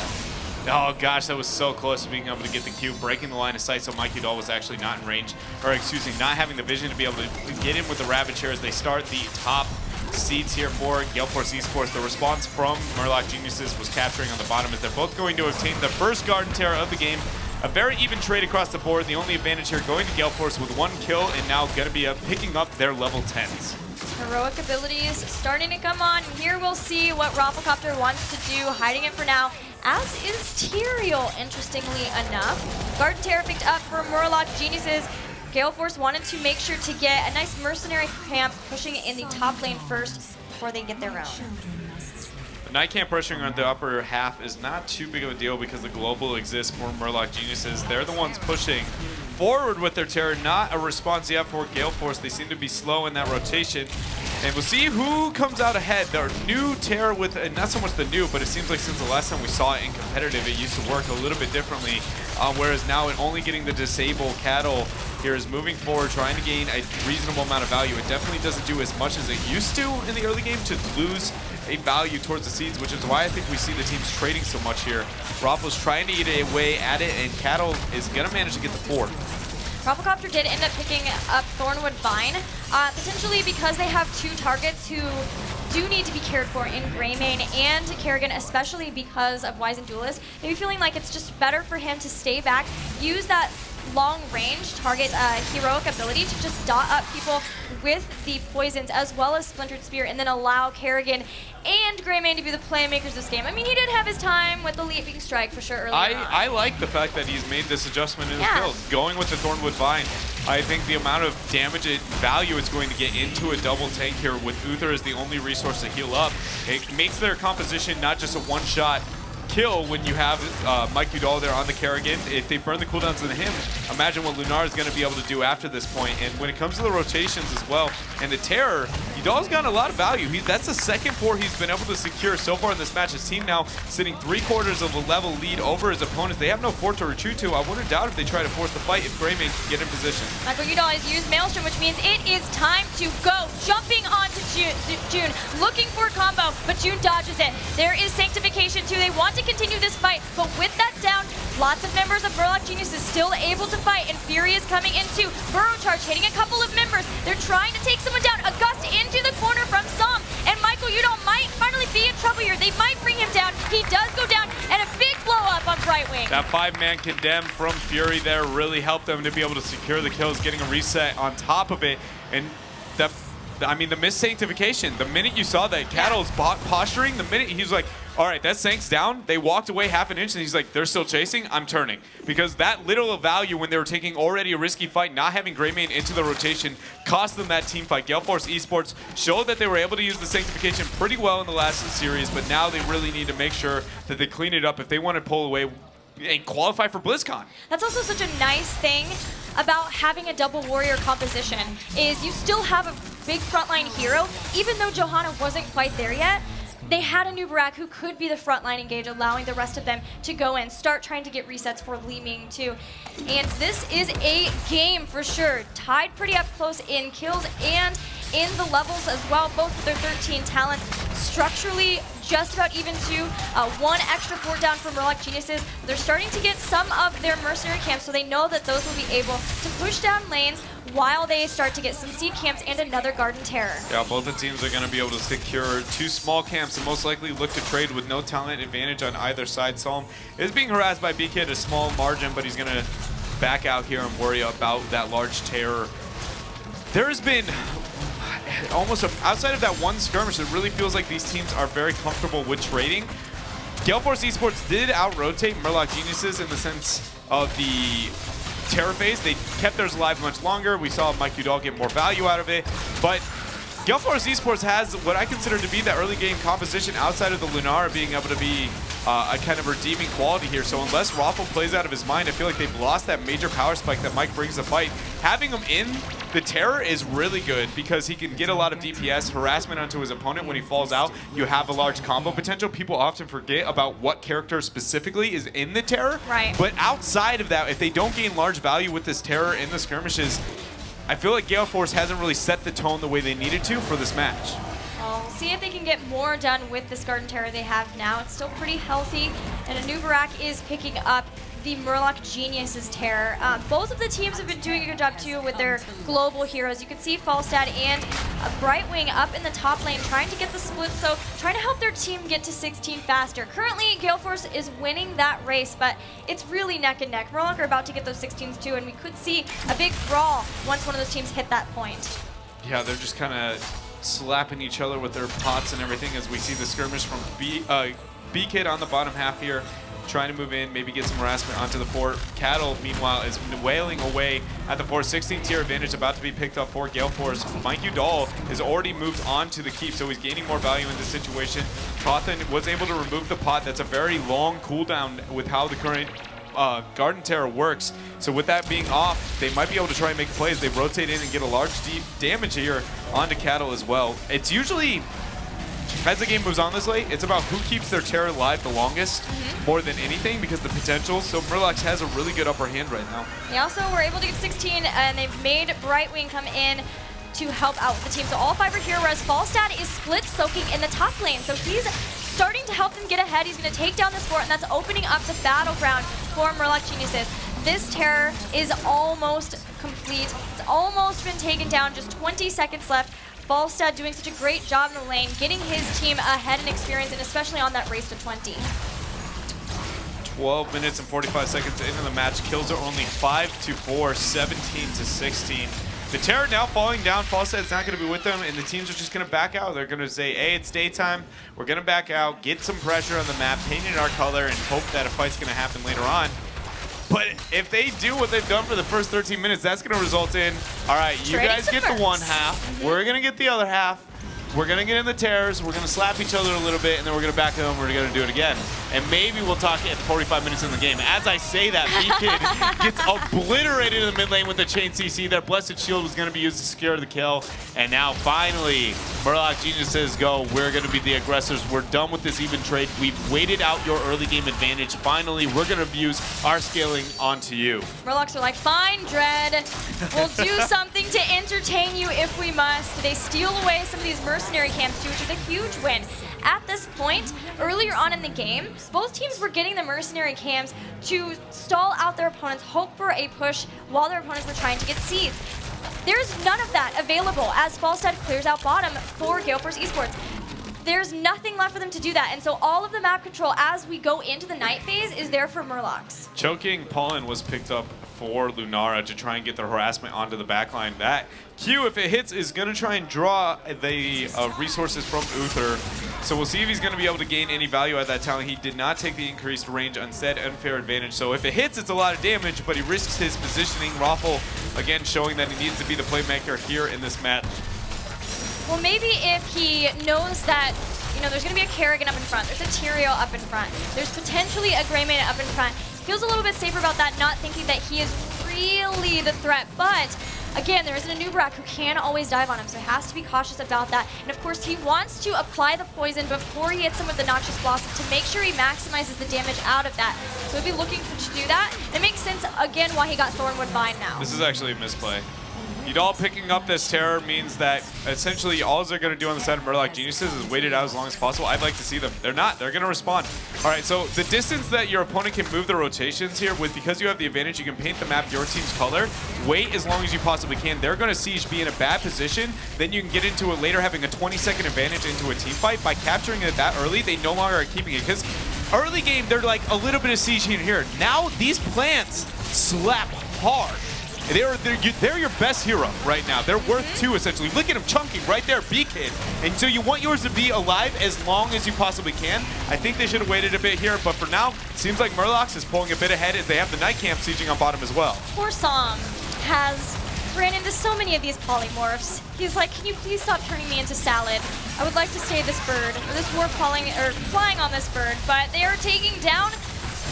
Oh gosh, that was so close to being able to get the Q, breaking the line of sight, so Mikey Doll was actually not in range, or excuse me, not having the vision to be able to get in with the Ravager as they start the top seeds here for Gale Force Esports. The response from Murloc Geniuses was capturing on the bottom as they're both going to obtain the first Garden Terror of the game. A very even trade across the board. The only advantage here going to Gale Force with 1 kill and now going to be picking up their level 10s. Heroic abilities starting to come on. Here we'll see what Rafflecopter wants to do, hiding it for now, as is Tyrael, interestingly enough. Garden Terror picked up for Murloc Geniuses. Gale Force wanted to make sure to get a nice mercenary camp pushing in the top lane first before they get their own. The Night Camp pressuring on the upper half is not too big of a deal because the global exists for Murloc Geniuses. They're the ones pushing forward with their Terror, not a response yet for Gale Force. They seem to be slow in that rotation. And we'll see who comes out ahead. Their new Terror with, not so much the new, but it seems like since the last time we saw it in competitive, it used to work a little bit differently. Whereas now it only getting the disable cattle here is moving forward, trying to gain a reasonable amount of value. It definitely doesn't do as much as it used to in the early game to lose a value towards the seeds, which is why I think we see the teams trading so much here. Raffle's trying to eat away at it, and Cattle is going to manage to get the 4. Rafflecopter did end up picking up Thornwood Vine, potentially because they have 2 targets who do need to be cared for in Greymane and Kerrigan, especially because of Wizen Duelist. Maybe feeling like it's just better for him to stay back, use that long-range target heroic ability to just dot up people with the poisons as well as Splintered Spear, and then allow Kerrigan and Greymane to be the playmakers of this game. I mean, he did have his time with the Leaping Strike for sure earlier on. I like the fact that he's made this adjustment in his build. Going with the Thornwood Vine, I think the amount of damage and value it's going to get into a double tank here with Uther as the only resource to heal up. It makes their composition not just a one-shot kill when you have Mike Udall there on the Kerrigan. If they burn the cooldowns on him, imagine what Lunar is going to be able to do after this point. And when it comes to the rotations as well, and the Terror, Udall's gotten a lot of value. That's the second 4 he's been able to secure so far in this match. His team now sitting 3/4 of a level lead over his opponents. They have no 4 to retreat to. I wouldn't doubt if they try to force the fight if Greymane can get in position. Michael Udall has used Maelstrom, which means it is time to go. Jumping onto June, looking for a combo, but June dodges it. There is Sanctification too. They want to continue this fight, but with that down, lots of members of Murloc Genius is still able to fight, and Fury is coming into Burrow Charge, hitting a couple of members. They're trying to take someone down. A gust into the corner from Som, and Michael Udall might finally be in trouble here. They might bring him down. He does go down, and a big blow up on Brightwing. That 5-man condemn from Fury there really helped them to be able to secure the kills, getting a reset on top of it. And that, I mean, the missed Sanctification, the minute you saw that Cattle's posturing, the minute he's like, all right, that Sank's down, they walked away half an inch, and he's like, they're still chasing, I'm turning. Because that little value when they were taking already a risky fight, not having Greymane into the rotation, cost them that team fight. Gale Force Esports showed that they were able to use the Sanctification pretty well in the last series, but now they really need to make sure that they clean it up if they want to pull away and qualify for BlizzCon. That's also such a nice thing about having a double warrior composition, is you still have a big frontline hero, even though Johanna wasn't quite there yet. They had a new Barak who could be the frontline engage, allowing the rest of them to go in, start trying to get resets for Li Ming too. And this is a game for sure. Tied pretty up close in kills and in the levels as well, both with their 13 talents. Structurally, just about even to 1 extra 4 down from Murloc Geniuses. They're starting to get some of their mercenary camps, so they know that those will be able to push down lanes while they start to get some seed camps and another Garden Terror. Yeah, both the teams are going to be able to secure 2 small camps and most likely look to trade with no talent advantage on either side. Psalm is being harassed by BK at a small margin, but he's going to back out here and worry about that large Terror. There has been almost outside of that one skirmish, it really feels like these teams are very comfortable with trading. Gale Force Esports did out-rotate Murloc Geniuses in the sense of the Terror phase. They kept theirs alive much longer. We saw Mike Udall get more value out of it, but Gale Force eSports has what I consider to be the early game composition outside of the Lunara being able to be a kind of redeeming quality here. So unless Raffle plays out of his mind, I feel like they've lost that major power spike that Mike brings to fight. Having him in the Terror is really good because he can get a lot of DPS, harassment onto his opponent when he falls out. You have a large combo potential. People often forget about what character specifically is in the Terror. Right. But outside of that, if they don't gain large value with this Terror in the skirmishes, I feel like Gale Force hasn't really set the tone the way they needed to for this match. We'll see if they can get more done with this Garden Terror they have now. It's still pretty healthy, and Anubarak is picking up the Murloc Genius's Terror. Both of the teams have been doing a good job too with their global heroes. You can see Falstad and Brightwing up in the top lane trying to get the split, so trying to help their team get to 16 faster. Currently, Gale Force is winning that race, but it's really neck and neck. Murloc are about to get those 16s too, and we could see a big brawl once one of those teams hit that point. Yeah, they're just kind of slapping each other with their pots and everything as we see the skirmish from B-Kid on the bottom half here, trying to move in, maybe get some harassment onto the fort. Cattle, meanwhile, is wailing away at the fort. 16 tier advantage about to be picked up for Gale Force. Mike Udall has already moved on to the keep, so he's gaining more value in this situation. Cawthon was able to remove the pot. That's a very long cooldown with how the current Garden Terror works. So with that being off, they might be able to try and make plays. They rotate in and get a large deep damage here onto Cattle as well. It's usually, as the game moves on this late, it's about who keeps their Terror alive the longest more than anything because the potential. So Murloc has a really good upper hand right now. They also were able to get 16, and they've made Brightwing come in to help out with the team. So all 5 are here, whereas Falstad is split soaking in the top lane. So he's starting to help them get ahead. He's going to take down this fort, and that's opening up the battleground for Murloc Geniuses. This Terror is almost complete. It's almost been taken down, just 20 seconds left. Falstad doing such a great job in the lane, getting his team ahead in experience, and especially on that race to 20. 12 minutes and 45 seconds into the match. Kills are only 5-4, 17-16. The Terror now falling down. Falstad's not going to be with them, and the teams are just going to back out. They're going to say, hey, it's daytime. We're going to back out, get some pressure on the map, paint it our color, and hope that a fight's going to happen later on. But if they do what they've done for the first 13 minutes, that's going to result in, all right, you guys get the one half. We're going to get the other half. We're going to get in the Terrors. We're going to slap each other a little bit, and then we're going to back them. We're going to do it again. And maybe we'll talk at 45 minutes in the game. As I say that, B-Kid gets obliterated in the mid lane with the chain CC. Their Blessed Shield was going to be used to secure the kill. And now, finally, Murloc Geniuses go. We're going to be the aggressors. We're done with this even trade. We've waited out your early game advantage. Finally, we're going to use our scaling onto you. Murlocs are like, fine, Dread. We'll do something to entertain you if we must. They steal away some of these mercenary camps too, which is a huge win. At this point, earlier on in the game, both teams were getting the mercenary camps to stall out their opponents, hope for a push while their opponents were trying to get seeds. There's none of that available as Falstad clears out bottom for Gale Force eSports. There's nothing left for them to do that, and so all of the map control as we go into the night phase is there for Murlocs. Choking Pollen was picked up for Lunara to try and get the harassment onto the backline. That Q, if it hits, is going to try and draw the resources from Uther. So we'll see if he's going to be able to gain any value at that talent. He did not take the increased range, instead unfair advantage. So if it hits, it's a lot of damage, but he risks his positioning. Raffle, again, showing that he needs to be the playmaker here in this match. Well, maybe if he knows that, you know, there's going to be a Kerrigan up in front, there's a Tyrael up in front, there's potentially a Greymane up in front, feels a little bit safer about that, not thinking that he is really the threat. But again, there is an Anubarak who can always dive on him, so he has to be cautious about that. And of course, he wants to apply the poison before he hits him with the Noxious Blossom to make sure he maximizes the damage out of that. So he'll be looking to do that. It makes sense, again, why he got Thornwood Vine now. This is actually a misplay. Udall picking up this Terror means that essentially all they're going to do on the side of Murloc Geniuses is wait it out as long as possible. I'd like to see them. They're not. They're going to respond. All right, so the distance that your opponent can move the rotations here with, because you have the advantage, you can paint the map your team's color. Wait as long as you possibly can. They're going to Siege be in a bad position. Then you can get into it later, having a 20-second advantage into a team fight. By capturing it that early, they no longer are keeping it. Because early game, they're like a little bit of Siege here. Now these plants slap hard. They're your best hero right now. They're worth 2, essentially. Look at him chunking right there, B-Kid. And so you want yours to be alive as long as you possibly can. I think they should have waited a bit here, but for now, it seems like Murlocs is pulling a bit ahead as they have the Night Camp sieging on bottom as well. Poor Som has ran into so many of these polymorphs. He's like, can you please stop turning me into salad? I would like to stay this bird, or this warp flying on this bird, but they are taking down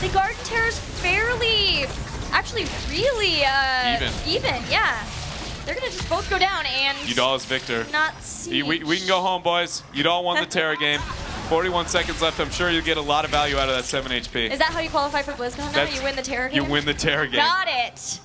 the Garden Terrors fairly, actually really even, yeah. They're gonna just both go down and Udall is victor. Not see. We can go home, boys. Udall won the Terra game. 41 seconds left. I'm sure you'll get a lot of value out of that 7 HP. Is that how you qualify for BlizzCon now? You win the Terra game? You win the Terra game. Got it.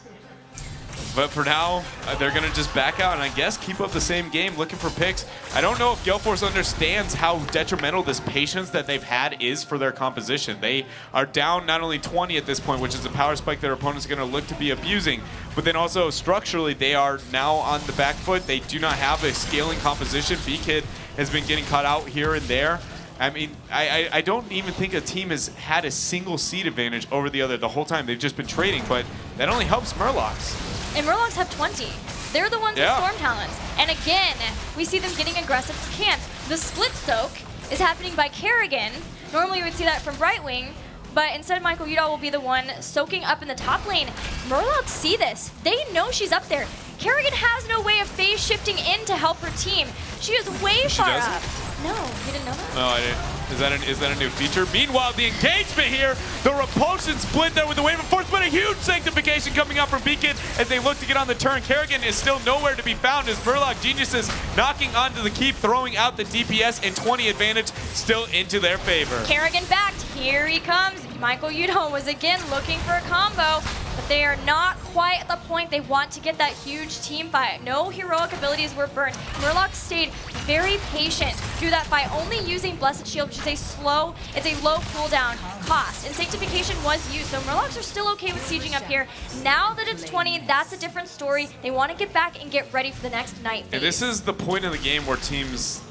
But for now, they're going to just back out and I guess keep up the same game, looking for picks. I don't know if Gale Force understands how detrimental this patience that they've had is for their composition. They are down not only 20 at this point, which is a power spike their opponents are going to look to be abusing, but then also structurally, they are now on the back foot. They do not have a scaling composition. B-Kid has been getting caught out here and there. I mean, I don't even think a team has had a single seed advantage over the other the whole time. They've just been trading, but that only helps Murlocs. And Murlocs have 20. They're the ones with Storm Talents. And again, we see them getting aggressive for camps. The split soak is happening by Kerrigan. Normally we would see that from Brightwing, but instead Michael Udall will be the one soaking up in the top lane. Murlocs see this. They know she's up there. Kerrigan has no way of phase shifting in to help her team. She is way far up. No, you didn't know that? No, I didn't. Is that a new feature? Meanwhile, the engagement here, the repulsion split there with the wave of force, but a huge sanctification coming up from B-Kid as they look to get on the turn. Kerrigan is still nowhere to be found as Murloc Geniuses knocking onto the keep, throwing out the DPS and 20 advantage still into their favor. Kerrigan backed. Here he comes. Michael Udall was again looking for a combo, but they are not quite at the point they want to get that huge team fight. No heroic abilities were burnt. Murloc stayed very patient through that fight, only using Blessed Shield, which is it's a low cooldown cost. And Sanctification was used, so Murlocs are still okay with sieging up here. Now that it's 20, that's a different story. They want to get back and get ready for the next night phase. And this is the point of the game where teams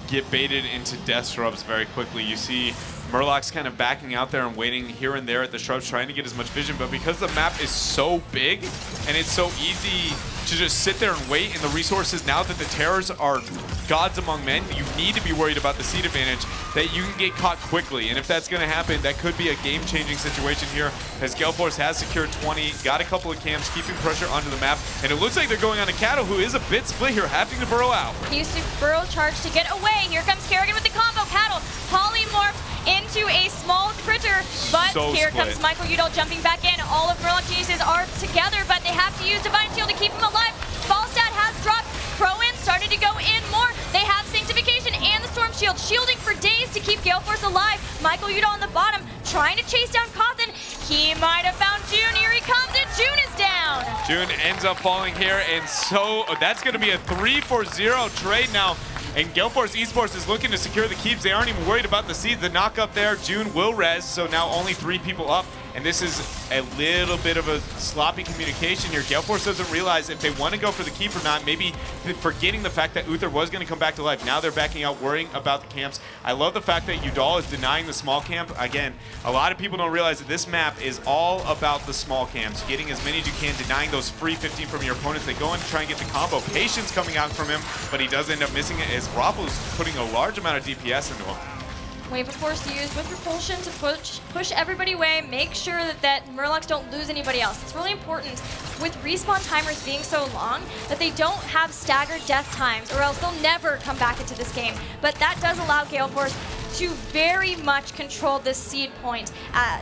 get baited into death shrubs very quickly. You see Murloc's kind of backing out there and waiting here and there at the shrubs, trying to get as much vision, but because the map is so big and it's so easy to just sit there and wait, and the resources, now that the Terrors are gods among men, you need to be worried about the seed advantage, that you can get caught quickly. And if that's going to happen, that could be a game-changing situation here, as Gale Force has secured 20, got a couple of camps, keeping pressure onto the map, and it looks like they're going on to Cattle, who is a bit split here, having to burrow out. He used to burrow charge to get away. Here comes Kerrigan with the combo. Cattle polymorph into a small critter, but so here split. comes Michael Udall jumping back in. All of Murloc Geniuses are together, but they have to use Divine Shield to keep him alive. Falstad has dropped. Pro-In started to go in more. They have Sanctification and the Storm Shield, shielding for days to keep Gale Force alive. Michael Udall on the bottom, trying to chase down Cawthon. He might have found June. Here he comes, and June is down. June ends up falling here, and so that's going to be a 3-for-0 trade now. And Gale Force eSports is looking to secure the keeps. They aren't even worried about the seeds. The knock up there, June will res, so now only 3 people up. And this is a little bit of a sloppy communication here. Gale Force doesn't realize if they want to go for the keep or not, maybe forgetting the fact that Uther was going to come back to life. Now they're backing out, worrying about the camps. I love the fact that Udall is denying the small camp. Again, a lot of people don't realize that this map is all about the small camps. Getting as many as you can, denying those free 15 from your opponents. They go in to try and get the combo. Patience coming out from him, but he does end up missing it as Raffle is putting a large amount of DPS into him. Wave of Force used with Repulsion to push everybody away, make sure that Murlocs don't lose anybody else. It's really important with respawn timers being so long that they don't have staggered death times, or else they'll never come back into this game. But that does allow Gale Force to very much control this seed point.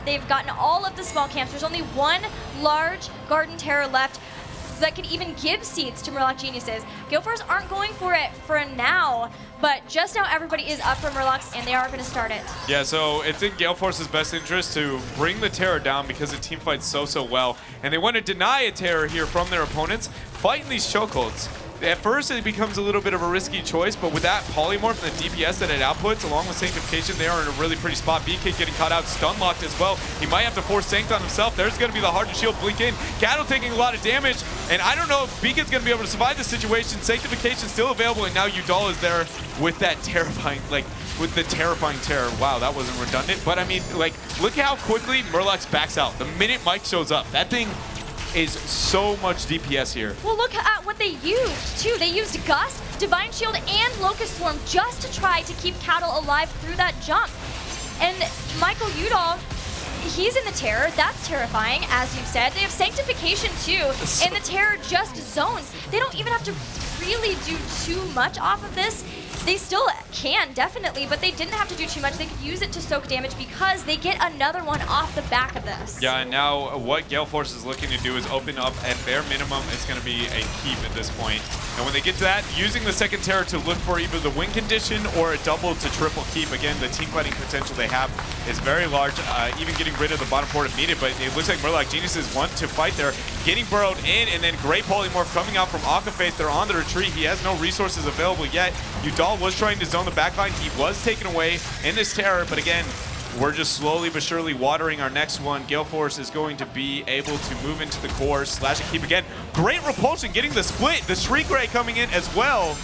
They've gotten all of the small camps. There's only one large Garden Terror left that can even give seeds to Murloc Geniuses. Gale Force aren't going for it for now, but just now everybody is up for Murlocs, and they are going to start it. Yeah, so it's in Gale Force's best interest to bring the Terror down because the team fights so well. And they want to deny a Terror here from their opponents, fighting these chokeholds. At first, it becomes a little bit of a risky choice, but with that polymorph and the DPS that it outputs, along with Sanctification, they are in a really pretty spot. B-Kid getting caught out, stun locked as well. He might have to force Sanct on himself. There's going to be the hard to shield blink in. Cattle taking a lot of damage, and I don't know if B-Kid's going to be able to survive this situation. Sanctification still available, and now Udall is there with that terrifying, with the terrifying terror. Wow, that wasn't redundant, but I mean, look how quickly Murloc backs out. The minute Mike shows up, that thing is so much DPS here. Well, look at what they used, too. They used Gust, Divine Shield, and Locust Swarm just to try to keep Cattle alive through that jump. And Michael Udall, he's in the Terror. That's terrifying, as you said. They have Sanctification too, and the Terror just zones. They don't even have to really do too much off of this. They still can, definitely, but they didn't have to do too much. They could use it to soak damage because they get another one off the back of this. Yeah, and now what Gale Force is looking to do is open up at bare minimum. It's going to be a keep at this point. And when they get to that, using the second Terror to look for either the win condition or a double to triple keep. Again, the team fighting potential they have is very large. Even getting rid of the bottom port if needed, but it looks like Murloc Geniuses want to fight there. Getting burrowed in, and then Great Polymorph coming out from Aquaface. They're on the retreat. He has no resources available yet. Udal was trying to zone the backline. He was taken away in this Terror, but again, we're just slowly but surely watering our next one. Gale Force is going to be able to move into the core, slash and keep again. Great repulsion, getting the split. The Shriek Ray coming in as well.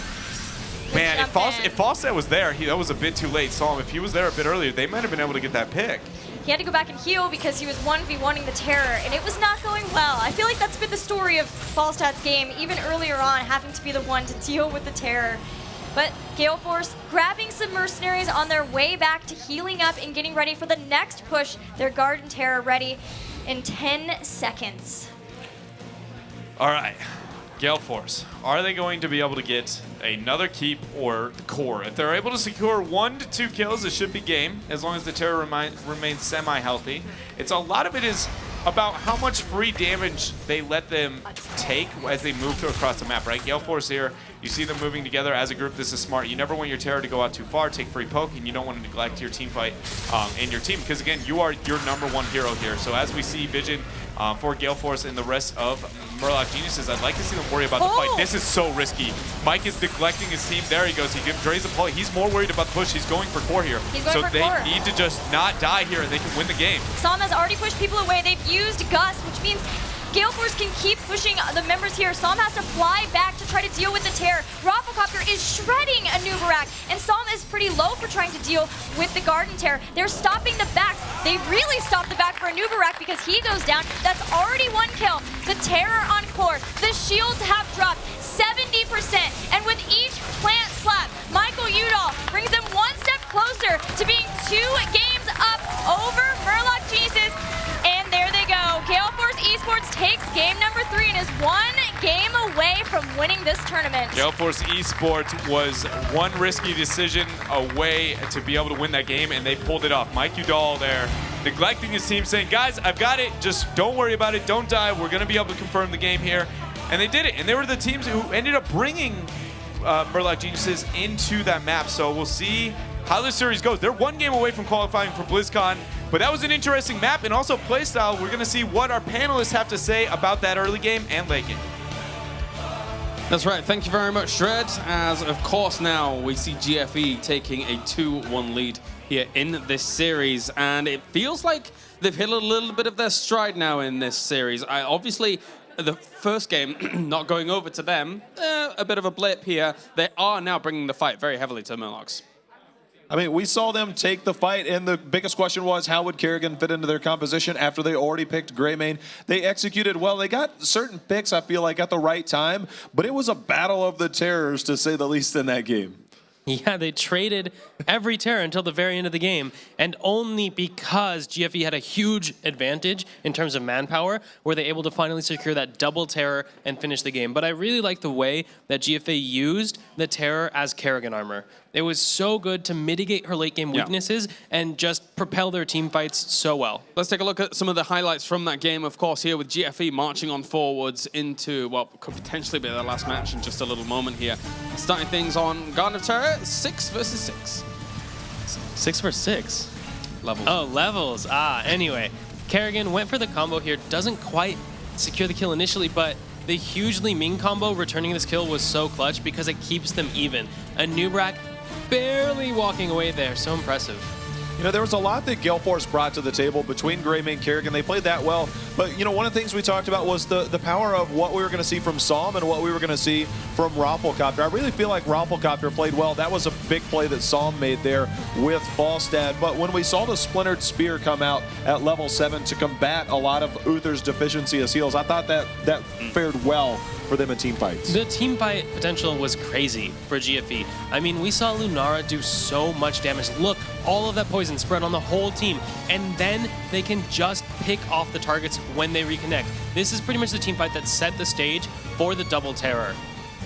Man, if Falstad was there, that was a bit too late. Saw him. If he was there a bit earlier, they might have been able to get that pick. He had to go back and heal because he was 1v1ing the Terror, and it was not going well. I feel like that's been the story of Falstad's game, even earlier on, having to be the one to deal with the Terror. But Gale Force grabbing some mercenaries on their way back to healing up and getting ready for the next push. Their Garden Terror ready in 10 seconds. All right, Gale Force. Are they going to be able to get another keep or the core? If they're able to secure 1 to 2 kills, it should be game, as long as the Terror remains semi-healthy. It's a lot of it is about how much free damage they let them take as they move across the map, right? Gale Force here, you see them moving together as a group. This is smart. You never want your Terror to go out too far, take free poke, and you don't want to neglect your team fight and your team, because again, you are your #1 hero here. So as we see Vision for Gale Force and the rest of Murloc Geniuses, I'd like to see them worry about the fight. This is so risky. Mike is neglecting his team. There he goes. He drays a pull. He's more worried about the push. He's going for core here. So they need to just not die here, and they can win the game. Sam has already pushed people away. They've used Gust, which means Gale Force can keep pushing the members here. Sam has to fly back to try to deal with the Terror. Rafflecopter is shredding a Nubarak, and Sam is pretty low for trying to deal with the Garden Terror. They're stopping the back. They really stopped the back for a Nubarak because he goes down. That's already 1 kill. The Terror on core. The shields have dropped 70%, and with each plant slap, Michael Udall brings them 1 step closer to being 2 games up over Murloc Geniuses. And there they go. Gale Force eSports takes game #3 and is 1 game away from winning this tournament. Gale Force eSports was 1 risky decision away to be able to win that game, and they pulled it off. Mike Udall there, neglecting his team, saying, guys, I've got it. Just don't worry about it. Don't die. We're going to be able to confirm the game here. And they did it. And they were the teams who ended up bringing Murloc Geniuses into that map. So we'll see how this series goes. They're 1 game away from qualifying for BlizzCon, but that was an interesting map and also playstyle. We're going to see what our panelists have to say about that early game and late game. That's right. Thank you very much, Shred. As, of course, now we see GFE taking a 2-1 lead here in this series, and it feels like they've hit a little bit of their stride now in this series. Obviously, the first game not going over to them, a bit of a blip here. They are now bringing the fight very heavily to Murlocs. I mean, we saw them take the fight, and the biggest question was, how would Kerrigan fit into their composition after they already picked Greymane? They executed well. They got certain picks, I feel like, at the right time, but it was a battle of the terrors, to say the least, in that game. Yeah, they traded every Terror until the very end of the game, and only because GFE had a huge advantage in terms of manpower were they able to finally secure that double Terror and finish the game. But I really like the way that GFA used the Terror as Kerrigan armor. It was so good to mitigate her late game weaknesses and just propel their team fights so well. Let's take a look at some of the highlights from that game, of course, here with GFE marching on forwards into, well, could potentially be their last match in just a little moment here. Starting things on Garden of Terror, 6 versus 6. 6 versus 6? Levels. Oh, levels. Anyway, Kerrigan went for the combo here, doesn't quite secure the kill initially, but the hugely Ming combo returning this kill was so clutch because it keeps them even. A Nubrak barely walking away there, so impressive. You know, there was a lot that Gale Force brought to the table between Greymane and Kerrigan. They played that well. But, you know, one of the things we talked about was the power of what we were going to see from Psalm and what we were going to see from Rafflecopter. I really feel like Rafflecopter played well. That was a big play that Psalm made there with Falstad. But when we saw the Splintered Spear come out at level 7 to combat a lot of Uther's deficiency as heals, I thought that fared well for them in team fights. The team fight potential was crazy for GFE. I mean, we saw Lunara do so much damage. Look, all of that poison spread on the whole team, and then they can just pick off the targets when they reconnect. This is pretty much the team fight that set the stage for the double terror.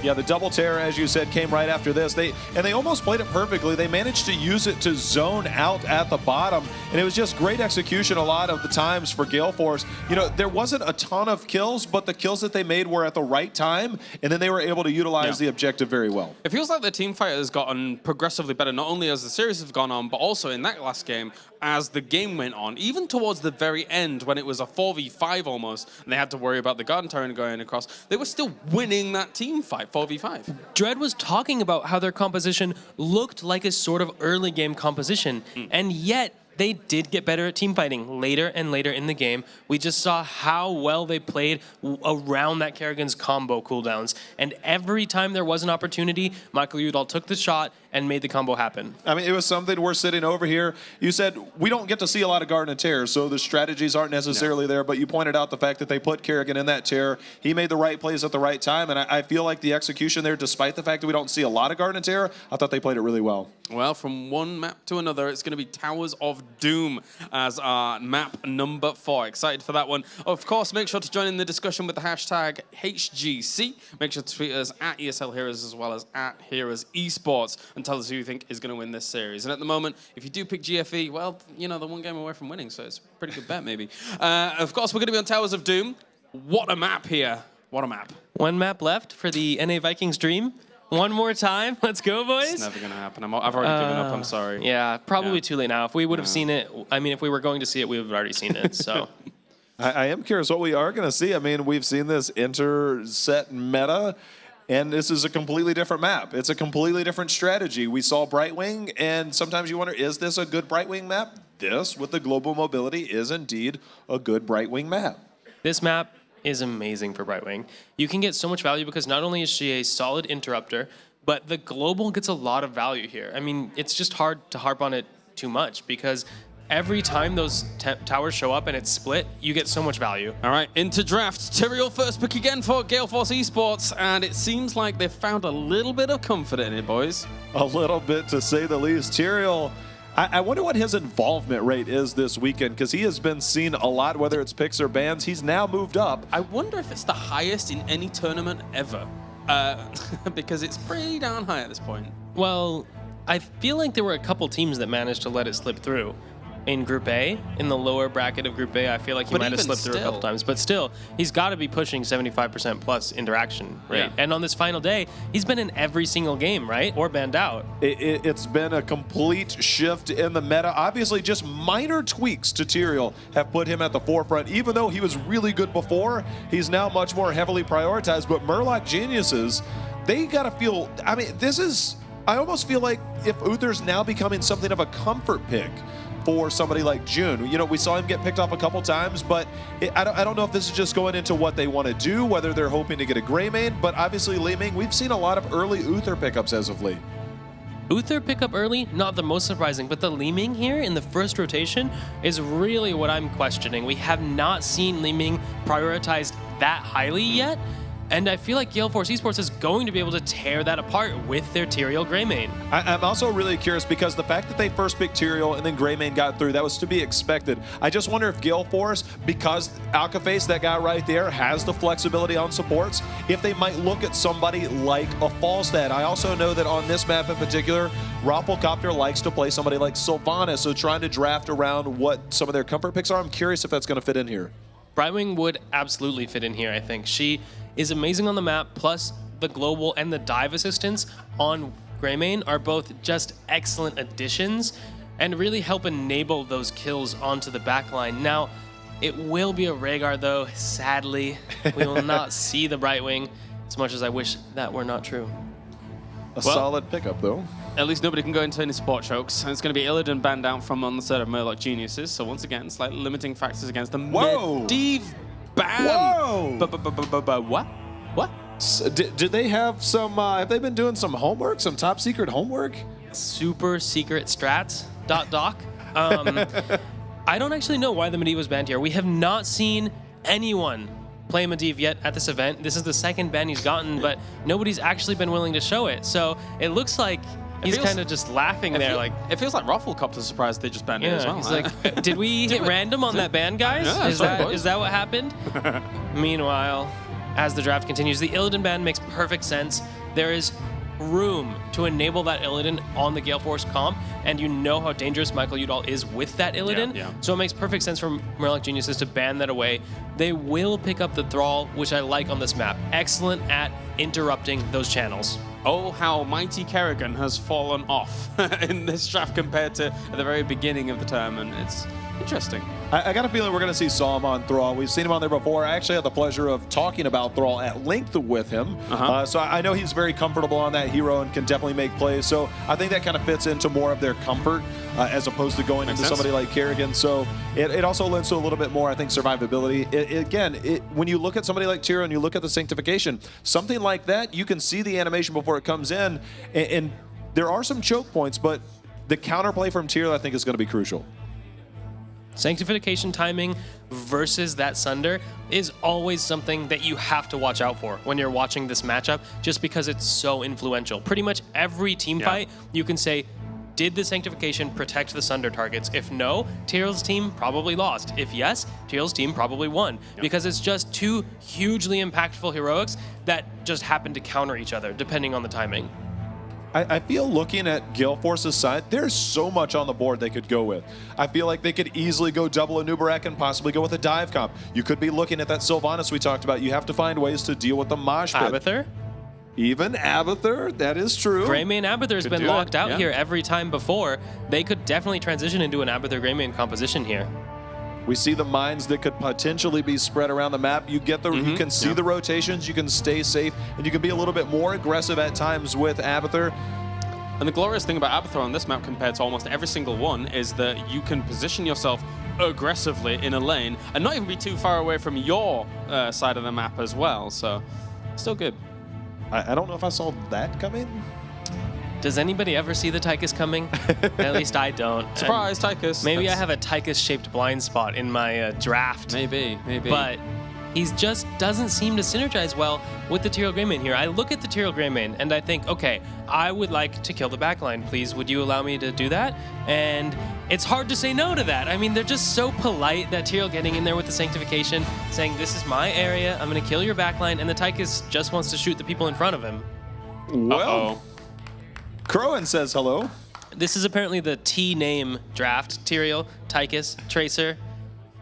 Yeah, the double terror, as you said, came right after this. They almost played it perfectly. They managed to use it to zone out at the bottom, and it was just great execution a lot of the times for Gale Force. You know, there wasn't a ton of kills, but the kills that they made were at the right time, and then they were able to utilize the objective very well. It feels like the team fight has gotten progressively better, not only as the series has gone on, but also in that last game, as the game went on, even towards the very end when it was a 4v5 almost, and they had to worry about the Garden Tyrant going across, they were still winning that team fight, 4v5. Dread was talking about how their composition looked like a sort of early game composition, and yet they did get better at team fighting later and later in the game. We just saw how well they played around that Kerrigan's combo cooldowns. And every time there was an opportunity, Michael Udall took the shot and made the combo happen. I mean, it was something we're sitting over here. You said we don't get to see a lot of Garden of Terror, so the strategies aren't necessarily there, but you pointed out the fact that they put Kerrigan in that chair. He made the right plays at the right time, and I feel like the execution there, despite the fact that we don't see a lot of Garden of Terror, I thought they played it really well. Well, from one map to another, it's going to be Towers of Doom as our map number 4. Excited for that one. Of course, make sure to join in the discussion with the hashtag HGC. Make sure to tweet us at ESL Heroes as well as at Heroes Esports and tell us who you think is going to win this series. And at the moment, if you do pick GFE, well, you know, they're one game away from winning, so it's a pretty good bet, maybe. Of course, we're going to be on Towers of Doom. What a map here. What a map. One map left for the NA Vikings dream. One more time. Let's go, boys. It's never going to happen. I've already given up. I'm sorry. Yeah, probably too late now. If we would have seen it, I mean, if we were going to see it, we would have already seen it, so. I am curious what we are going to see. I mean, we've seen this inter-set meta, and this is a completely different map. It's a completely different strategy. We saw Brightwing, and sometimes you wonder, is this a good Brightwing map? This, with the global mobility, is indeed a good Brightwing map. This map is amazing for Brightwing. You can get so much value because not only is she a solid interrupter, but the global gets a lot of value here. I mean, it's just hard to harp on it too much because every time those towers show up and it's split, you get so much value. All right, into draft. Tyrael first pick again for Gale Force Esports, and it seems like they've found a little bit of comfort in it, boys. A little bit, to say the least. Tyrael, I wonder what his involvement rate is this weekend, because he has been seen a lot, whether it's picks or bans. He's now moved up. I wonder if it's the highest in any tournament ever, because it's pretty darn high at this point. Well, I feel like there were a couple teams that managed to let it slip through. In Group A, in the lower bracket of Group A, I feel like he might have slipped through a couple times. But still, he's got to be pushing 75% plus interaction rate. Yeah. And on this final day, he's been in every single game, right? Or banned out. It's been a complete shift in the meta. Obviously, just minor tweaks to Tyrael have put him at the forefront. Even though he was really good before, he's now much more heavily prioritized. But Murloc geniuses, they got to feel, I mean, this is, I almost feel like if Uther's now becoming something of a comfort pick for somebody like June. You know, we saw him get picked off a couple times, but I don't know if this is just going into what they want to do, whether they're hoping to get a gray main, but obviously Li Ming, we've seen a lot of early Uther pickups as of late. Uther pickup early, not the most surprising, but the Li Ming here in the first rotation is really what I'm questioning. We have not seen Li Ming prioritized that highly yet, and I feel like Gale Force Esports is going to be able to tear that apart with their Tyrael Greymane. I'm also really curious because the fact that they first picked Tyrael and then Greymane got through, that was to be expected. I just wonder if Gale Force, because Alcaface, that guy right there, has the flexibility on supports, if they might look at somebody like a Falstad. I also know that on this map in particular, Rafflecopter likes to play somebody like Sylvanas, so trying to draft around what some of their comfort picks are, I'm curious if that's going to fit in here. Brightwing would absolutely fit in here, I think. She is amazing on the map, plus the global and the dive assistance on Greymane are both just excellent additions and really help enable those kills onto the backline. Now, it will be a Rhaegar though, sadly. We will not see the Brightwing, as much as I wish that were not true. A solid pickup though. At least nobody can go into any sport chokes. And it's going to be Illidan banned out from on the side of Murloc Geniuses. So once again, slightly limiting factors against the Medivh ban. Whoa! What? What? Did they have some, have they been doing some homework, some top secret homework? Super secret strats, .doc. I don't actually know why the Medivh was banned here. We have not seen anyone play Medivh yet at this event. This is the second ban he's gotten, but nobody's actually been willing to show it. So it looks like he's kind of just laughing there. Like it feels like Rufflecopter's surprised they just banned it as well. He's like, did we hit random on that ban, guys? Yeah, is that what happened? Meanwhile, as the draft continues, the Illidan ban makes perfect sense. There is room to enable that Illidan on the Gale Force comp, and you know how dangerous Michael Udall is with that Illidan. Yeah. So it makes perfect sense for Murloc Geniuses to ban that away. They will pick up the Thrall, which I like on this map. Excellent at interrupting those channels. Oh, how Mighty Kerrigan has fallen off in this draft compared to at the very beginning of the tournament. It's interesting. I got a feeling we're going to see Psalm on Thrall. We've seen him on there before. I actually had the pleasure of talking about Thrall at length with him. So I know he's very comfortable on that hero and can definitely make plays. So I think that kind of fits into more of their comfort as opposed to going into somebody like Kerrigan. So it also lends to a little bit more, I think, survivability. When you look at somebody like Tyr and you look at the Sanctification, something like that, you can see the animation before it comes in. And there are some choke points, but the counterplay from Tyr, I think, is going to be crucial. Sanctification timing versus that Sunder is always something that you have to watch out for when you're watching this matchup, just because it's so influential. Pretty much every team fight, you can say, did the Sanctification protect the Sunder targets? If no, Tyrell's team probably lost. If yes, Tyrell's team probably won. Because it's just two hugely impactful heroics that just happen to counter each other, depending on the timing. I feel looking at Gale Force's side, there's so much on the board they could go with. I feel like they could easily go double a Nubarak and possibly go with a dive comp. You could be looking at that Sylvanas we talked about. You have to find ways to deal with the mosh pit. Abathur? Even Abathur, that is true. Greymane Abathur's been locked out here every time before. They could definitely transition into an Abathur Greymane composition here. We see the mines that could potentially be spread around the map. You get the, you can see the rotations, you can stay safe, and you can be a little bit more aggressive at times with Abathur. And the glorious thing about Abathur on this map compared to almost every single one is that you can position yourself aggressively in a lane and not even be too far away from your side of the map as well. So, still good. I don't know if I saw that coming. Does anybody ever see the Tychus coming? At least I don't. Surprise, Tychus. Maybe I have a Tychus-shaped blind spot in my draft. Maybe. But he just doesn't seem to synergize well with the Tyrael Greymane here. I look at the Tyrael Greymane and I think, okay, I would like to kill the backline, please. Would you allow me to do that? And it's hard to say no to that. I mean, they're just so polite, that Tyrael getting in there with the Sanctification, saying, this is my area, I'm going to kill your backline, and the Tychus just wants to shoot the people in front of him. Well, Crowan says hello. This is apparently the T name draft. Tyrael, Tychus, Tracer,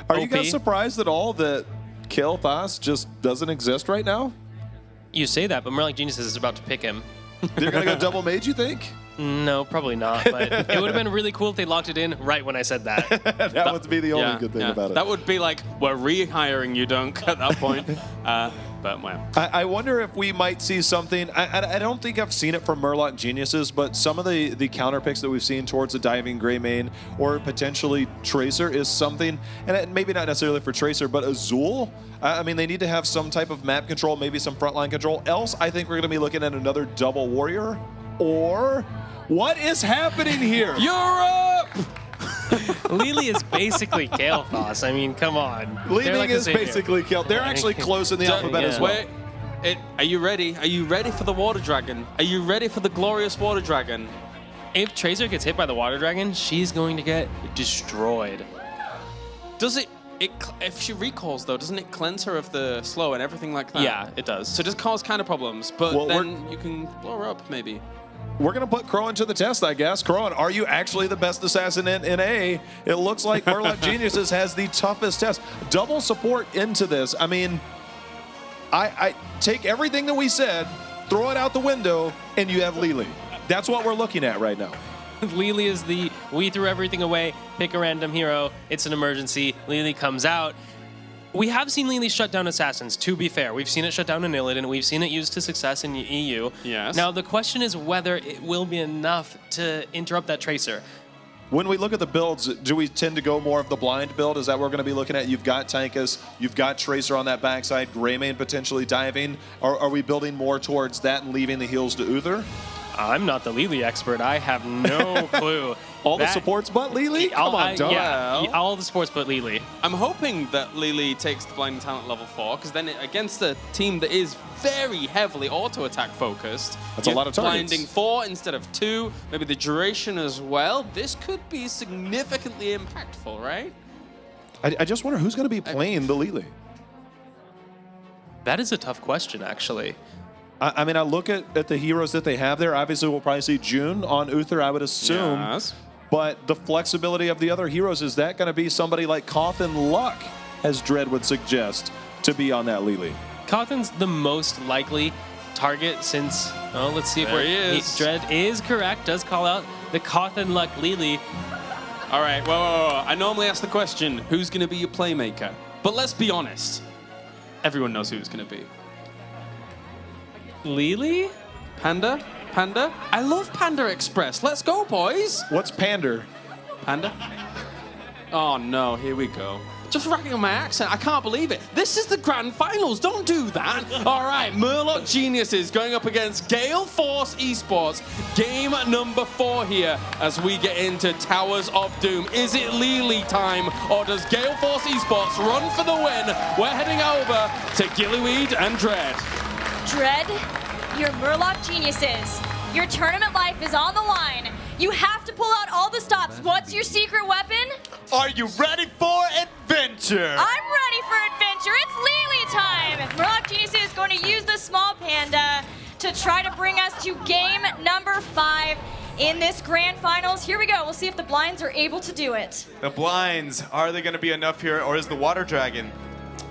Are OP. you guys surprised at all that Kael'thas just doesn't exist right now? You say that, but Murloc Geniuses is about to pick him. They're going to go double mage, you think? No, probably not, but it would have been really cool if they locked it in right when I said that. that would be the only good thing about it. That would be like, we're rehiring you, Dunk, at that point. But well. I wonder if we might see something. I don't think I've seen it from Murloc Geniuses, but some of the counter picks that we've seen towards the diving Greymane or potentially Tracer is something, and maybe not necessarily for Tracer, but Azul. I mean, they need to have some type of map control, maybe some frontline control. Else, I think we're going to be looking at another double warrior. Or what is happening here? Europe! Lily is basically Kael'thas. I mean, come on. Lily is basically Kael. They're actually close in the alphabet as well. Wait, are you ready? Are you ready for the Water Dragon? Are you ready for the glorious Water Dragon? If Tracer gets hit by the Water Dragon, she's going to get destroyed. Does it if she recalls, though, doesn't it cleanse her of the slow and everything like that? Yeah, it does. So it does cause kind of problems, but then you can blow her up, maybe. We're going to put Crowan to the test, I guess. Crowan, are you actually the best assassin in A? It looks like Murloc Geniuses has the toughest test. Double support into this. I mean, I take everything that we said, throw it out the window, and you have Lily. That's what we're looking at right now. Lily is the we threw everything away, pick a random hero, it's an emergency, Lily comes out. We have seen Lily shut down assassins, to be fair. We've seen it shut down in Illidan, we've seen it used to success in EU. Yes. Now the question is whether it will be enough to interrupt that Tracer. When we look at the builds, do we tend to go more of the blind build? Is that what we're going to be looking at? You've got Tychus, you've got Tracer on that backside, Greymane potentially diving. Are we building more towards that and leaving the heals to Uther? I'm not the Lily expert. I have no clue. All the supports but Lily? Come on, Doug. Yeah, all the supports but Lily. I'm hoping that Lily takes the Blinding Talent level 4, because then against a team that is very heavily auto-attack focused, that's a lot of targets. Blinding 4 instead of 2, maybe the duration as well. This could be significantly impactful, right? I just wonder who's going to be playing the Lily. That is a tough question, actually. I mean, I look at the heroes that they have there. Obviously, we'll probably see June on Uther, I would assume. Yes. But the flexibility of the other heroes, is that going to be somebody like Cawthon Luck, as Dread would suggest, to be on that Lily? Cawthon's the most likely target since, oh, let's see if There he is. Dread is correct, does call out the Cawthon Luck Lily. All right, whoa. I normally ask the question, who's going to be your playmaker? But let's be honest. Everyone knows who it's going to be. Lily? Panda? Panda? I love Panda Express. Let's go, boys. What's Pander? Panda? Oh, no. Here we go. Just racking on my accent. I can't believe it. This is the grand finals. Don't do that. All right, Murloc Geniuses going up against Gale Force eSports. Game number 4 here as we get into Towers of Doom. Is it Lily time, or does Gale Force eSports run for the win? We're heading over to Gillyweed and Dread. Dread, your Murloc Geniuses. Your tournament life is on the line. You have to pull out all the stops. What's your secret weapon? Are you ready for adventure? I'm ready for adventure. It's Lily time. Murloc Geniuses is going to use the small panda to try to bring us to game number 5 in this grand finals. Here we go. We'll see if the blinds are able to do it. The blinds, are they going to be enough here, or is the water dragon?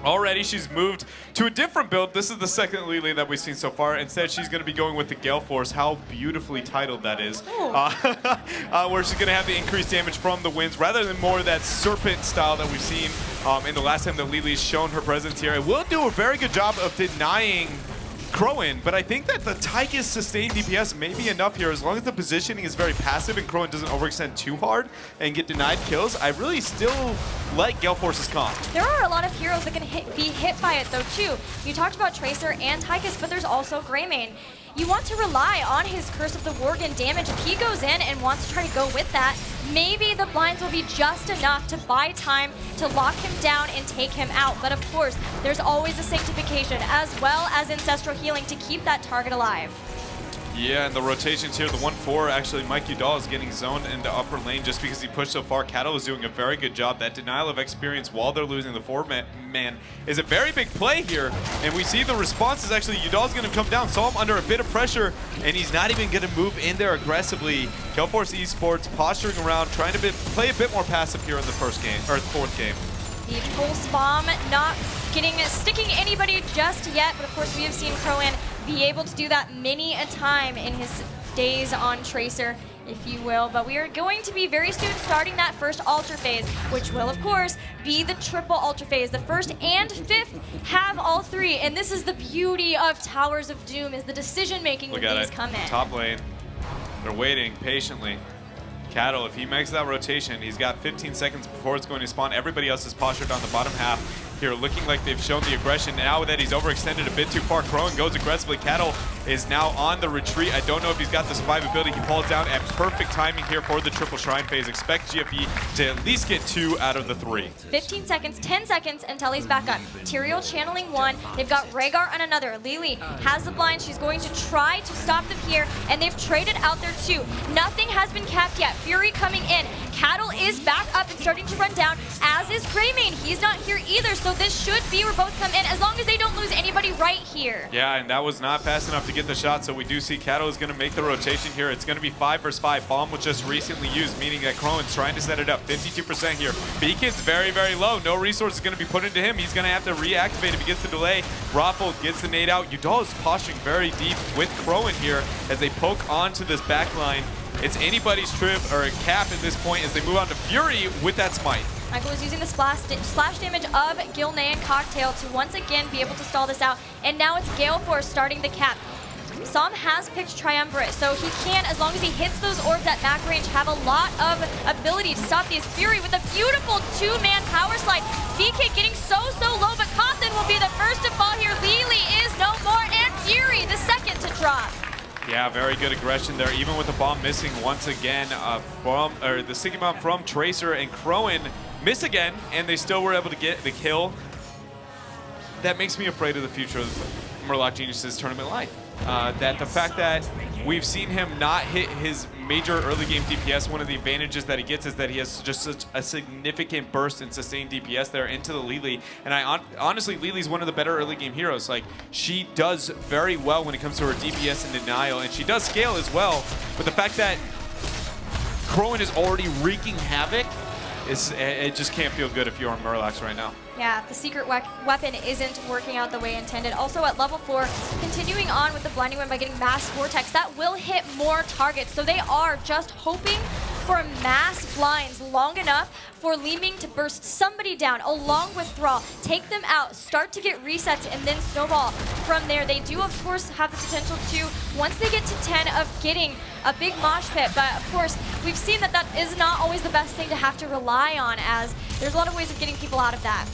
Already she's moved to a different build. This is the second Lily that we've seen so far. Instead, she's going to be going with the Gale Force. How beautifully titled that is. Where she's going to have the increased damage from the winds rather than more of that serpent style that we've seen in the last time that Lily's shown her presence here. It will do a very good job of denying Crowan, but I think that the Tychus sustained DPS may be enough here as long as the positioning is very passive and Crowan doesn't overextend too hard and get denied kills. I really still like Gale Force's comp. There are a lot of heroes that can be hit by it though too. You talked about Tracer and Tychus, but there's also Greymane. You want to rely on his Curse of the Worgen damage. If he goes in and wants to try to go with that, maybe the blinds will be just enough to buy time to lock him down and take him out. But of course, there's always a Sanctification as well as Ancestral Healing to keep that target alive. Yeah, and the rotations here, the 1-4, actually Mike Udall is getting zoned into upper lane just because he pushed so far. Cattle is doing a very good job. That denial of experience while they're losing the 4-man is a very big play here. And we see the response is actually Udall's going to come down. Saw him under a bit of pressure, and he's not even going to move in there aggressively. Gale Force eSports posturing around, trying to play a bit more passive here in the fourth game. The pulse bomb not sticking anybody just yet, but of course we have seen Crowan be able to do that many a time in his days on Tracer, if you will. But we are going to be very soon starting that first Ultra Phase, which will of course be the triple Ultra Phase. The first and fifth have all 3, and this is the beauty of Towers of Doom, is the decision making when things come in. Top lane, they're waiting patiently. Cattle, if he makes that rotation, he's got 15 seconds before it's going to spawn. Everybody else is postured on the bottom half here, looking like they've shown the aggression. Now that he's overextended a bit too far, Crowan goes aggressively. Cattle is now on the retreat. I don't know if he's got the survivability. He pulls down at perfect timing here for the triple shrine phase. Expect GFE to at least get 2 out of the 3. 15 seconds, 10 seconds until he's back up. Tyrael channeling 1. They've got Rhaegar on another. Lily has the blind. She's going to try to stop them here, and they've traded out their 2. Nothing has been capped yet. Fury coming in. Cattle is back up and starting to run down, as is Greymane. He's not here either, so this should be where both come in, as long as they don't lose anybody right here. Yeah, and that was not fast enough to get the shot, so we do see Cattle is going to make the rotation here. It's going to be 5 versus 5. Bomb was just recently used, meaning that Crowan's trying to set it up. 52% here. Beacon's very, very low. No resources going to be put into him. He's going to have to reactivate if he gets the delay. Raffle gets the nade out. Udall is posturing very deep with Crowan here as they poke onto this back line. It's anybody's trip or a cap at this point as they move on to Fury with that smite. Michael is using the splash damage of Gilney and Cocktail to once again be able to stall this out. And now it's Gale Force starting the cap. Sam has picked Triumvirate, so he can, as long as he hits those orbs at back range, have a lot of ability to stop these. Fury with a beautiful 2-man power slide. BK getting so low, but Compton will be the first to fall here. Lily is no more, and Fury the second to drop. Yeah, very good aggression there, even with the bomb missing once again the sticky bomb from Tracer, and Crowan miss again, and they still were able to get the kill. That makes me afraid of the future of Murloc Genius's tournament life. That the fact that we've seen him not hit his major early game DPS, one of the advantages that he gets is that he has just such a significant burst and sustained DPS there into the Lili. And honestly, Lili's one of the better early game heroes. Like, she does very well when it comes to her DPS and denial, and she does scale as well. But the fact that Crowan is already wreaking havoc, it just can't feel good if you're on Murlocs right now. Yeah, the secret weapon isn't working out the way intended. Also at level 4, continuing on with the Blinding Wind by getting Mass Vortex, that will hit more targets. So they are just hoping for mass blinds long enough for Li Ming to burst somebody down along with Thrall, take them out, start to get resets, and then snowball from there. They do, of course, have the potential to, once they get to 10, of getting a big mosh pit. But, of course, we've seen that that is not always the best thing to have to rely on, as there's a lot of ways of getting people out of that.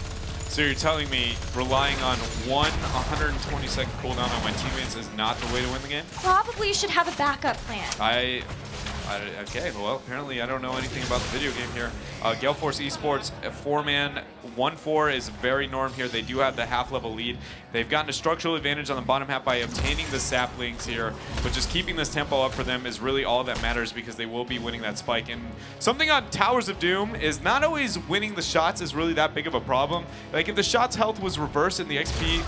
So you're telling me relying on 120-second cooldown on my teammates is not the way to win the game? Probably should have a backup plan. Okay, well, apparently I don't know anything about the video game here. Gale Force eSports, a 4-man, 1-4 is very norm here. They do have the half-level lead. They've gotten a structural advantage on the bottom half by obtaining the saplings here, but just keeping this tempo up for them is really all that matters because they will be winning that spike. And something on Towers of Doom is not always winning the shots is really that big of a problem. Like, if the shots health was reversed and the XP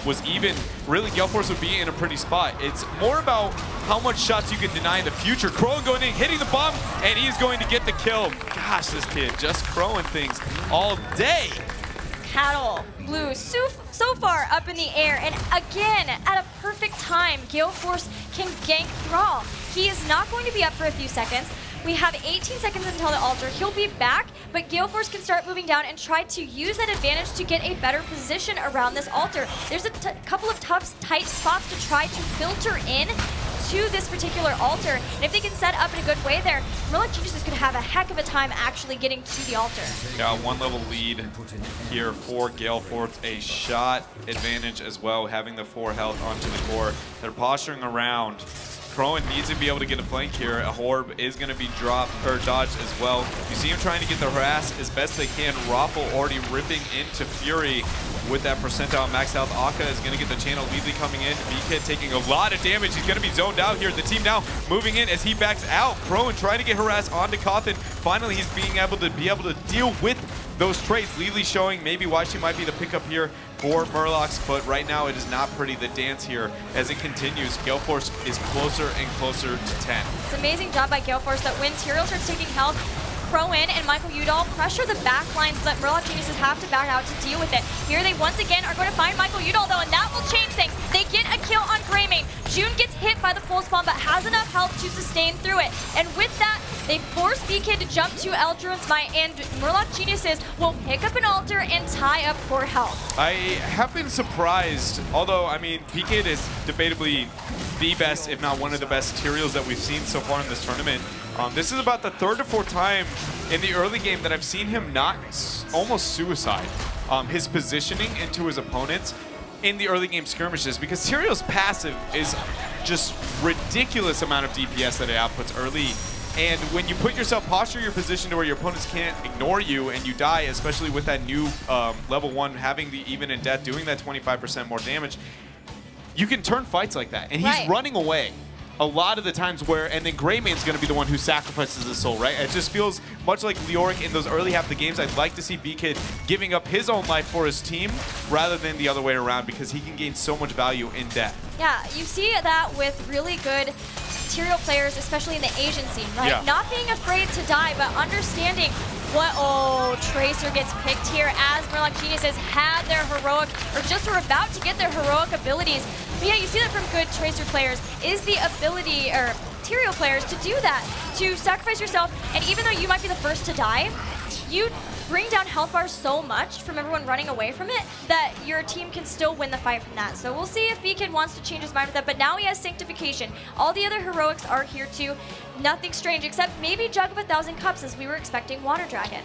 was even, really Gale Force would be in a pretty spot. It's more about how much shots you can deny in the future. Crowan going in, hitting the bomb, and he's going to get the kill. Gosh, this kid just Crowan things all day. Cattle, Blue, so far up in the air, and again, at a perfect time, Gale Force can gank Thrall. He is not going to be up for a few seconds. We have 18 seconds until the altar. He'll be back, but Gale Force can start moving down and try to use that advantage to get a better position around this altar. There's a couple of tough, tight spots to try to filter in to this particular altar. And if they can set up in a good way there, Murloc Geniuses could have a heck of a time actually getting to the altar. Yeah, 1-level lead here for Gale Force. A shot advantage as well, having the 4 health onto the core. They're posturing around. Crowan needs to be able to get a flank here. A Horb is going to be dropped or dodged as well. You see him trying to get the harass as best they can. Raffle already ripping into Fury with that percentile max health. Akka is going to get the channel. Leadley coming in. BK taking a lot of damage. He's going to be zoned out here. The team now moving in as he backs out. Crowan trying to get harass onto Cawthon. Finally, he's being able to deal with those traits. Leadley showing maybe why she might be the pickup here for Murlocs, but right now it is not pretty, the dance here as it continues. Gale Force is closer and closer to 10. It's an amazing job by Gale Force that when Tyrael starts taking health, Crowan and Michael Udall pressure the back line so that Murloc Geniuses have to back out to deal with it. Here they once again are going to find Michael Udall though, and that will change things. They get a kill on Greymane. June gets hit by the pulse bomb but has enough health to sustain through it. And with that, they force BK to jump to Eldruin's Might, and Murloc Geniuses will pick up an altar and tie up for health. I have been surprised, although, I mean, BK is debatably the best, if not one of the best Tyraels that we've seen so far in this tournament. This is about the 3rd or 4th time in the early game that I've seen him not almost suicide his positioning into his opponents in the early game skirmishes, because Tyrael's passive is just ridiculous amount of DPS that it outputs early. And when you put yourself, posture your position to where your opponents can't ignore you and you die, especially with that new level 1 having the even in death, doing that 25% more damage, you can turn fights like that. And he's running away a lot of the times where, and then Greymane's going to be the one who sacrifices his soul, right? It just feels much like Leoric in those early half of the games. I'd like to see B-Kid giving up his own life for his team rather than the other way around, because he can gain so much value in death. Yeah, you see that with really good Tyrael players, especially in the Asian scene, right? Yeah. Not being afraid to die, but understanding what, Tracer gets picked here as Murloc Geniuses had their heroic, or just were about to get their heroic abilities. But yeah, you see that from good Tracer players, is the ability, or Tyrael players, to do that, to sacrifice yourself, and even though you might be the first to die, you bring down health bars so much from everyone running away from it that your team can still win the fight from that. So we'll see if B-Kid wants to change his mind with that, but now he has Sanctification. All the other heroics are here too. Nothing strange, except maybe Jug of 1,000 Cups, as we were expecting Water Dragon.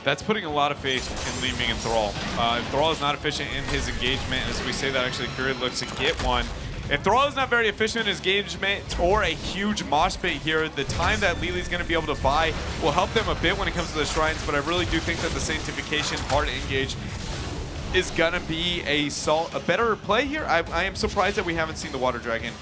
That's putting a lot of faith in Li Ming and Thrall. If Thrall is not efficient in his engagement, as we say that, actually Fury looks to get one. If Thrall's not very efficient in his engagement or a huge mosh pit here, the time that Lili's going to be able to buy will help them a bit when it comes to the shrines, but I really do think that the sanctification hard engage is going to be a better play here. I am surprised that we haven't seen the Water Dragon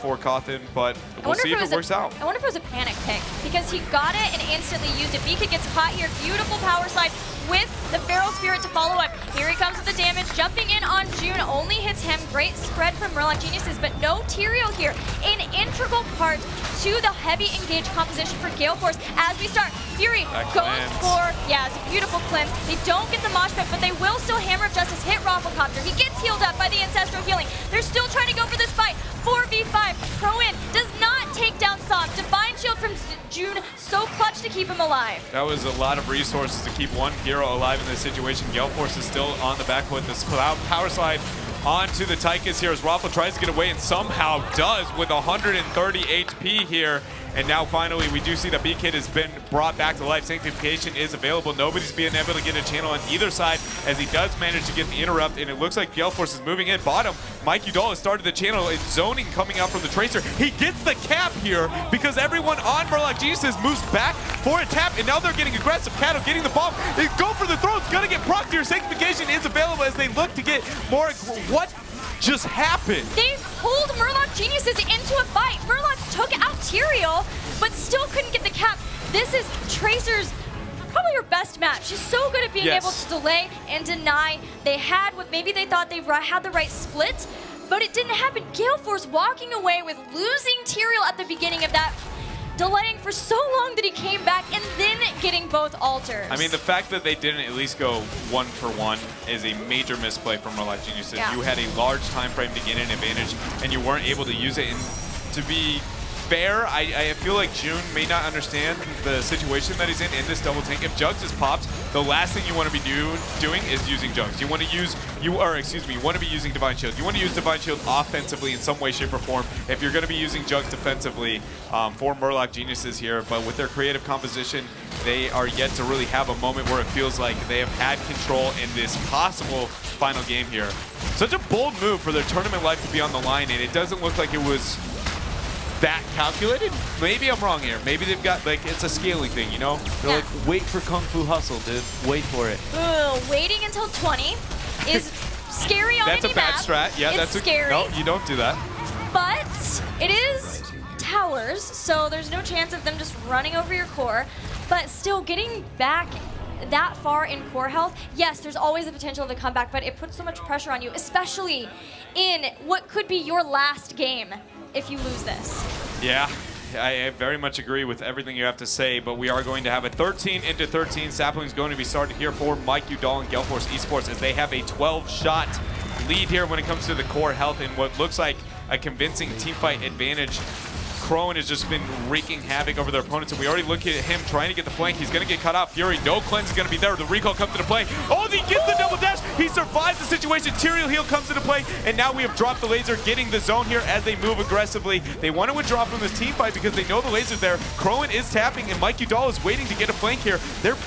for Cawthon, but we'll see if it works out. I wonder if it was a panic pick, because he got it and instantly used it. BK gets caught here. Beautiful power slide with the Feral Spirit to follow up. Here he comes with the damage. Jumping in on June only hits him. Great spread from Murloc Geniuses, but no Tyrael here. An integral part to the heavy engage composition for Gale Force as we start. Fury goes for, it's a beautiful cleanse. They don't get the mosh pit, but they will still Hammer of Justice hit Rafflecopter. He gets healed up by the Ancestral Healing. They're still trying to go for this fight. 4v5. Crowin does not take down Som. Divine Shield from June, so clutch to keep him alive. That was a lot of resources to keep one hero alive in this situation. Gale Force is still on the back foot. This power slide onto the Tychus here as Raffle tries to get away and somehow does with 130 HP here. And now finally we do see that B-Kid has been brought back to life. Sanctification is available. Nobody's being able to get a channel on either side as he does manage to get the interrupt, and it looks like Gale Force is moving in bottom. Mike Udall has started the channel. It's zoning coming out from the Tracer. He gets the cap here because everyone on Murloc Geniuses moves back for a tap, and now they're getting aggressive. Cattle getting the bomb. They go for the throw. It's gonna get procced here. Sanctification is available as they look to get more. What just happened? They pulled Murloc Geniuses into a fight. Murloc took out Tyrael, but still couldn't get the cap. This is Tracer's probably her best match. She's so good at being able to delay and deny. They had what maybe they thought they had the right split, but it didn't happen. Gale Force walking away with losing Tyrael at the beginning of that, delaying for so long that he came back, and then getting both altars. I mean, the fact that they didn't at least go 1-for-1 is a major misplay from Murloc Geniuses. You had a large time frame to get an advantage, and you weren't able to use it. And to be fair, I feel like June may not understand the situation that he's in this double tank. If Jugs is popped, the last thing you want to be doing is using Jugs. You want to use, you want to be using Divine Shield. You want to use Divine Shield offensively in some way, shape, or form if you're going to be using Jugs defensively for Murloc Geniuses here. But with their creative composition, they are yet to really have a moment where it feels like they have had control in this possible final game here. Such a bold move for their tournament life to be on the line, and it doesn't look like it was that calculated. Maybe I'm wrong here. Maybe they've got, like, it's a scaling thing, you know? They're like, wait for Kung Fu Hustle, dude.Ait for it. Waiting until 20 is scary on That's any a bad map. strat. Yeah, it's that's scary. No, you don't do that. But it is towers, so there's no chance of them just running over your core. But still, getting back that far in core health, yes, there's always the potential of a comeback, but it puts so much pressure on you, especially in what could be your last game if you lose this. Yeah, I very much agree with everything you have to say, but we are going to have a 13-13. Sapling's going to be started here for Mike Udall and Gale Force eSports as they have a 12-shot lead here when it comes to the core health and what looks like a convincing teamfight advantage. Crone has just been wreaking havoc over their opponents, and we already look at him trying to get the flank. He's going to get cut out. Fury, no cleanse is going to be there. The recall comes into play. Oh, he gets the double dash. He survives the situation. Tyrael heal comes into play, and now we have dropped the laser, getting the zone here as they move aggressively. They want to withdraw from this team fight because they know the laser's there. Crone is tapping, and Mike Udall is waiting to get a flank here.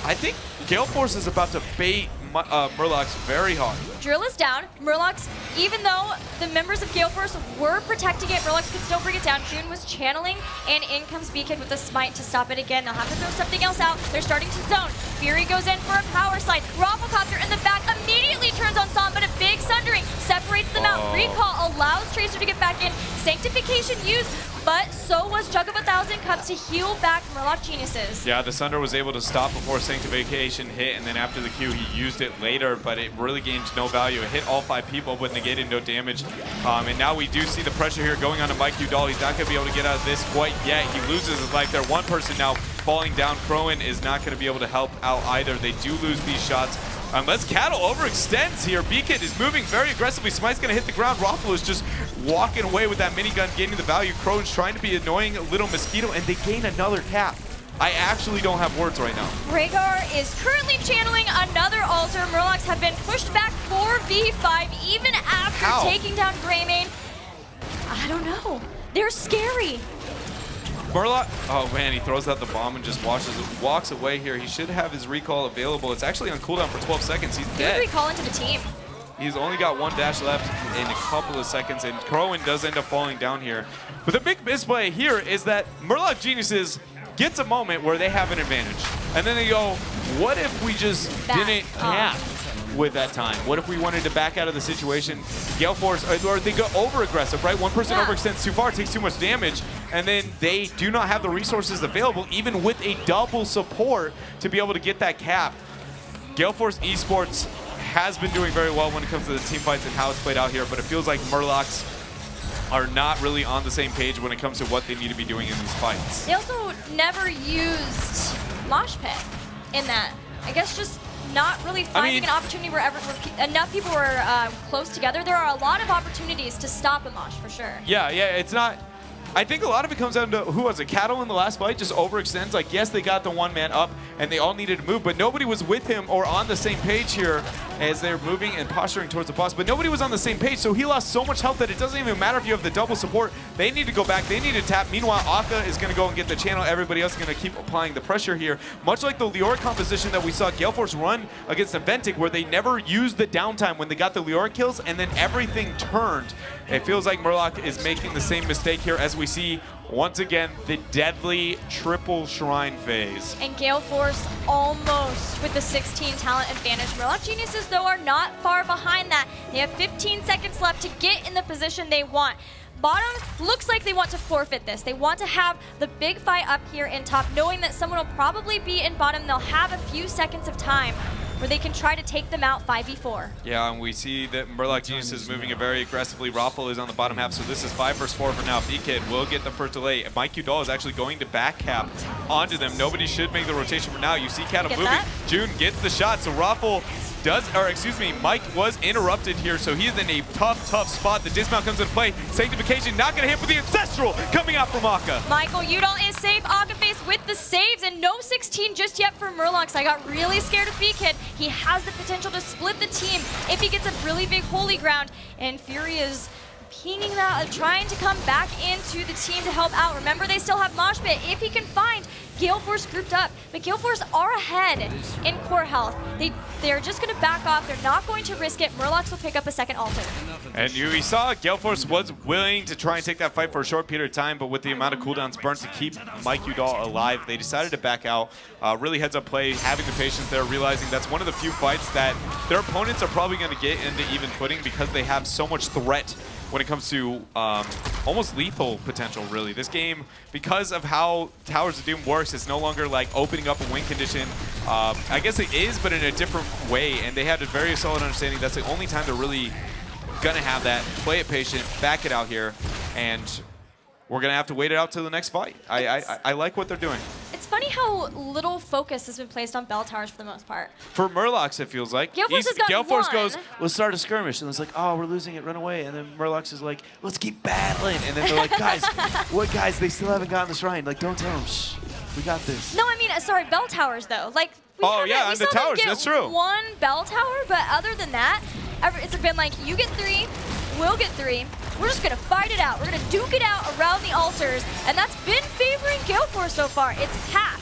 I think Gale Force is about to bait Murloc's very hard. Drill is down. Murloc's, even though the members of Gale Force were protecting it, Murloc's could still bring it down. June was channeling, and in comes B-Kid with a smite to stop it again. They'll have to throw something else out. They're starting to zone. Fury goes in for a power slide. Rafflecopter in the back immediately turns on Som, but a big sundering separates them out. Recall allows Tracer to get back in. Sanctification used, but so was Jug of 1,000 Cups to heal back Murloc Geniuses. Yeah, the Sunder was able to stop before Sanctification hit, and then after the Q, he used it later, but it really gained no value. It hit all 5 people, but negated no damage. And now we do see the pressure here going on to Mike Udall. He's not going to be able to get out of this quite yet. He loses his life there. One person now falling down. Crowin is not going to be able to help out either. They do lose these shots. Unless Cattle overextends here. B-Kid is moving very aggressively. Smite's going to hit the ground. Raffle is just walking away with that minigun, gaining the value. Crowin's trying to be annoying a little mosquito, and they gain another cap. I actually don't have words right now. Rhaegar is currently channeling another altar. Murlocs have been pushed back 4v5 even after taking down Greymane. I don't know. They're scary. Murloc, oh man, he throws out the bomb and just walks away here. He should have his recall available. It's actually on cooldown for 12 seconds. He's dead. Recall into the team. He's only got one dash left in a couple of seconds, and Crowan does end up falling down here. But the big misplay here is that Murloc Geniuses gets a moment where they have an advantage. And then they go, what if we just didn't cap with that time? What if we wanted to back out of the situation? Gale Force, or they go over-aggressive, right? One person overextends too far, takes too much damage, and then they do not have the resources available, even with a double support, to be able to get that cap. Gale Force eSports has been doing very well when it comes to the team fights and how it's played out here, but it feels like Murlocs are not really on the same page when it comes to what they need to be doing in these fights. They also never used Mosh Pit in that. I guess just not really finding an opportunity where enough people were close together. There are a lot of opportunities to stop a Mosh for sure. Yeah, it's not. I think a lot of it comes down to, who was it? Cattle in the last fight just overextends. Like, yes, they got the one man up and they all needed to move, but nobody was with him or on the same page here as they're moving and posturing towards the boss. But nobody was on the same page, so he lost so much health that it doesn't even matter if you have the double support. They need to go back. They need to tap. Meanwhile, Aka is going to go and get the channel. Everybody else is going to keep applying the pressure here. Much like the Leoric composition that we saw Gale Force run against Aventic, where they never used the downtime when they got the Leoric kills, and then everything turned. It feels like Murloc is making the same mistake here as we see once again the deadly triple shrine phase. And Gale Force almost with the 16 talent advantage. Murloc Geniuses, though, are not far behind that. They have 15 seconds left to get in the position they want. Bottom looks like they want to forfeit this. They want to have the big fight up here in top, knowing that someone will probably be in bottom. They'll have a few seconds of time where they can try to take them out 5v4. Yeah, and we see that Murloc Genius is moving it very aggressively. Raffle is on the bottom half, so this is 5 vs 4 for now. B-Kid will get the first delay. Mike Udall is actually going to back cap onto them. Nobody should make the rotation for now. You see Cattle moving. June gets the shot, so Raffle does, or excuse me, Mike was interrupted here, so he's in a tough spot. The dismount comes into play. Sanctification not gonna hit with the Ancestral coming out from Aka. Michael Udall is safe. Aka face with the saves, and no 16 just yet for Murlocs. I got really scared of B-Kid. He has the potential to split the team if he gets a really big holy ground, and Fury is pinging that, trying to come back into the team to help out. Remember, they still have Mosh Pit if he can find Gale Force grouped up, but Gale Force are ahead in core health. They're just going to back off. They're not going to risk it. Murlocs will pick up a second altar. And we saw Gale Force was willing to try and take that fight for a short period of time, but with the amount of cooldowns burnt to keep Mike Udall alive, they decided to back out. Really heads up play, having the patience there, realizing that's one of the few fights that their opponents are probably going to get into even footing because they have so much threat when it comes to almost lethal potential, really. This game, because of how Towers of Doom works, it's no longer like opening up a win condition. I guess it is, but in a different way, and they had a very solid understanding that's the only time they're really gonna have that. Play it patient, back it out here, and we're gonna have to wait it out till the next fight. I like what they're doing. It's funny how little focus has been placed on bell towers for the most part. For Murlocs, it feels like. Gale Force has got Gale Force one. goes, let's start a skirmish. And it's like, oh, we're losing it, run away. And then Murlocs is like, let's keep battling. And then they're like, guys, what guys? They still haven't gotten the shrine. Like, don't tell them. Shh, we got this. No, I mean, sorry, bell towers though. Like, we on the towers, that's true. One bell tower, but other than that, it's been like, you get 3, we'll get 3. We're just gonna fight it out. We're gonna duke it out around the altars, and that's been favoring Gale Force so far. It's half.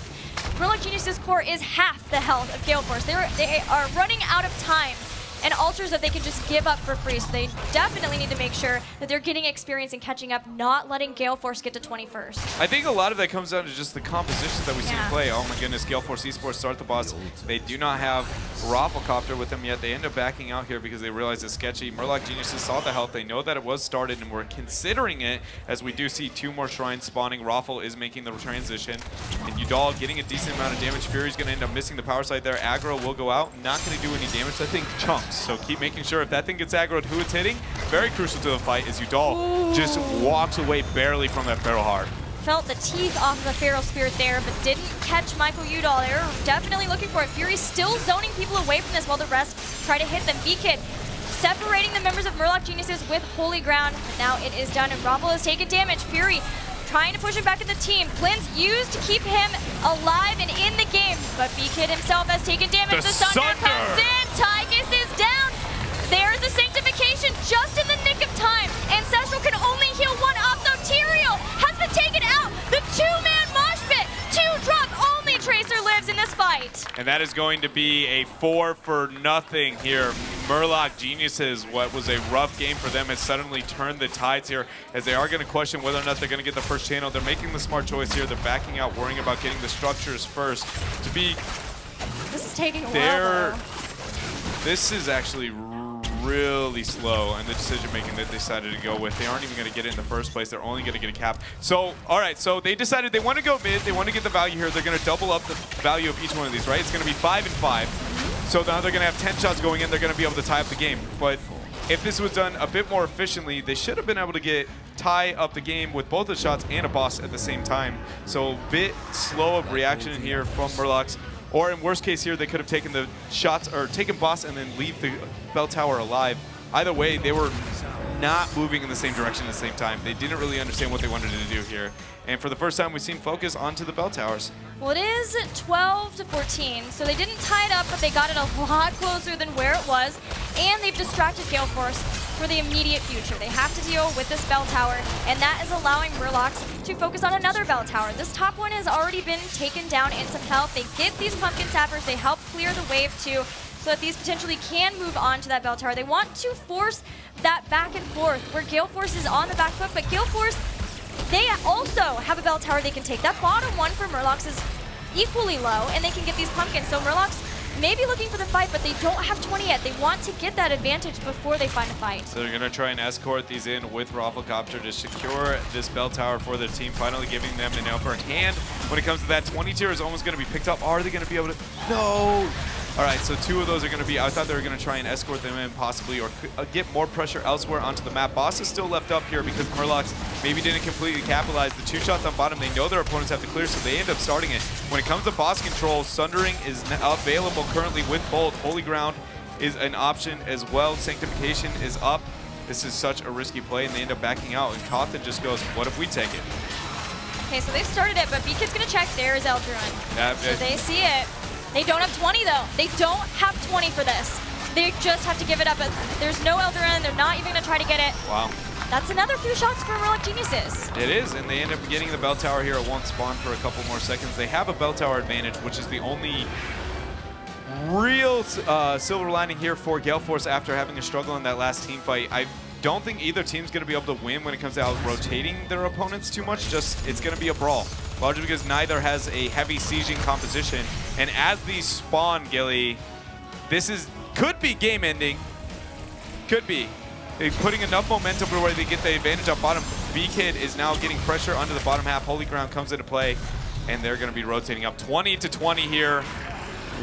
Murloc Genius's core is half the health of Gale Force. They are running out of time and altars that they can just give up for free. So they definitely need to make sure that they're getting experience and catching up, not letting Gale Force get to 21st. I think a lot of that comes down to just the compositions that we see in play. Oh my goodness, Gale Force eSports start the boss. They do not have Rafflecopter with them yet. They end up backing out here because they realize it's sketchy. Murloc Geniuses saw the health. They know that it was started and we're considering it, as we do see 2 more shrines spawning. Raffle is making the transition. And Udall getting a decent amount of damage. Fury's going to end up missing the power side there. Aggro will go out. Not going to do any damage. I think chunks. So keep making sure if that thing gets aggroed, who it's hitting. Very crucial to the fight is Udall just walks away barely from that Feral Heart. Felt the teeth off of the Feral Spirit there, but didn't catch Michael Udall. They're definitely looking for it. Fury's still zoning people away from this while the rest try to hit them. B-Kid separating the members of Murloc Geniuses with Holy Ground, but now it is done, and Raffle has taken damage. Fury trying to push him back to the team. Clint's used to keep him alive and in the game, but B-Kid himself has taken damage. The Sunder comes in. Tygus is down. There's the Sanctification just in the nick of time. Ancestral can only heal 1 up, though Tyrael has been taken out. The 2-man mosh pit. 2 drop. Only Tracer lives in this fight. And that is going to be a 4 for nothing here. Murloc Geniuses. What was a rough game for them has suddenly turned the tides here, as they are going to question whether or not they're going to get the first channel. They're making the smart choice here. They're backing out, worrying about getting the structures first. To be This is taking a while, though. This is actually really slow in the decision making that they decided to go with. They aren't even going to get it in the first place. They're only going to get a cap. So, all right, so they decided they want to go mid. They want to get the value here. They're going to double up the value of each one of these, right? It's going to be 5 and 5. So now they're going to have 10 shots going in. They're going to be able to tie up the game. But if this was done a bit more efficiently, they should have been able to tie up the game with both the shots and a boss at the same time. So a bit slow of reaction here from Murlocs. Or in worst case here, they could have taken the shots or taken boss and then leave the bell tower alive. Either way, they were not moving in the same direction at the same time. They didn't really understand what they wanted to do here. And for the first time, we've seen focus onto the bell towers. Well, it is 12 to 14, so they didn't tie it up, but they got it a lot closer than where it was, and they've distracted Gale Force for the immediate future. They have to deal with this bell tower, and that is allowing Murlocs to focus on another bell tower. This top one has already been taken down in some health. They get these pumpkin sappers, they help clear the wave too, so that these potentially can move on to that bell tower. They want to force that back and forth, where Gale Force is on the back foot, but Gale Force, they also have a bell tower they can take. That bottom one for Murlocs is equally low, and they can get these pumpkins. So Murlocs may be looking for the fight, but they don't have 20 yet. They want to get that advantage before they find a fight. So they're going to try and escort these in with Rafflecopter to secure this bell tower for their team, finally giving them an upper hand. When it comes to that, 20 tier is almost going to be picked up. Are they going to be able to? No! All right, so 2 of those are going to be, I thought they were going to try and escort them in possibly, or get more pressure elsewhere onto the map. Boss is still left up here because Murlocs maybe didn't completely capitalize. The 2 shots on bottom, they know their opponents have to clear, so they end up starting it. When it comes to boss control, Sundering is available currently with Bolt. Holy Ground is an option as well. Sanctification is up. This is such a risky play, and they end up backing out, and Cawthon just goes, what if we take it? Okay, so they've started it, but B-Kid's going to check. There's Eldruin. Yeah, so they see it. They don't have 20, though. They don't have 20 for this. They just have to give it up. There's no Eldruin. They're not even going to try to get it. Wow. That's another few shots for Murloc Geniuses. It is, and they end up getting the bell tower here. It won't spawn for a couple more seconds. They have a bell tower advantage, which is the only real silver lining here for Gale Force after having a struggle in that last team fight. I don't think either team's going to be able to win when it comes to out-rotating their opponents too much. Just, it's going to be a brawl. Largely because neither has a heavy sieging composition. And as these spawn, Gilly, this could be game ending. Could be. They're putting enough momentum where they get the advantage on bottom. B-Kid is now getting pressure under the bottom half. Holy Ground comes into play, and they're going to be rotating up 20 to 20 here.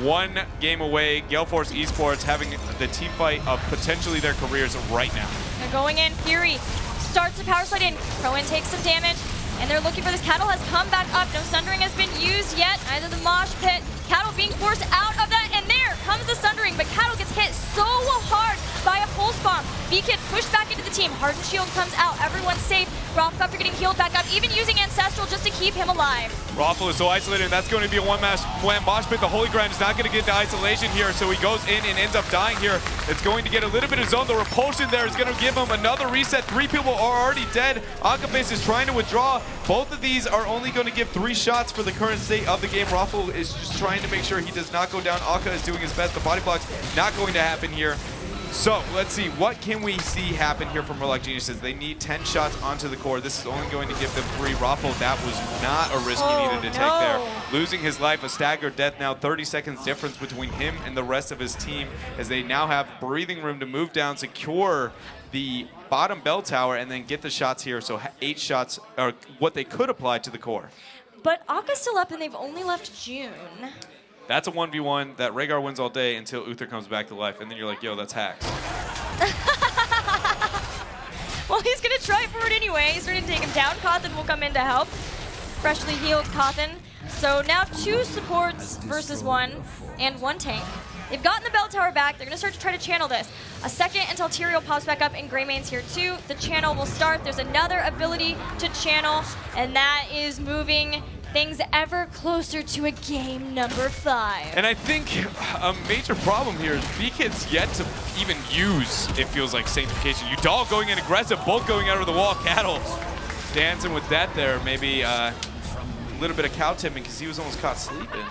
1 game away. Gale Force eSports having the team fight of potentially their careers right now. They're going in. Fury starts the power slide in. Crowan takes some damage, and they're looking for this. Cattle has come back up. No Sundering has been used yet. Neither the Mosh Pit. Cattle being forced out of that, and there comes the Sundering, but Cattle gets hit so hard by a pulse bomb. B-Kid pushed back into the team. Hardened Shield comes out. Everyone's safe. Rafflecopter getting healed back up, even using Ancestral just to keep him alive. Raffle is so isolated, and that's going to be a one-man Mosh Pit. The Holy Ground is not going to get into isolation here, so he goes in and ends up dying here. It's going to get a little bit of zone. The repulsion there is going to give him another reset. 3 people are already dead. Akabase is trying to withdraw. Both of these are only going to give 3 shots for the current state of the game. Raffle is just trying to make sure he does not go down. Akka is doing his best. The body block's not going to happen here. So let's see, what can we see happen here from Murloc Geniuses? They need 10 shots onto the core. This is only going to give them 3. Raffle, that was not a risk he needed to take there. Losing his life, a staggered death now, 30 seconds difference between him and the rest of his team, as they now have breathing room to move down, secure the bottom bell tower, and then get the shots here. So 8 shots are what they could apply to the core. But Akka's still up, and they've only left June. That's a 1v1 that Rhaegar wins all day until Uther comes back to life, and then you're like, yo, that's hacks. Well, he's going to try for it anyway. He's ready to take him down. Cawthon will come in to help. Freshly healed Cawthon. So now 2 supports versus 1 and 1 tank. They've gotten the bell tower back. They're going to start to try to channel this. A second until Tyrael pops back up, and Greymane's here too. The channel will start. There's another ability to channel, and that is moving things ever closer to a game number 5. And I think a major problem here is B-Kid's yet to even use, it feels like, Sanctification. Udall going in aggressive, both going out of the wall. Cattle dancing with that there. Maybe a little bit of cow tipping because he was almost caught sleeping.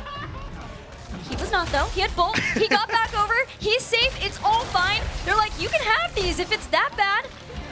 He was not, though. He had Bolt. He got back over. He's safe. It's all fine. They're like, you can have these if it's that bad.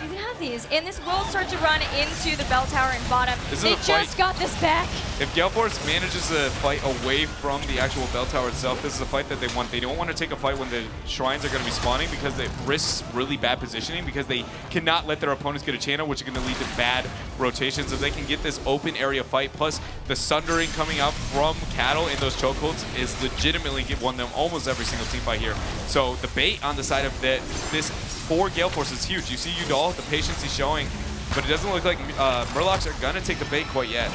You can have these. And this will start to run into the bell tower in bottom. They just got this back. If Gale Force manages to fight away from the actual bell tower itself, this is a fight that they want. They don't want to take a fight when the shrines are going to be spawning because it risks really bad positioning because they cannot let their opponents get a channel, which is going to lead to bad rotations. If they can get this open area fight, plus the sundering coming out from Cattle in those chokeholds is legitimately won them almost every single team fight here. So the bait on the side of this for Gale Force is huge. You see Udall, the patience he's showing, but it doesn't look like Murlocs are going to take the bait quite yet.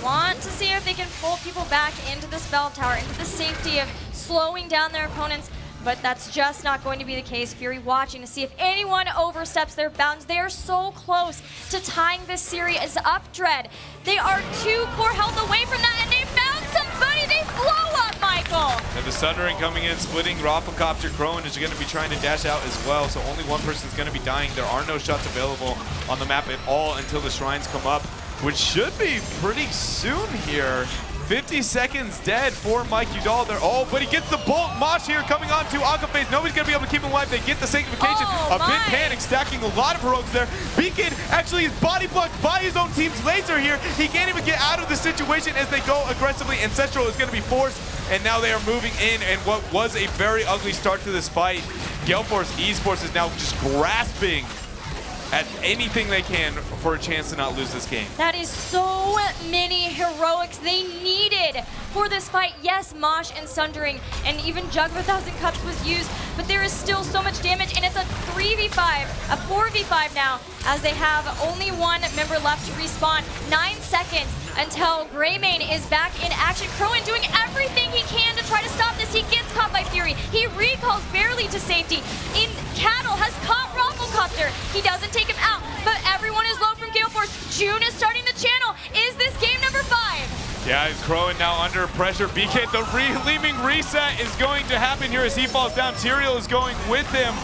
Want to see if they can pull people back into this bell tower, into the safety of slowing down their opponents, but that's just not going to be the case. Fury watching to see if anyone oversteps their bounds. They are so close to tying this series up, Dread. They are 2 core health away from that, and they found somebody. They blow up Michael. And the Sundering coming in, splitting Rafflecopter. Crone is going to be trying to dash out as well, so only one person is going to be dying. There are no shots available on the map at all until the shrines come up, which should be pretty soon here. 50 seconds dead for Mike Udall there. Oh, but he gets the Bolt. Mosh here coming on to Aquaphase. Nobody's going to be able to keep him alive. They get the Sanctification. A bit panic, stacking a lot of heroics there. Beacon actually is body blocked by his own team's laser here. He can't even get out of the situation as they go aggressively. Ancestral is going to be forced, and now they are moving in, and what was a very ugly start to this fight. Gale Force eSports is now just grasping at anything they can for a chance to not lose this game. That is so many heroics they needed for this fight. Yes, Mosh and Sundering, and even Jug of 1,000 Cups was used, but there is still so much damage, and it's a 3v5, a 4v5 now, as they have only one member left to respawn. 9 seconds until Greymane is back in action. Crowan doing everything he can to try to stop this. He gets caught by Fury. He recalls barely to safety. Cattle has caught Rafflecopter. He doesn't take him out, but everyone is low from Gale Force. June is starting the channel. Is this game number 5? Yeah, Crowan now under pressure. BK, the Leeming reset is going to happen here as he falls down. Tyrael is going with him.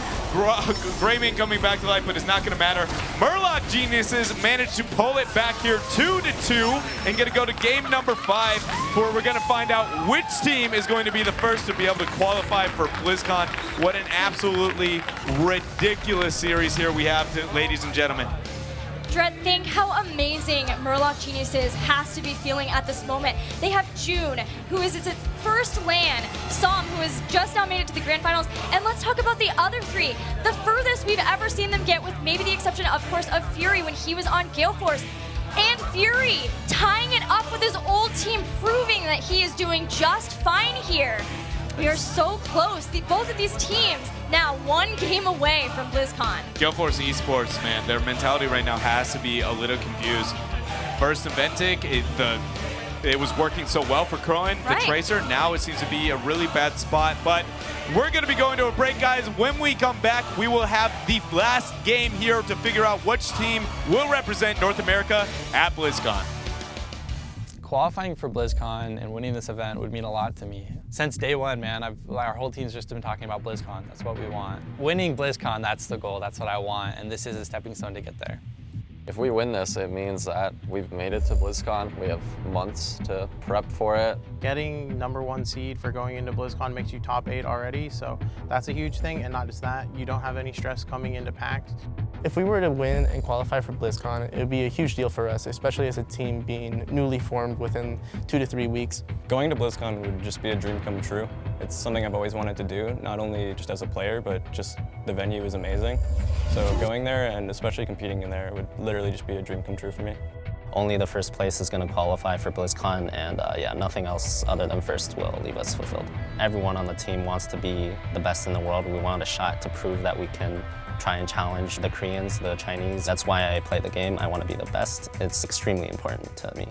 Greymane coming back to life, but it's not going to matter. Murloc Geniuses managed to pull it back here 2-2 and going to go to game number 5, where we're going to find out which team is going to be the first to be able to qualify for BlizzCon. What an absolutely ridiculous series here we have, ladies and gentlemen. Dread, think how amazing Murloc Geniuses has to be feeling at this moment. They have June, who is its first LAN, Som, who has just now made it to the grand finals, and let's talk about the other 3. The furthest we've ever seen them get, with maybe the exception, of course, of Fury when he was on Gale Force. And Fury tying it up with his old team, proving that he is doing just fine here. We are so close. Both of these teams now 1 game away from BlizzCon. Gale Force eSports, man, their mentality right now has to be a little confused. First in Ventic, it was working so well for Crowan, the Tracer. Now it seems to be a really bad spot, but we're going to be going to a break, guys. When we come back, we will have the last game here to figure out which team will represent North America at BlizzCon. Qualifying for BlizzCon and winning this event would mean a lot to me. Since day one, man, our whole team's just been talking about BlizzCon. That's what we want. Winning BlizzCon, that's the goal. That's what I want, and this is a stepping stone to get there. If we win this, it means that we've made it to BlizzCon. We have months to prep for it. Getting #1 seed for going into BlizzCon makes you top 8 already, so that's a huge thing. And not just that, you don't have any stress coming into PAX. If we were to win and qualify for BlizzCon, it would be a huge deal for us, especially as a team being newly formed within 2 to 3 weeks. Going to BlizzCon would just be a dream come true. It's something I've always wanted to do, not only just as a player, but just the venue is amazing. So going there and especially competing in there would literally just be a dream come true for me. Only the first place is going to qualify for BlizzCon, and yeah, nothing else other than first will leave us fulfilled. Everyone on the team wants to be the best in the world. We want a shot to prove that we can try and challenge the Koreans, the Chinese. That's why I play the game. I want to be the best. It's extremely important to me.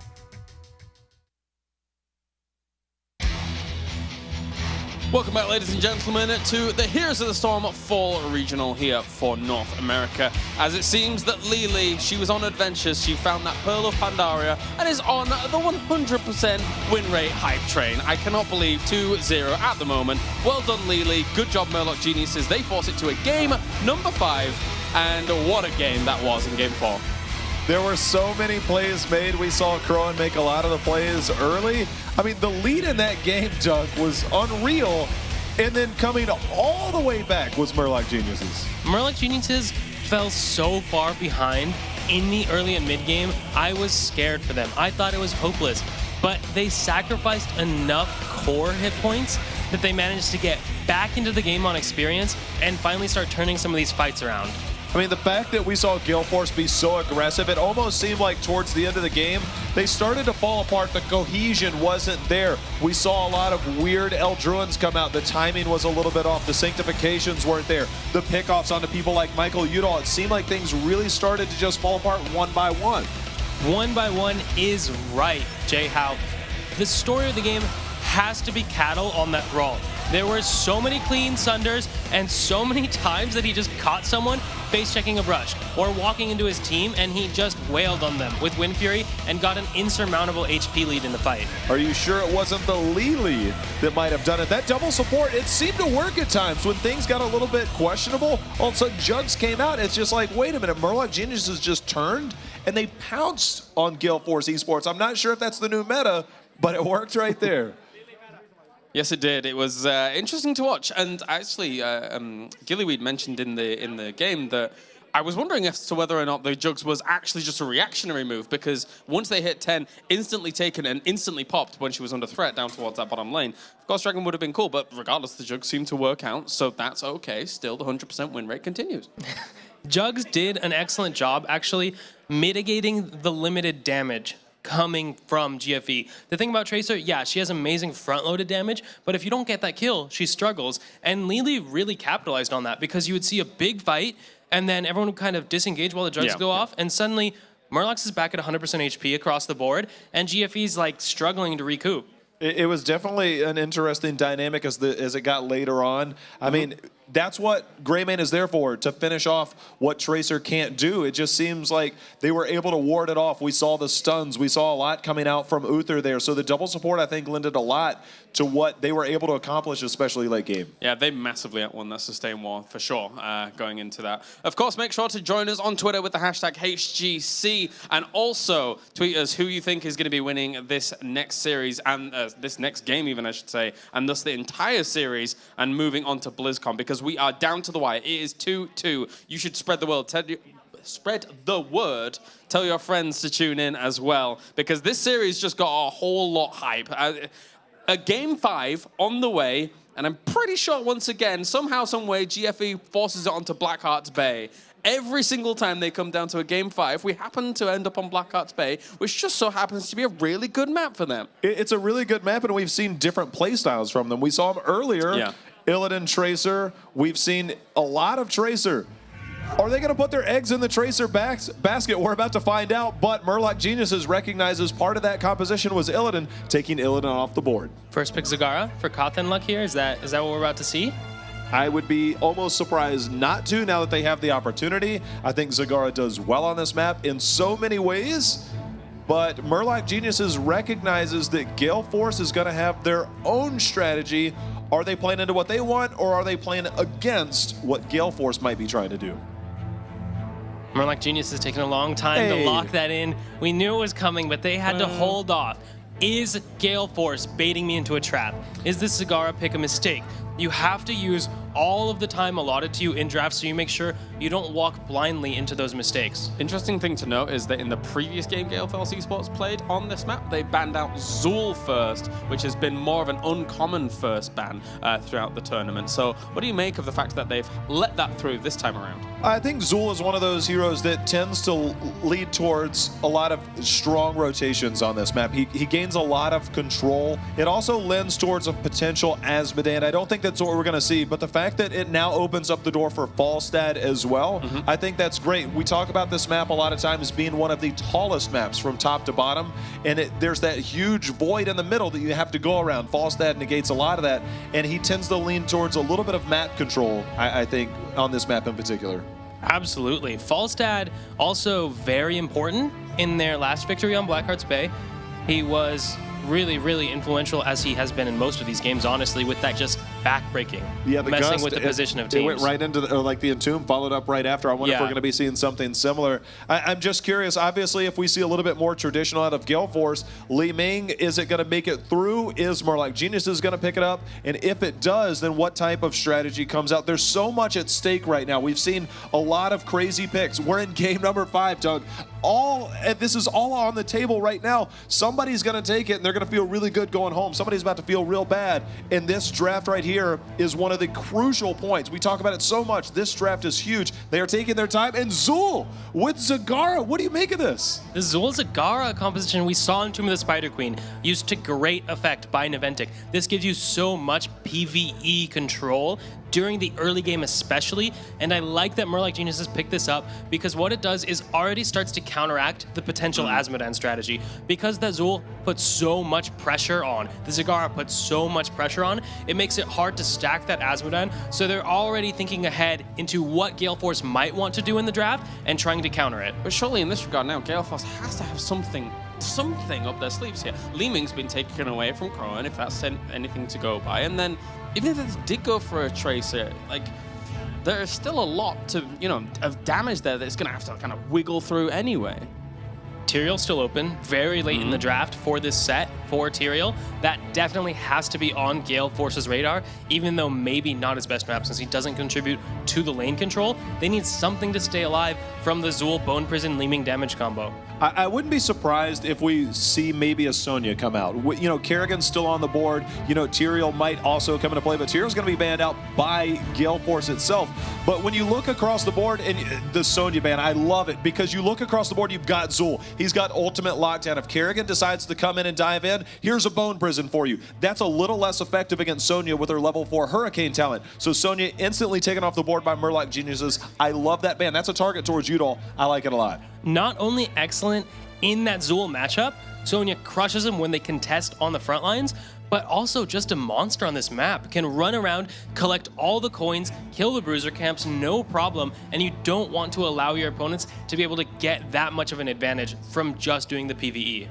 Welcome back, ladies and gentlemen, to the Heroes of the Storm Fall Regional here for North America. As it seems that Lily, she was on adventures, she found that Pearl of Pandaria and is on the 100% win rate hype train. I cannot believe 2-0 at the moment. Well done, Lily. Good job, Murloc Geniuses. They force it to a game number 5, and what a game that was in game 4. There were so many plays made. We saw Crowan make a lot of the plays early. I mean, the lead in that game, Doug, was unreal. And then coming all the way back was Murloc Geniuses. Murloc Geniuses fell so far behind in the early and mid game. I was scared for them. I thought it was hopeless. But they sacrificed enough core hit points that they managed to get back into the game on experience and finally start turning some of these fights around. I mean, the fact that we saw Gale Force be so aggressive, it almost seemed like towards the end of the game, they started to fall apart. The cohesion wasn't there. We saw a lot of weird Eldruins come out. The timing was a little bit off. The sanctifications weren't there. The pickoffs onto people like Michael Udall, it seemed like things really started to just fall apart one by one. One by one is right, Jay Howe. The story of the game has to be cattle on that brawl. There were so many clean sunders and so many times that he just caught someone face checking a brush or walking into his team and he just wailed on them with Wind Fury and got an insurmountable HP lead in the fight. Are you sure it wasn't the Lili that might have done it? That double support, it seemed to work at times when things got a little bit questionable. All of a sudden, Jugs came out. It's just like, wait a minute, Murloc Geniuses just turned and they pounced on Gale Force eSports. I'm not sure if that's the new meta, but it worked right there. Yes, it did. It was interesting to watch. And actually, Gillyweed mentioned in the game that I was wondering as to whether or not the Jugs was actually just a reactionary move, because once they hit 10, instantly taken and instantly popped when she was under threat down towards that bottom lane. Of course, Dragon would have been cool, but regardless, the Jugs seemed to work out, so that's okay. Still, the 100% win rate continues. Jugs did an excellent job actually mitigating the limited damage coming from GFE. The thing about Tracer, yeah, she has amazing front-loaded damage, but if you don't get that kill, she struggles. And Lili really capitalized on that because you would see a big fight, and then everyone would kind of disengage while the Jugs go off, and suddenly Murloc is back at 100% HP across the board, and GFE's like struggling to recoup. It was definitely an interesting dynamic as it got later on. I mean, that's what Greymane is there for, to finish off what Tracer can't do. It just seems like they were able to ward it off. We saw the stuns. We saw a lot coming out from Uther there. So the double support, I think, lended a lot to what they were able to accomplish, especially late game. Yeah, they massively outwon that sustain war, for sure, going into that. Of course, make sure to join us on Twitter with the hashtag HGC, and also tweet us who you think is going to be winning this next series, and this next game even, I should say, and thus the entire series, and moving on to BlizzCon, because we are down to the wire. It is 2-2. You should spread the word. Spread the word. Tell your friends to tune in as well, because this series just got a whole lot hype. A Game 5 on the way, and I'm pretty sure once again, somehow, someway, GFE forces it onto Blackheart's Bay. Every single time they come down to a Game 5, we happen to end up on Blackheart's Bay, which just so happens to be a really good map for them. It's a really good map, and we've seen different playstyles from them. We saw them earlier. Yeah. Illidan Tracer. We've seen a lot of Tracer. Are they going to put their eggs in the Tracer basket? We're about to find out, but Murloc Geniuses recognizes part of that composition was Illidan, taking Illidan off the board. First pick Zagara for Kothan luck here. Is that what we're about to see? I would be almost surprised not to now that they have the opportunity. I think Zagara does well on this map in so many ways, but Murloc Geniuses recognizes that Gale Force is going to have their own strategy. Are they playing into what they want, or are they playing against what Gale Force might be trying to do? Murloc Genius is taking a long time to lock that in. We knew it was coming, but they had to hold off. Is Gale Force baiting me into a trap? Is this Zagara pick a mistake? You have to use all of the time allotted to you in draft so you make sure you don't walk blindly into those mistakes. Interesting thing to note is that in the previous game Gale Force eSports played on this map, they banned out Zul first, which has been more of an uncommon first ban throughout the tournament. So what do you make of the fact that they've let that through this time around? I think Zul is one of those heroes that tends to lead towards a lot of strong rotations on this map. He gains a lot of control. It also lends towards a potential Asmodee. I don't think that's what we're going to see, but the fact that it now opens up the door for Falstad as well, I think that's great. We talk about this map a lot of times being one of the tallest maps from top to bottom, and there's that huge void in the middle that you have to go around. Falstad negates a lot of that, and he tends to lean towards a little bit of map control, I think, on this map in particular. Absolutely. Falstad also very important in their last victory on Blackheart's Bay. He was really, really influential, as he has been in most of these games, honestly, with that just backbreaking, Yeah, the messing gust, with the position of teams. It went right into like the Entomb, followed up right after. I wonder if we're going to be seeing something similar. I'm just curious. Obviously, if we see a little bit more traditional out of Gale Force, Li Ming, is it going to make it through? Is Murloc Geniuses going to pick it up? And if it does, then what type of strategy comes out? There's so much at stake right now. We've seen a lot of crazy picks. We're in game number 5, Doug. And this is all on the table right now. Somebody's going to take it, and they're going to feel really good going home. Somebody's about to feel real bad. And this draft right here is one of the crucial points. We talk about it so much. This draft is huge. They are taking their time. And Zul with Zagara. What do you make of this? The Zul Zagara composition we saw in Tomb of the Spider Queen used to great effect by Naventic. This gives you so much PvE control during the early game especially, and I like that Murloc Geniuses picked this up because what it does is already starts to counteract the potential Azmodan strategy. Because the Zul puts so much pressure on, the Zagara puts so much pressure on, it makes it hard to stack that Azmodan, so they're already thinking ahead into what Gale Force might want to do in the draft and trying to counter it. But surely in this regard now, Gale Force has to have something up their sleeves here. Li Ming's been taken away from Crowan, if that's anything to go by, and then even if they did go for a Tracer, like, there is still a lot to, of damage there that's going to have to kind of wiggle through anyway. Tyrael's still open, very late in the draft for this set for Tyrael. That definitely has to be on Gale Force's radar, even though maybe not his best map since he doesn't contribute to the lane control. They need something to stay alive from the Zul Bone Prison Li Ming damage combo. I wouldn't be surprised if we see maybe a Sonya come out. Kerrigan's still on the board. Tyrael might also come into play, but Tyrael's going to be banned out by Gale Force itself. But when you look across the board, and the Sonya ban, I love it because you look across the board, you've got Zul. He's got ultimate lockdown. If Kerrigan decides to come in and dive in, here's a Bone Prison for you. That's a little less effective against Sonya with her level 4 Hurricane talent. So Sonya instantly taken off the board by Murloc Geniuses. I love that ban. That's a target towards Udall. I like it a lot. Not only excellent in that Zul matchup, Sonya crushes him when they contest on the front lines, but also just a monster on this map. Can run around, collect all the coins, kill the bruiser camps, no problem, and you don't want to allow your opponents to be able to get that much of an advantage from just doing the PvE.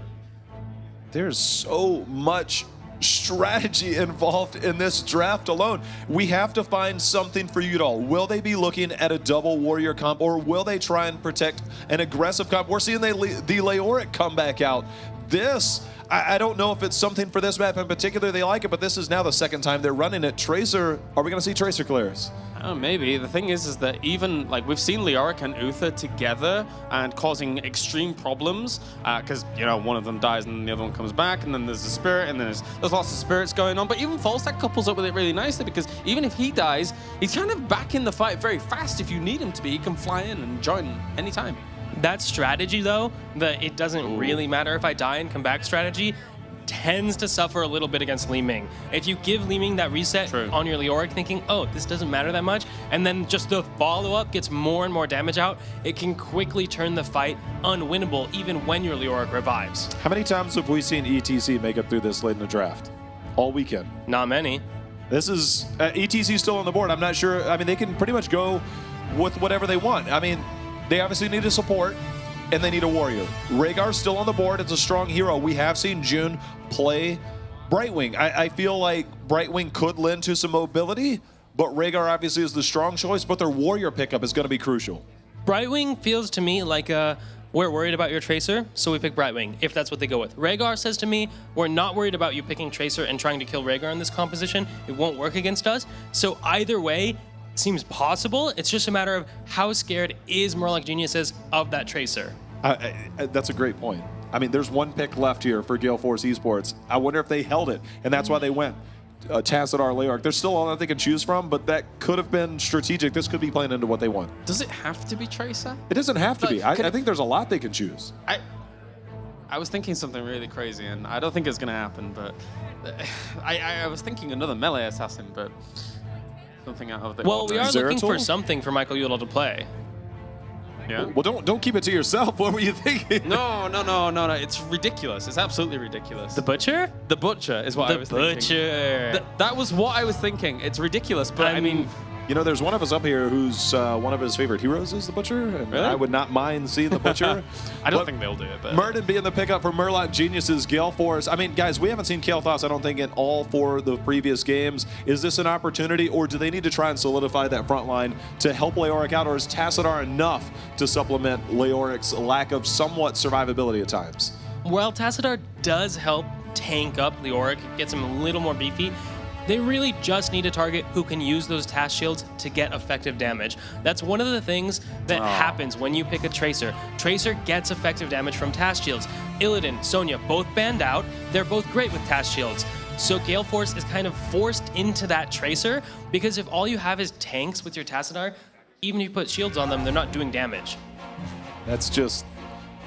There's so much strategy involved in this draft alone. We have to find something for Udall. Will they be looking at a double warrior comp, or will they try and protect an aggressive comp? We're seeing the Leoric come back out. This, I don't know if it's something for this map in particular they like it, but this is now the second time they're running it. Tracer, are we going to see Tracer clears? Oh, maybe. The thing is that even, like, we've seen Leoric and Uther together and causing extreme problems because, one of them dies and the other one comes back, and then there's a spirit, and then there's lots of spirits going on. But even Falstack couples up with it really nicely because even if he dies, he's kind of back in the fight very fast. If you need him to be, he can fly in and join anytime. That strategy, though, the it doesn't really matter if I die and come back strategy, tends to suffer a little bit against Li Ming. If you give Li Ming that reset on your Leoric thinking, oh, this doesn't matter that much, and then just the follow-up gets more and more damage out, it can quickly turn the fight unwinnable even when your Leoric revives. How many times have we seen ETC make it through this late in the draft? All weekend. Not many. This is, ETC still on the board. I'm not sure. I mean, they can pretty much go with whatever they want. I mean, they obviously need a support, and they need a warrior. Rhaegar's still on the board. It's a strong hero. We have seen June play Brightwing. I feel like Brightwing could lend to some mobility, but Rhaegar obviously is the strong choice, but their warrior pickup is going to be crucial. Brightwing feels to me like we're worried about your Tracer, so we pick Brightwing, if that's what they go with. Rhaegar says to me, we're not worried about you picking Tracer and trying to kill Rhaegar in this composition. It won't work against us. So either way, seems possible. It's just a matter of how scared is Murloc Geniuses of that Tracer. That's a great point. I mean, there's one pick left here for Gale Force eSports. I wonder if they held it, and that's why they went Tassadar, Leoric. There's still a lot they can choose from, but that could have been strategic. This could be playing into what they want. Does it have to be Tracer? It doesn't have to be. I think there's a lot they can choose. I was thinking something really crazy, and I don't think it's going to happen, but I was thinking another melee assassin, but something out of the Well, we are looking Zeratul? for something for Michael Udall to play. Yeah. Well, don't keep it to yourself. What were you thinking? No. It's ridiculous. It's absolutely ridiculous. The Butcher? The Butcher is what I was thinking. The Butcher. That was what I was thinking. It's ridiculous, but I mean, You know, there's one of us up here who's one of his favorite heroes is the Butcher. And Really? I would not mind seeing the Butcher. I don't think they'll do it, but Murden being the pickup for Murloc Geniuses, Gale Force. I mean, guys, we haven't seen Kael'Thas, I don't think, in all 4 of the previous games. Is this an opportunity, or do they need to try and solidify that front line to help Leoric out, or is Tassadar enough to supplement Leoric's lack of somewhat survivability at times? While Tassadar does help tank up Leoric, gets him a little more beefy, they really just need a target who can use those task shields to get effective damage. That's one of the things that happens when you pick a Tracer. Tracer gets effective damage from task shields. Illidan, Sonya, both banned out. They're both great with task shields. So Gale Force is kind of forced into that Tracer, because if all you have is tanks with your Tassadar, even if you put shields on them, they're not doing damage. That's just,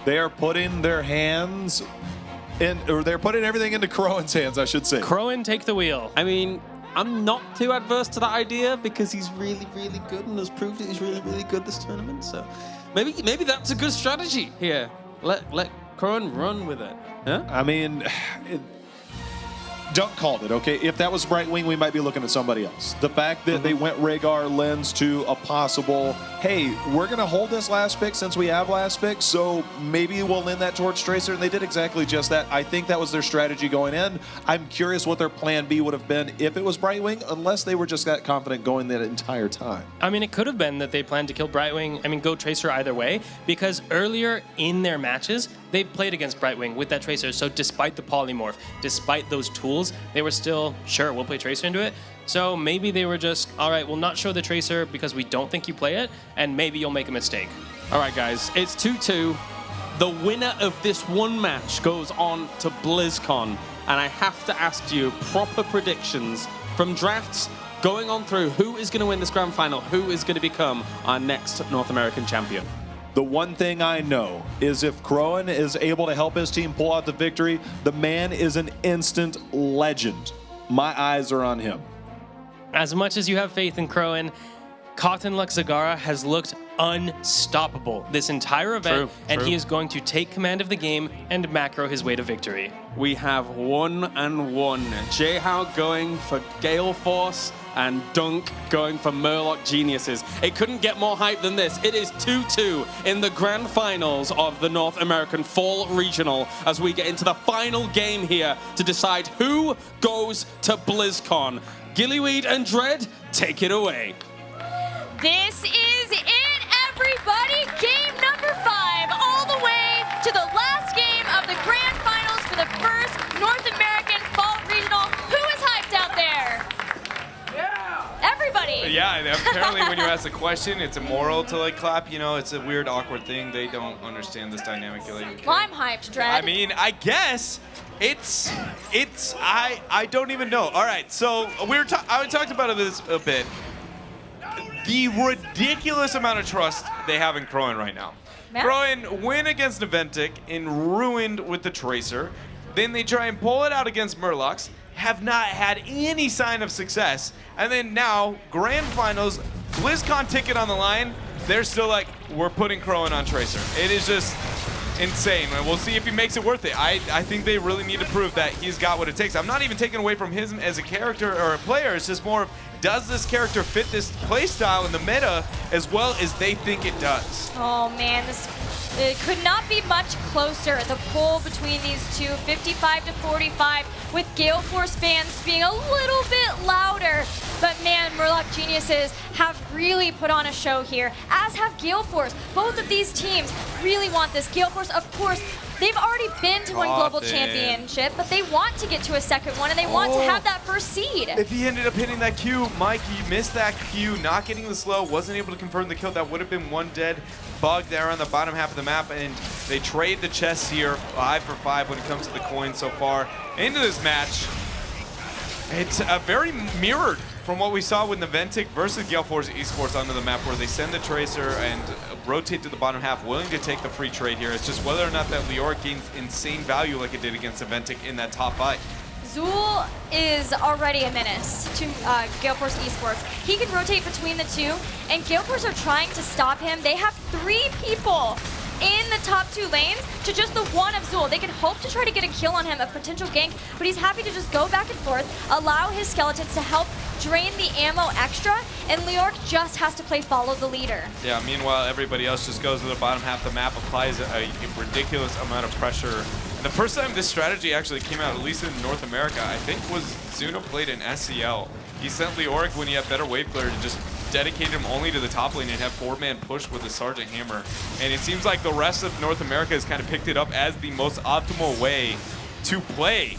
they are putting their hands in, or they're putting everything into Crowan's hands, I should say. Crowan, take the wheel. I mean, I'm not too adverse to that idea because he's really, really good and has proved that he's really, really good this tournament. So maybe that's a good strategy here. Let Crowan run with it. Huh? I mean, Dunk called it, okay? If that was Brightwing, we might be looking at somebody else. The fact that they went Rhaegar lends to a possible, hey, we're going to hold this last pick since we have last pick, so maybe we'll lend that towards Tracer, and they did exactly just that. I think that was their strategy going in. I'm curious what their plan B would have been if it was Brightwing, unless they were just that confident going that entire time. I mean, it could have been that they planned to kill Brightwing, I mean, go Tracer either way, because earlier in their matches, they played against Brightwing with that Tracer, so despite the polymorph, despite those tools, they were still, sure, we'll play Tracer into it. So maybe they were just, all right, we'll not show the Tracer because we don't think you play it, and maybe you'll make a mistake. All right, guys, it's 2-2. The winner of this one match goes on to BlizzCon, and I have to ask you proper predictions from drafts going on through who is going to win this grand final, who is going to become our next North American champion. The one thing I know is if Crowan is able to help his team pull out the victory, the man is an instant legend. My eyes are on him. As much as you have faith in Crowan, Cotton Lux Zagara has looked unstoppable this entire event, and he is going to take command of the game and macro his way to victory. We have 1-1. Jayhow going for Gale Force and Dunk going for Murloc Geniuses. It couldn't get more hype than this. It is 2-2 in the grand finals of the North American Fall Regional as we get into the final game here to decide who goes to BlizzCon. Gillyweed and Dread, take it away. This is it, everybody. Game number 5, all the way to the last game of the grand finals for the first North American Fall Regional. Who is hyped out there? Everybody. Yeah, and apparently when you ask the question, it's immoral to like clap. You know, it's a weird, awkward thing. They don't understand this dynamic. You're like, okay. Well, I'm hyped, Dread. I mean, I guess I don't even know. All right, so I talked about this a bit. The ridiculous amount of trust they have in Crowan right now. Yeah. Crowan win against Naventic and ruined with the Tracer. Then they try and pull it out against Murlocs. Have not had any sign of success. And then now, grand finals, BlizzCon ticket on the line, they're still like, we're putting Crowan on Tracer. It is just insane. And we'll see if he makes it worth it. I think they really need to prove that he's got what it takes. I'm not even taking away from him as a character or a player. It's just more of, does this character fit this playstyle in the meta as well as they think it does? Oh man, it could not be much closer. The pull between these two, 55 to 45, with Gale Force fans being a little bit louder. But man, Murloc Geniuses have really put on a show here, as have Gale Force. Both of these teams really want this. Gale Force, of course, they've already been to one global championship, but they want to get to a second one, and they want to have that first seed. If he ended up hitting that Q, Mike, he missed that Q, not getting the slow, wasn't able to confirm the kill. That would have been one dead bug there on the bottom half of the map, and they trade the chests here 5 for 5 when it comes to the coins so far into this match. It's very mirrored from what we saw with Naventic versus Gale Force eSports onto the map, where they send the Tracer and rotate to the bottom half, willing to take the free trade here. It's just whether or not that Leoric gains insane value like it did against Naventic in that top fight. Zul is already a menace to Gale Force eSports. He can rotate between the two, and Gale Force are trying to stop him. They have 3 people in the top 2 lanes to just the one of Zul. They can hope to try to get a kill on him, a potential gank, but he's happy to just go back and forth, allow his skeletons to help drain the ammo extra, and Leoric just has to play follow the leader. Yeah, meanwhile, everybody else just goes to the bottom half of the map, applies a ridiculous amount of pressure. And the first time this strategy actually came out, at least in North America, I think was Zuno played in SCL. He sent Leoric when he had better wave clear to just dedicate him only to the top lane and have 4-man push with the Sergeant Hammer. And it seems like the rest of North America has kind of picked it up as the most optimal way to play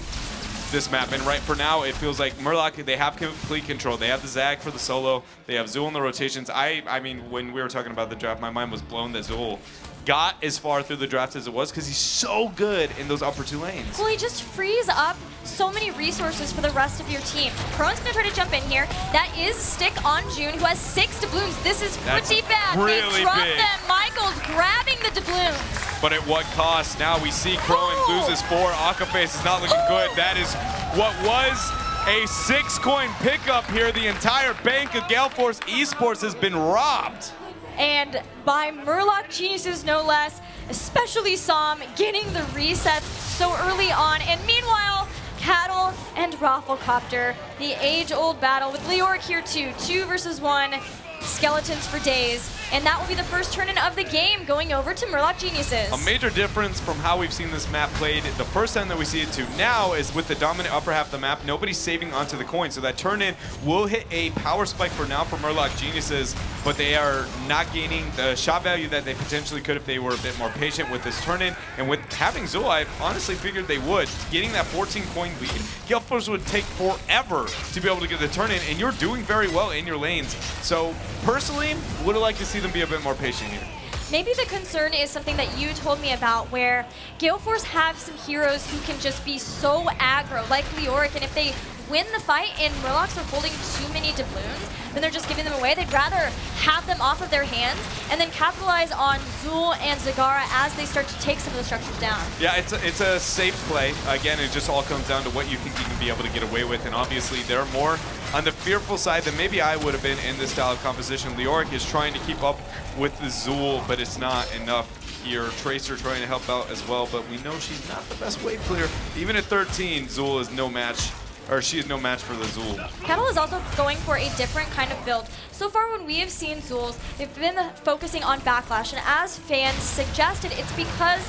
this map. And right for now, it feels like Murloc, they have complete control. They have the Zag for the solo. They have Zul in the rotations. I mean, when we were talking about the draft, my mind was blown that Zul got as far through the draft as it was because he's so good in those upper 2 lanes. Well, he just frees up so many resources for the rest of your team. Crone's going to try to jump in here. That is Stick on June, who has 6 doubloons. This is pretty bad. Really they drop big. them. Michael's grabbing the doubloons. But at what cost? Now we see Crowan loses 4. Akaface is not looking good. That is what was a 6-coin pickup here. The entire bank of Gale Force eSports has been robbed. And by Murloc Geniuses, no less, especially Som getting the resets so early on. And meanwhile, Cattle and Rafflecopter, the age-old battle with Leoric here too. 2 versus 1, skeletons for days. And that will be the first turn-in of the game, going over to Murloc Geniuses. A major difference from how we've seen this map played the first time that we see it to now is with the dominant upper half of the map, nobody's saving onto the coin. So that turn-in will hit a power spike for now for Murloc Geniuses, but they are not gaining the shot value that they potentially could if they were a bit more patient with this turn-in. And with having Zul, I honestly figured they would. Getting that 14-coin lead, Gale Force would take forever to be able to get the turn-in, and you're doing very well in your lanes. So personally, would have liked to see them be a bit more patient here. Maybe the concern is something that you told me about, where Gale Force have some heroes who can just be so aggro, like Leoric, and if they win the fight and Murlocs are holding too many doubloons, then they're just giving them away. They'd rather have them off of their hands and then capitalize on Zul and Zagara as they start to take some of the structures down. Yeah, it's a safe play. Again, it just all comes down to what you think you can be able to get away with, and obviously they're more on the fearful side than maybe I would have been in this style of composition. Leoric is trying to keep up with the Zul, but it's not enough here. Tracer trying to help out as well, but we know she's not the best wave clear. Even at 13, Zul is no match, or she is no match for the Zul. Kettle is also going for a different kind of build. So far when we have seen Zuls, they've been focusing on backlash, and as fans suggested, it's because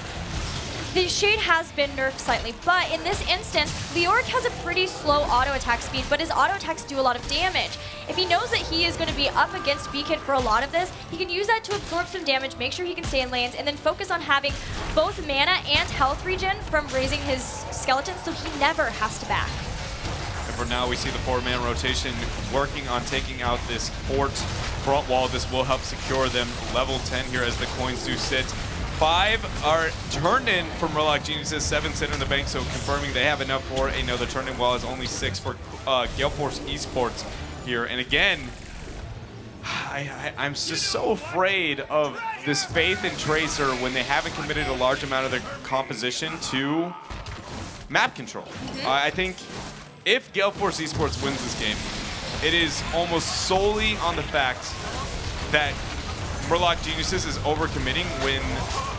the Shade has been nerfed slightly, but in this instance, Leoric has a pretty slow auto attack speed, but his auto attacks do a lot of damage. If he knows that he is going to be up against B-Kid for a lot of this, he can use that to absorb some damage, make sure he can stay in lanes, and then focus on having both mana and health regen from raising his skeletons, so he never has to back. And for now, we see the 4-man rotation working on taking out this fort front wall. This will help secure them level 10 here as the coins do sit. 5 are turned in for Murloc Geniuses, 7 sit in the bank, so confirming they have enough for another turn-in, while it's only 6 for Gale Force eSports here. And again, I'm just so afraid of this faith in Tracer when they haven't committed a large amount of their composition to map control. I think if Gale Force eSports wins this game, it is almost solely on the fact that Murloc Geniuses is overcommitting when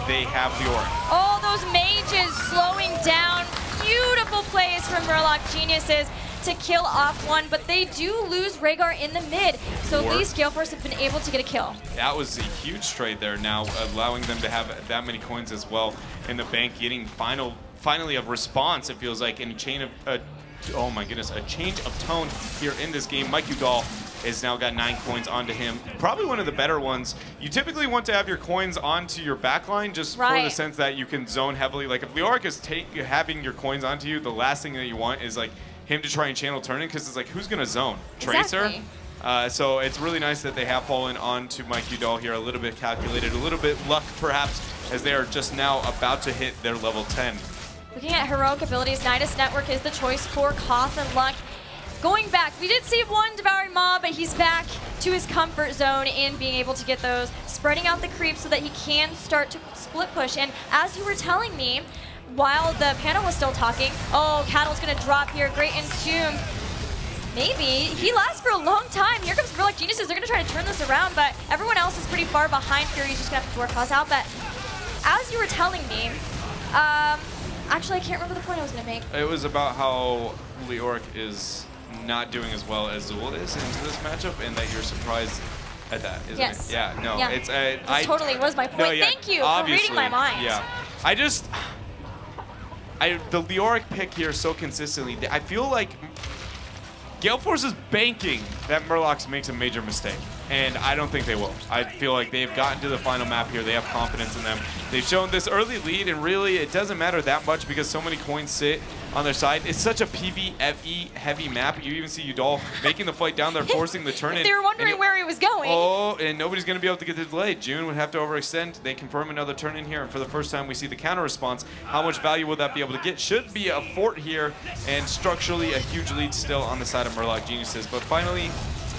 they have Leoric. All those mages slowing down. Beautiful plays from Murloc Geniuses to kill off one, but they do lose Rhaegar in the mid, so at least Gale Force have been able to get a kill. That was a huge trade there now, allowing them to have that many coins as well in the bank, getting finally a response, it feels like, in a chain of, oh my goodness, a change of tone here in this game. Mike Udall has now got 9 coins onto him. Probably one of the better ones. You typically want to have your coins onto your backline just for the sense that you can zone heavily. Like if Leoric is having your coins onto you, the last thing that you want is like him to try and channel turn-in, because it's like, who's gonna zone? Tracer? So it's really nice that they have fallen onto Mike Udall here, a little bit calculated, a little bit luck perhaps, as they are just now about to hit their level 10. Looking at heroic abilities, Nidus Network is the choice for Koth and Luck. Going back, we did see one Devouring Mob, but he's back to his comfort zone in being able to get those, spreading out the creeps so that he can start to split push. And as you were telling me, while the panel was still talking, oh, Cattle's gonna drop here, great Entomb. Maybe. He lasts for a long time. Here comes Murloc Geniuses. They're gonna try to turn this around, but everyone else is pretty far behind. Fury's just gonna have to dwarf us out, but as you were telling me, actually I can't remember the point I was gonna make. It was about how Leoric is not doing as well as Zool is into this matchup, and that you're surprised at that, isn't Yes. it? Yeah, no, Yeah. it's This totally was my point. No, yeah, Thank you for obviously, reading my mind. Yeah, the Leoric pick here so consistently. I feel like Gale Force is banking that Murloc makes a major mistake, and I don't think they will. I feel like they've gotten to the final map here. They have confidence in them. They've shown this early lead, and really it doesn't matter that much because so many coins sit on their side. It's such a PvE heavy map. You even see Udall making the fight down there, forcing the turn in. They were wondering where he was going. Oh, and nobody's going to be able to get the delay. June would have to overextend. They confirm another turn in here, and for the first time we see the counter response. How much value will that be able to get? Should be a fort here, and structurally a huge lead still on the side of Murloc Geniuses, but finally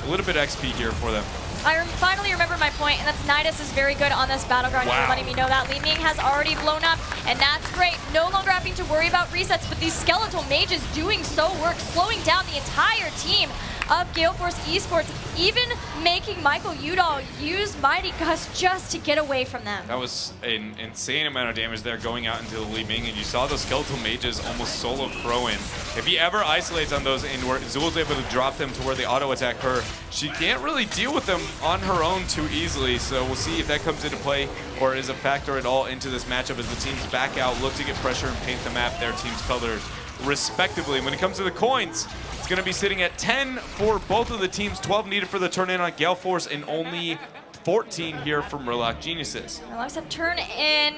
a little bit XP here for them. I finally remember my point, and that's Nidus is very good on this battleground. Wow. You're letting me know that. Li Ming has already blown up, and that's great. No longer having to worry about resets, but these skeletal mages doing so work, slowing down the entire team of Gale Force eSports, even making Michael Udall use Mighty Gust just to get away from them. That was an insane amount of damage there going out into the Li Ming, and you saw those skeletal mages almost solo crow in. If he ever isolates on those and where Zool's able to drop them to where they auto attack her, she can't really deal with them on her own too easily. So we'll see if that comes into play or is a factor at all into this matchup as the teams back out, look to get pressure and paint the map their team's colors respectively. When it comes to the coins, it's going to be sitting at 10 for both of the teams, 12 needed for the turn in on Gale Force, and only 14 here for Murloc Geniuses. Murlocs have turn in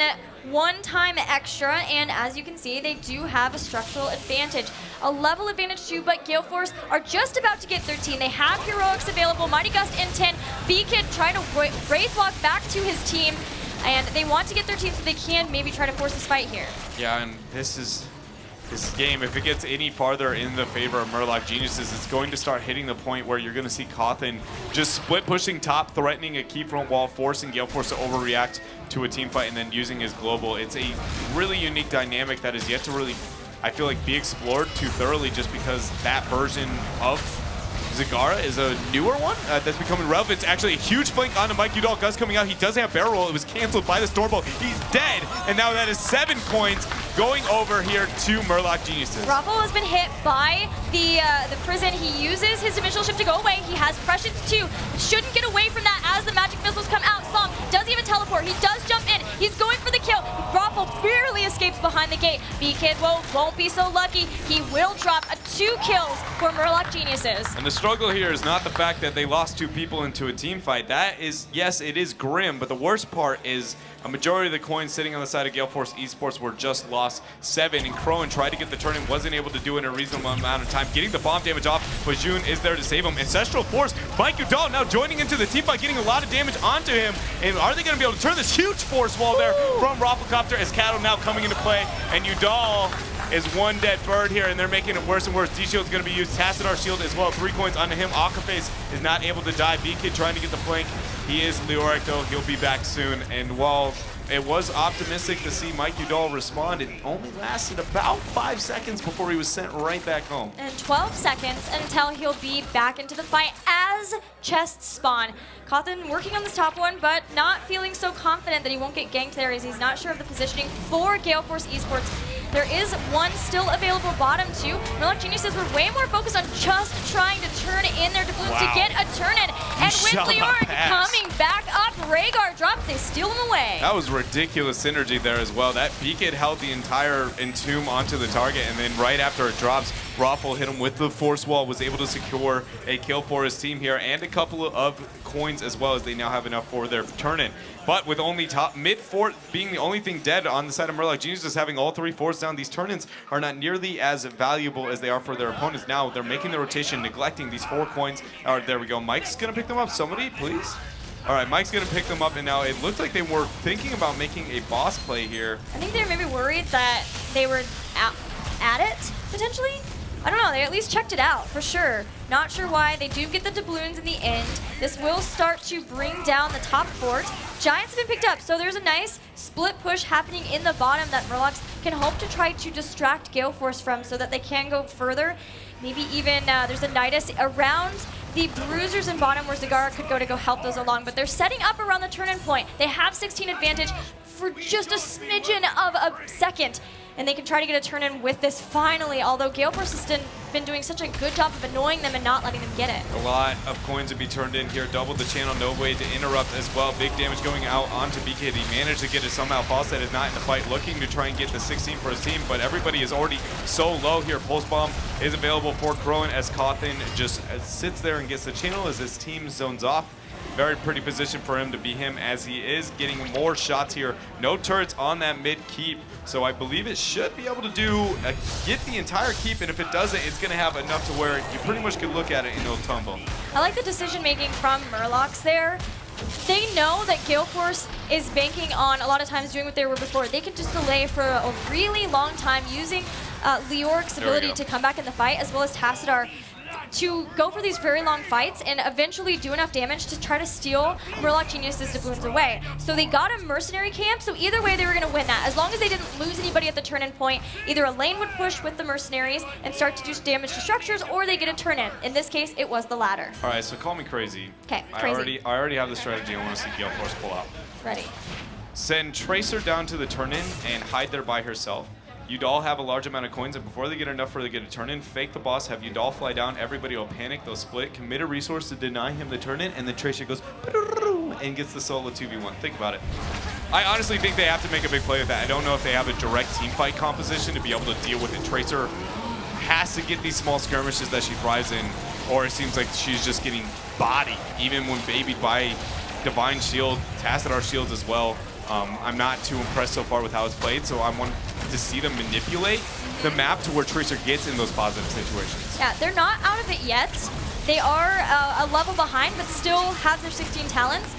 1 time extra, and as you can see, they do have a structural advantage. A level advantage too, but Gale Force are just about to get 13. They have Heroics available, Mighty Gust in 10. B-Kid trying to Wraithwalk back to his team, and they want to get 13 so they can maybe try to force this fight here. Yeah, and this game, if it gets any farther in the favor of Murloc Geniuses, it's going to start hitting the point where you're going to see Cawthon just split pushing top, threatening a key front wall, forcing Gale Force to overreact to a team fight, and then using his global. It's a really unique dynamic that is yet to really, I feel like, be explored too thoroughly, just because that version of Zagara is a newer one that's becoming relevant. It's actually a huge flank onto Mike Udall. Gus coming out. He doesn't have barrel roll. It was canceled by the Stormbolt. He's dead. And now that is 7 coins going over here to Murloc Geniuses. Raffle has been hit by the prison. He uses his dimensional shift to go away. He has prescience too. Shouldn't get away from that as the magic missiles come out. Som doesn't even teleport. He does jump in. He's going for the kill. Raffle barely escapes behind the gate. B-Kid won't be so lucky. He will drop 2 kills for Murloc Geniuses. And the struggle here is not the fact that they lost 2 people into a team fight. That is, yes, it is grim, but the worst part is a majority of the coins sitting on the side of Gale Force eSports were just lost 7, and Crowan tried to get the turn in, wasn't able to do it in a reasonable amount of time. Getting the bomb damage off, but June is there to save him. Ancestral Force, Mike Udall now joining into the team fight, getting a lot of damage onto him, and are they going to be able to turn this huge force wall there from Rafflecopter as Cattle now coming into play, and Udall is 1 dead bird here, and they're making it worse and worse. D-Shield's going to be used. Tassadar Shield as well. 3 coins onto him. Akaface is not able to die. B-Kid trying to get the flank. He is Leoric, though. He'll be back soon. And while it was optimistic to see Mike Udall respond, it only lasted about 5 seconds before he was sent right back home. And 12 seconds until he'll be back into the fight as chests spawn. Cawthon working on this top one, but not feeling so confident that he won't get ganked there as he's not sure of the positioning for Gale Force eSports. There is 1 still available bottom too. Murloc Geniuses were way more focused on just trying to turn in their doubloons to get a turn in. And with Leoric coming back up, Rhaegar drops, they steal him away. That was ridiculous synergy there as well. That B-Kid held the entire Entomb onto the target, and then right after it drops, Raffle hit him with the force wall, was able to secure a kill for his team here, and a couple of coins as well, as they now have enough for their turn-in. But with only top mid-fort being the only thing dead on the side of Murloc Geniuses, having all 3 forts down, these turn-ins are not nearly as valuable as they are for their opponents. Now they're making the rotation, neglecting these 4 coins. All right, there we go. Mike's gonna pick them up. Somebody, please. All right, Mike's gonna pick them up, and now it looked like they were thinking about making a boss play here. I think they were maybe worried that they were at it, potentially? I don't know, they at least checked it out, for sure. Not sure why. They do get the doubloons in the end. This will start to bring down the top fort. Giants have been picked up, so there's a nice split push happening in the bottom that Murlocs can hope to try to distract Gale Force from so that they can go further. Maybe even there's a Nidus around the bruisers in bottom where Zagara could go to help those along, but they're setting up around the turn-in point. They have 16 advantage. for just a smidgen of a second. And they can try to get a turn in with this finally, although Gale Force has been doing such a good job of annoying them and not letting them get it. A lot of coins to be turned in here. Double the channel, no way to interrupt as well. Big damage going out onto BK. He managed to get it somehow. Falset is not in the fight, looking to try and get the 16 for his team, but everybody is already so low here. Pulse Bomb is available for Crowan as Cawthon just sits there and gets the channel as his team zones off. Very pretty position for him to be him as he is getting more shots here. No turrets on that mid keep, so I believe it should be able to get the entire keep, and if it doesn't, it's going to have enough to where you pretty much could look at it and it'll tumble. I like the decision making from Murlocs there. They know that Gale Force is banking on a lot of times doing what they were before. They can just delay for a really long time using Leoric's ability to come back in the fight, as well as Tassadar, to go for these very long fights and eventually do enough damage to try to steal Murloc Genius's doubloons away. So they got a mercenary camp, so either way they were going to win that. As long as they didn't lose anybody at the turn-in point, either a lane would push with the mercenaries and start to do damage to structures, or they get a turn-in. In this case, it was the latter. All right, so call me crazy. Okay, crazy. I already have the strategy I want to see Gale Force pull out. Ready. Send Tracer down to the turn-in and hide there by herself. Udall have a large amount of coins, and before they get enough for they get a turn-in, fake the boss, have Udall fly down, everybody will panic, they'll split, commit a resource to deny him the turn-in, and then Tracer goes and gets the solo 2v1. Think about it. I honestly think they have to make a big play with that. I don't know if they have a direct team fight composition to be able to deal with it. Tracer has to get these small skirmishes that she thrives in, or it seems like she's just getting bodied, even when babied by Divine Shield, Tassadar shields as well. I'm not too impressed so far with how it's played, so I want to see them manipulate the map to where Tracer gets in those positive situations. Yeah, they're not out of it yet. They are a level behind, but still have their 16 talents,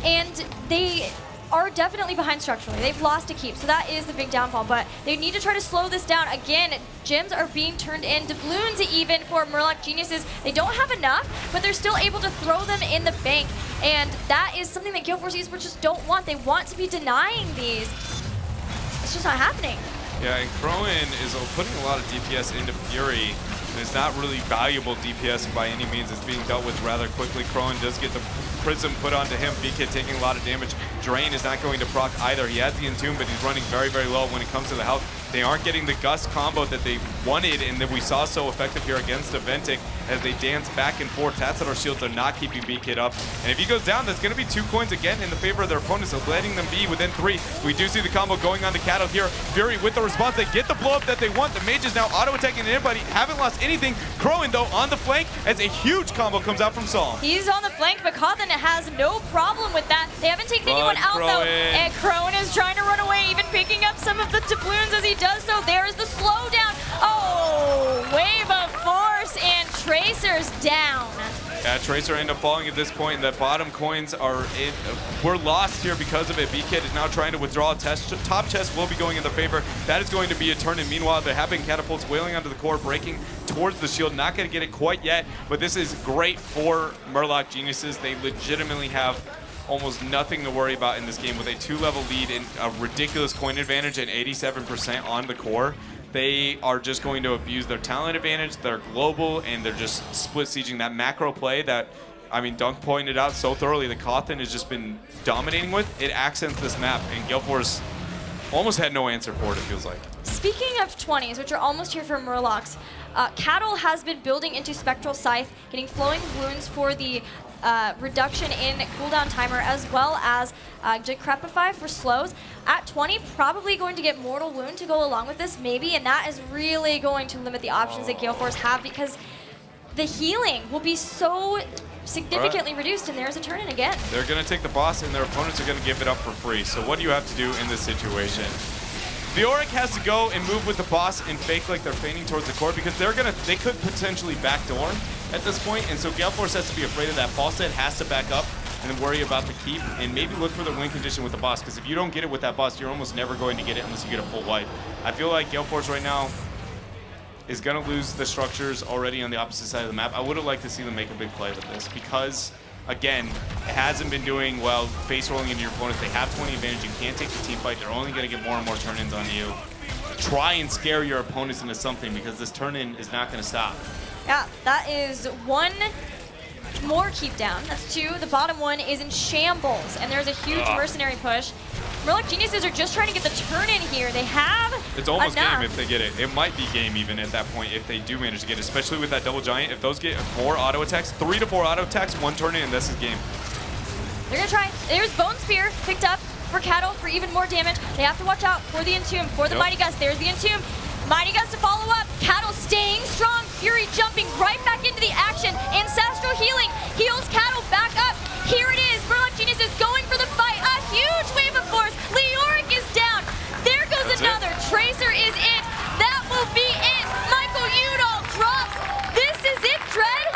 and they are definitely behind structurally. They've lost a keep, so that is the big downfall, but they need to try to slow this down. Again, gems are being turned in, doubloons even for Murloc Geniuses. They don't have enough, but they're still able to throw them in the bank, and that is something that Gale Force eSports just don't want. They want to be denying these. It's just not happening. Yeah, and Crowan is putting a lot of DPS into Fury, and it's not really valuable DPS by any means. It's being dealt with rather quickly. Crowan does get the Prism put onto him. BK taking a lot of damage. Drain is not going to proc either. He has the Entomb, but he's running very, very low when it comes to the health. They aren't getting the Gust combo that they wanted and that we saw so effective here against Aventic as they dance back and forth. Tassadar shields are not keeping BK up. And if he goes down, that's going to be 2 coins again in the favor of their opponents, so letting them be within 3. We do see the combo going on to Cattle here. Fury with the response. They get the blow up that they want. The mage is now auto-attacking anybody. Haven't lost anything. Crowan, though, on the flank as a huge combo comes out from Saul. He's on the flank, but Cawthon has no problem with that. They haven't taken anyone out, though. And Crowan is trying to run away, even picking up some of the doubloons as he does so. There's the slowdown. Oh, wave of force, and Tracer's down. Yeah, Tracer ended up falling at this point. The bottom coins were lost here because of it. BK is now trying to withdraw a test. Top chest will be going in their favor. That is going to be a turn. And meanwhile, there have been catapults wailing onto the core, breaking towards the shield. Not going to get it quite yet, but this is great for Murloc Geniuses. They legitimately have almost nothing to worry about in this game with a 2-level lead and a ridiculous coin advantage and 87% on the core. They are just going to abuse their talent advantage. They're global, and they're just split sieging that macro play that, I mean, Dunk pointed out so thoroughly that Cawthon has just been dominating with. It accents this map, and Gale Force almost had no answer for it, it feels like. Speaking of 20s, which are almost here for Murlocs, Cattle has been building into Spectral Scythe, getting flowing wounds for the reduction in cooldown timer, as well as Decrepify for slows. At 20, probably going to get Mortal Wound to go along with this, maybe, and that is really going to limit the options that Gale Force have, because the healing will be so significantly reduced, and there's a turn-in again. They're going to take the boss, and their opponents are going to give it up for free. So what do you have to do in this situation? Leoric has to go and move with the boss and fake like they're feigning towards the core, because they could potentially backdoor at this point, and so Gale Force has to be afraid of that. Falstad has to back up and then worry about the keep and maybe look for the win condition with the boss, because if you don't get it with that boss, you're almost never going to get it unless you get a full wipe. I feel like Gale Force right now is going to lose the structures already on the opposite side of the map. I would have liked to see them make a big play with this, because again, it hasn't been doing well face rolling into your opponents. They have 20 advantage. You can't take the team fight. They're only going to get more and more turn-ins on you. Try and scare your opponents into something, because this turn-in is not going to stop. Yeah, that is one more keep down. That's 2. The bottom one is in shambles, and there's a huge mercenary push. Murloc Geniuses are just trying to get the turn in here. They have It's almost enough. game if they get it. It might be game even at that point if they do manage to get it, especially with that double giant. If those get more auto attacks, 3 to 4 auto attacks, 1 turn in, and this is game. They're gonna try. There's Bone Spear picked up for Cattle for even more damage. They have to watch out for the Entomb, for the Mighty Gust. There's the Entomb. Mighty Gust to follow up. Cattle staying strong. Fury jumping right back into the action. Ancestral healing heals Cattle back up. Here it is. Murloc Genius is going for the fight. A huge wave of force. Leoric is down. There goes another. Tracer is in. That will be it. Michael Udall drops. This is it, Dread.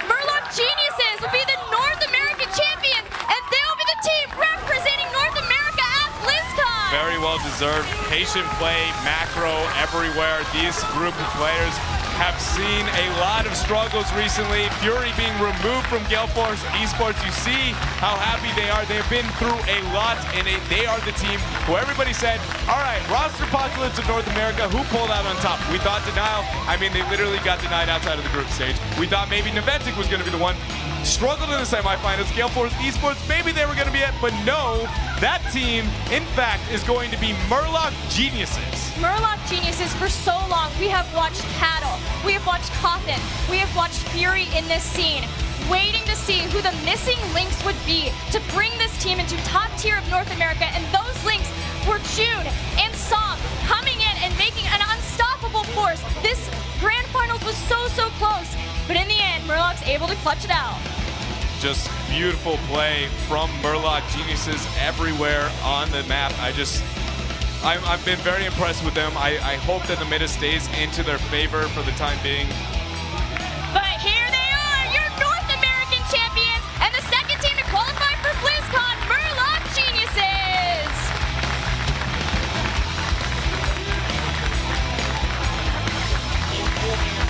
Murloc Geniuses will be the North American champion, and they'll be the team representing North America at BlizzCon. Very well deserved. Patient play, macro everywhere. These group of players have seen a lot of struggles recently. Fury being removed from Gale Force eSports. You see how happy they are. They've been through a lot, and they are the team who everybody said, all right, roster apocalypse of North America, who pulled out on top? We thought Denial. I mean, they literally got denied outside of the group stage. We thought maybe Naventic was going to be the one. Struggled in the semifinals. Gale Force eSports, maybe they were going to be it, but no. That team, in fact, is going to be Murloc Geniuses. Murloc Geniuses, for so long, we have watched Cattle, we have watched Cawthon, we have watched Fury in this scene, waiting to see who the missing links would be to bring this team into top tier of North America, and those links were June and Som coming in and making an unstoppable force. This Grand Finals was so close, but in the end, Murloc's able to clutch it out. Just beautiful play from Murloc Geniuses everywhere on the map. I've been very impressed with them. I hope that the meta stays into their favor for the time being. But here they are, your North American champions, and the second team to qualify for BlizzCon, Murloc Geniuses.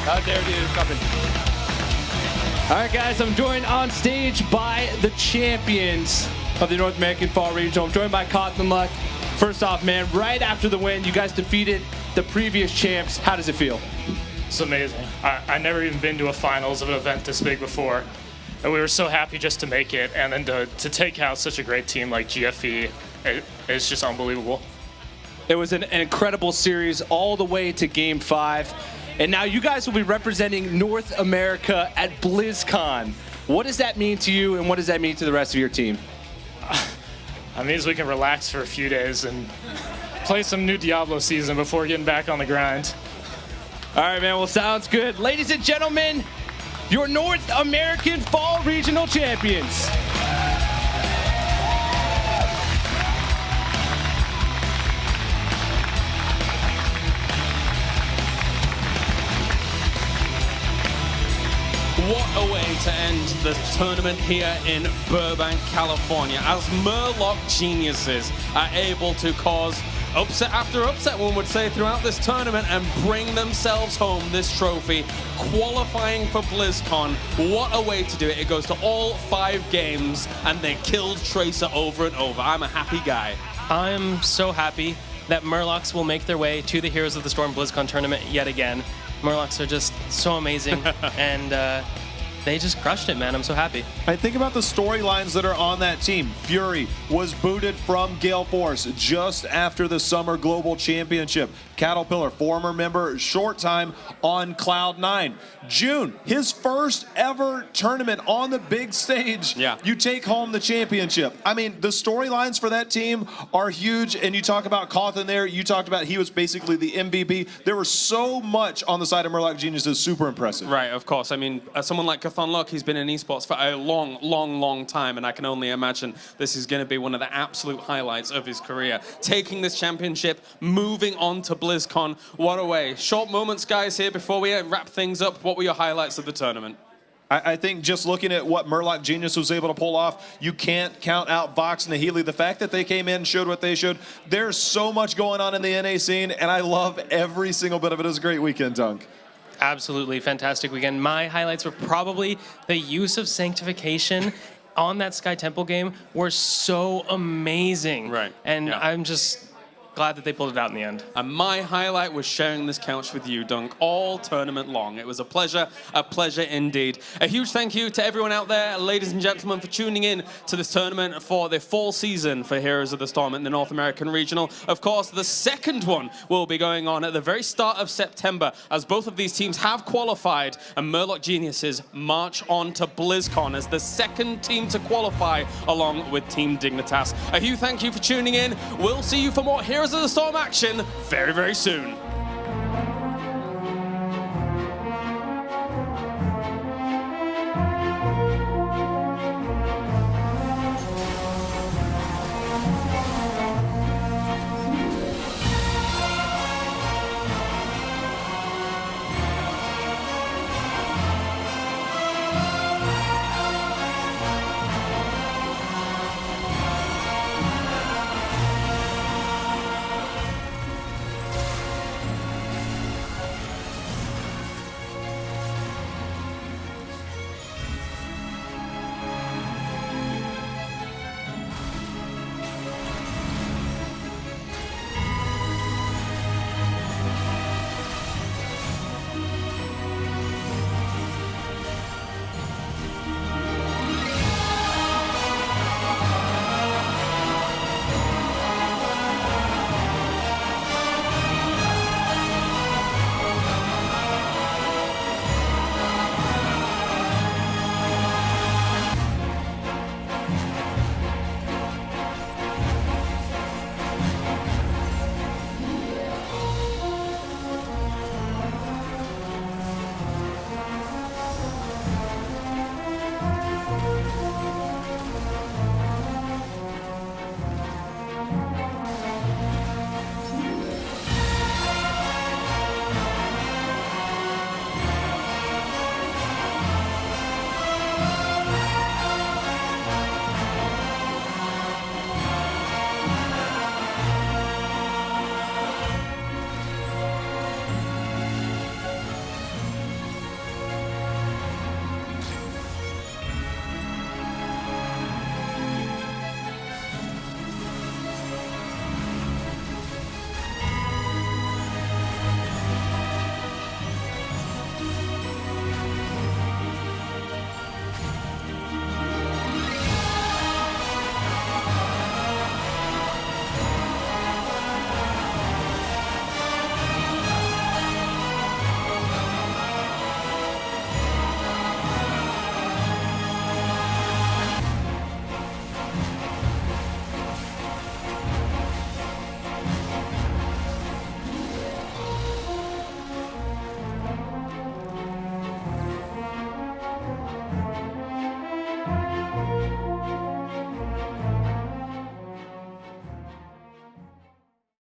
Out there, dude, coming. All right, guys, I'm joined on stage by the champions of the North American Fall Regional. I'm joined by Cawthon Luck. First off, man, right after the win, you guys defeated the previous champs. How does it feel? It's amazing. I never even been to a finals of an event this big before. And we were so happy just to make it. And then to take out such a great team like GFE, it's just unbelievable. It was an incredible series all the way to Game 5. And now you guys will be representing North America at BlizzCon. What does that mean to you, and what does that mean to the rest of your team? It means we can relax for a few days and play some new Diablo season before getting back on the grind. All right, man. Well, sounds good. Ladies and gentlemen, your North American Fall Regional Champions. What a way to end the tournament here in Burbank, California, as Murloc Geniuses are able to cause upset after upset, one would say, throughout this tournament and bring themselves home this trophy, qualifying for BlizzCon. What a way to do it. It goes to all 5 games, and they killed Tracer over and over. I'm a happy guy. I'm so happy that Murlocs will make their way to the Heroes of the Storm BlizzCon tournament yet again. Murlocs are just so amazing, and they just crushed it, man. I'm so happy. I think about the storylines that are on that team. Fury was booted from Gale Force just after the Summer Global Championship. Caterpillar, former member, short time on Cloud9. June, his first ever tournament on the big stage. Yeah. You take home the championship. I mean, the storylines for that team are huge, and you talk about Cawthon there. You talked about he was basically the MVP. There was so much on the side of Murloc Geniuses, super impressive. Right, of course. I mean, someone like Cawthon Luck, he's been in esports for a long time, and I can only imagine this is going to be one of the absolute highlights of his career. Taking this championship, moving on to BlizzCon. What a way. Short moments, guys, here before we wrap things up. What were your highlights of the tournament? I think just looking at what Murloc Genius was able to pull off, you can't count out Vox and Nahili. The fact that they came in, showed what they showed. There's so much going on in the NA scene, and I love every single bit of it. It was a great weekend, Dunk. Absolutely fantastic weekend. My highlights were probably the use of Sanctification on that Sky Temple game were so amazing. Right. And Yeah. I'm just glad that they pulled it out in the end. And my highlight was sharing this couch with you, Dunk, all tournament long. It was a pleasure indeed. A huge thank you to everyone out there, ladies and gentlemen, for tuning in to this tournament for the fall season for Heroes of the Storm in the North American Regional. Of course, the second one will be going on at the very start of September, as both of these teams have qualified, and Murloc Geniuses march on to BlizzCon as the second team to qualify along with Team Dignitas. A huge thank you for tuning in. We'll see you for more Heroes of the Storm action very, very soon.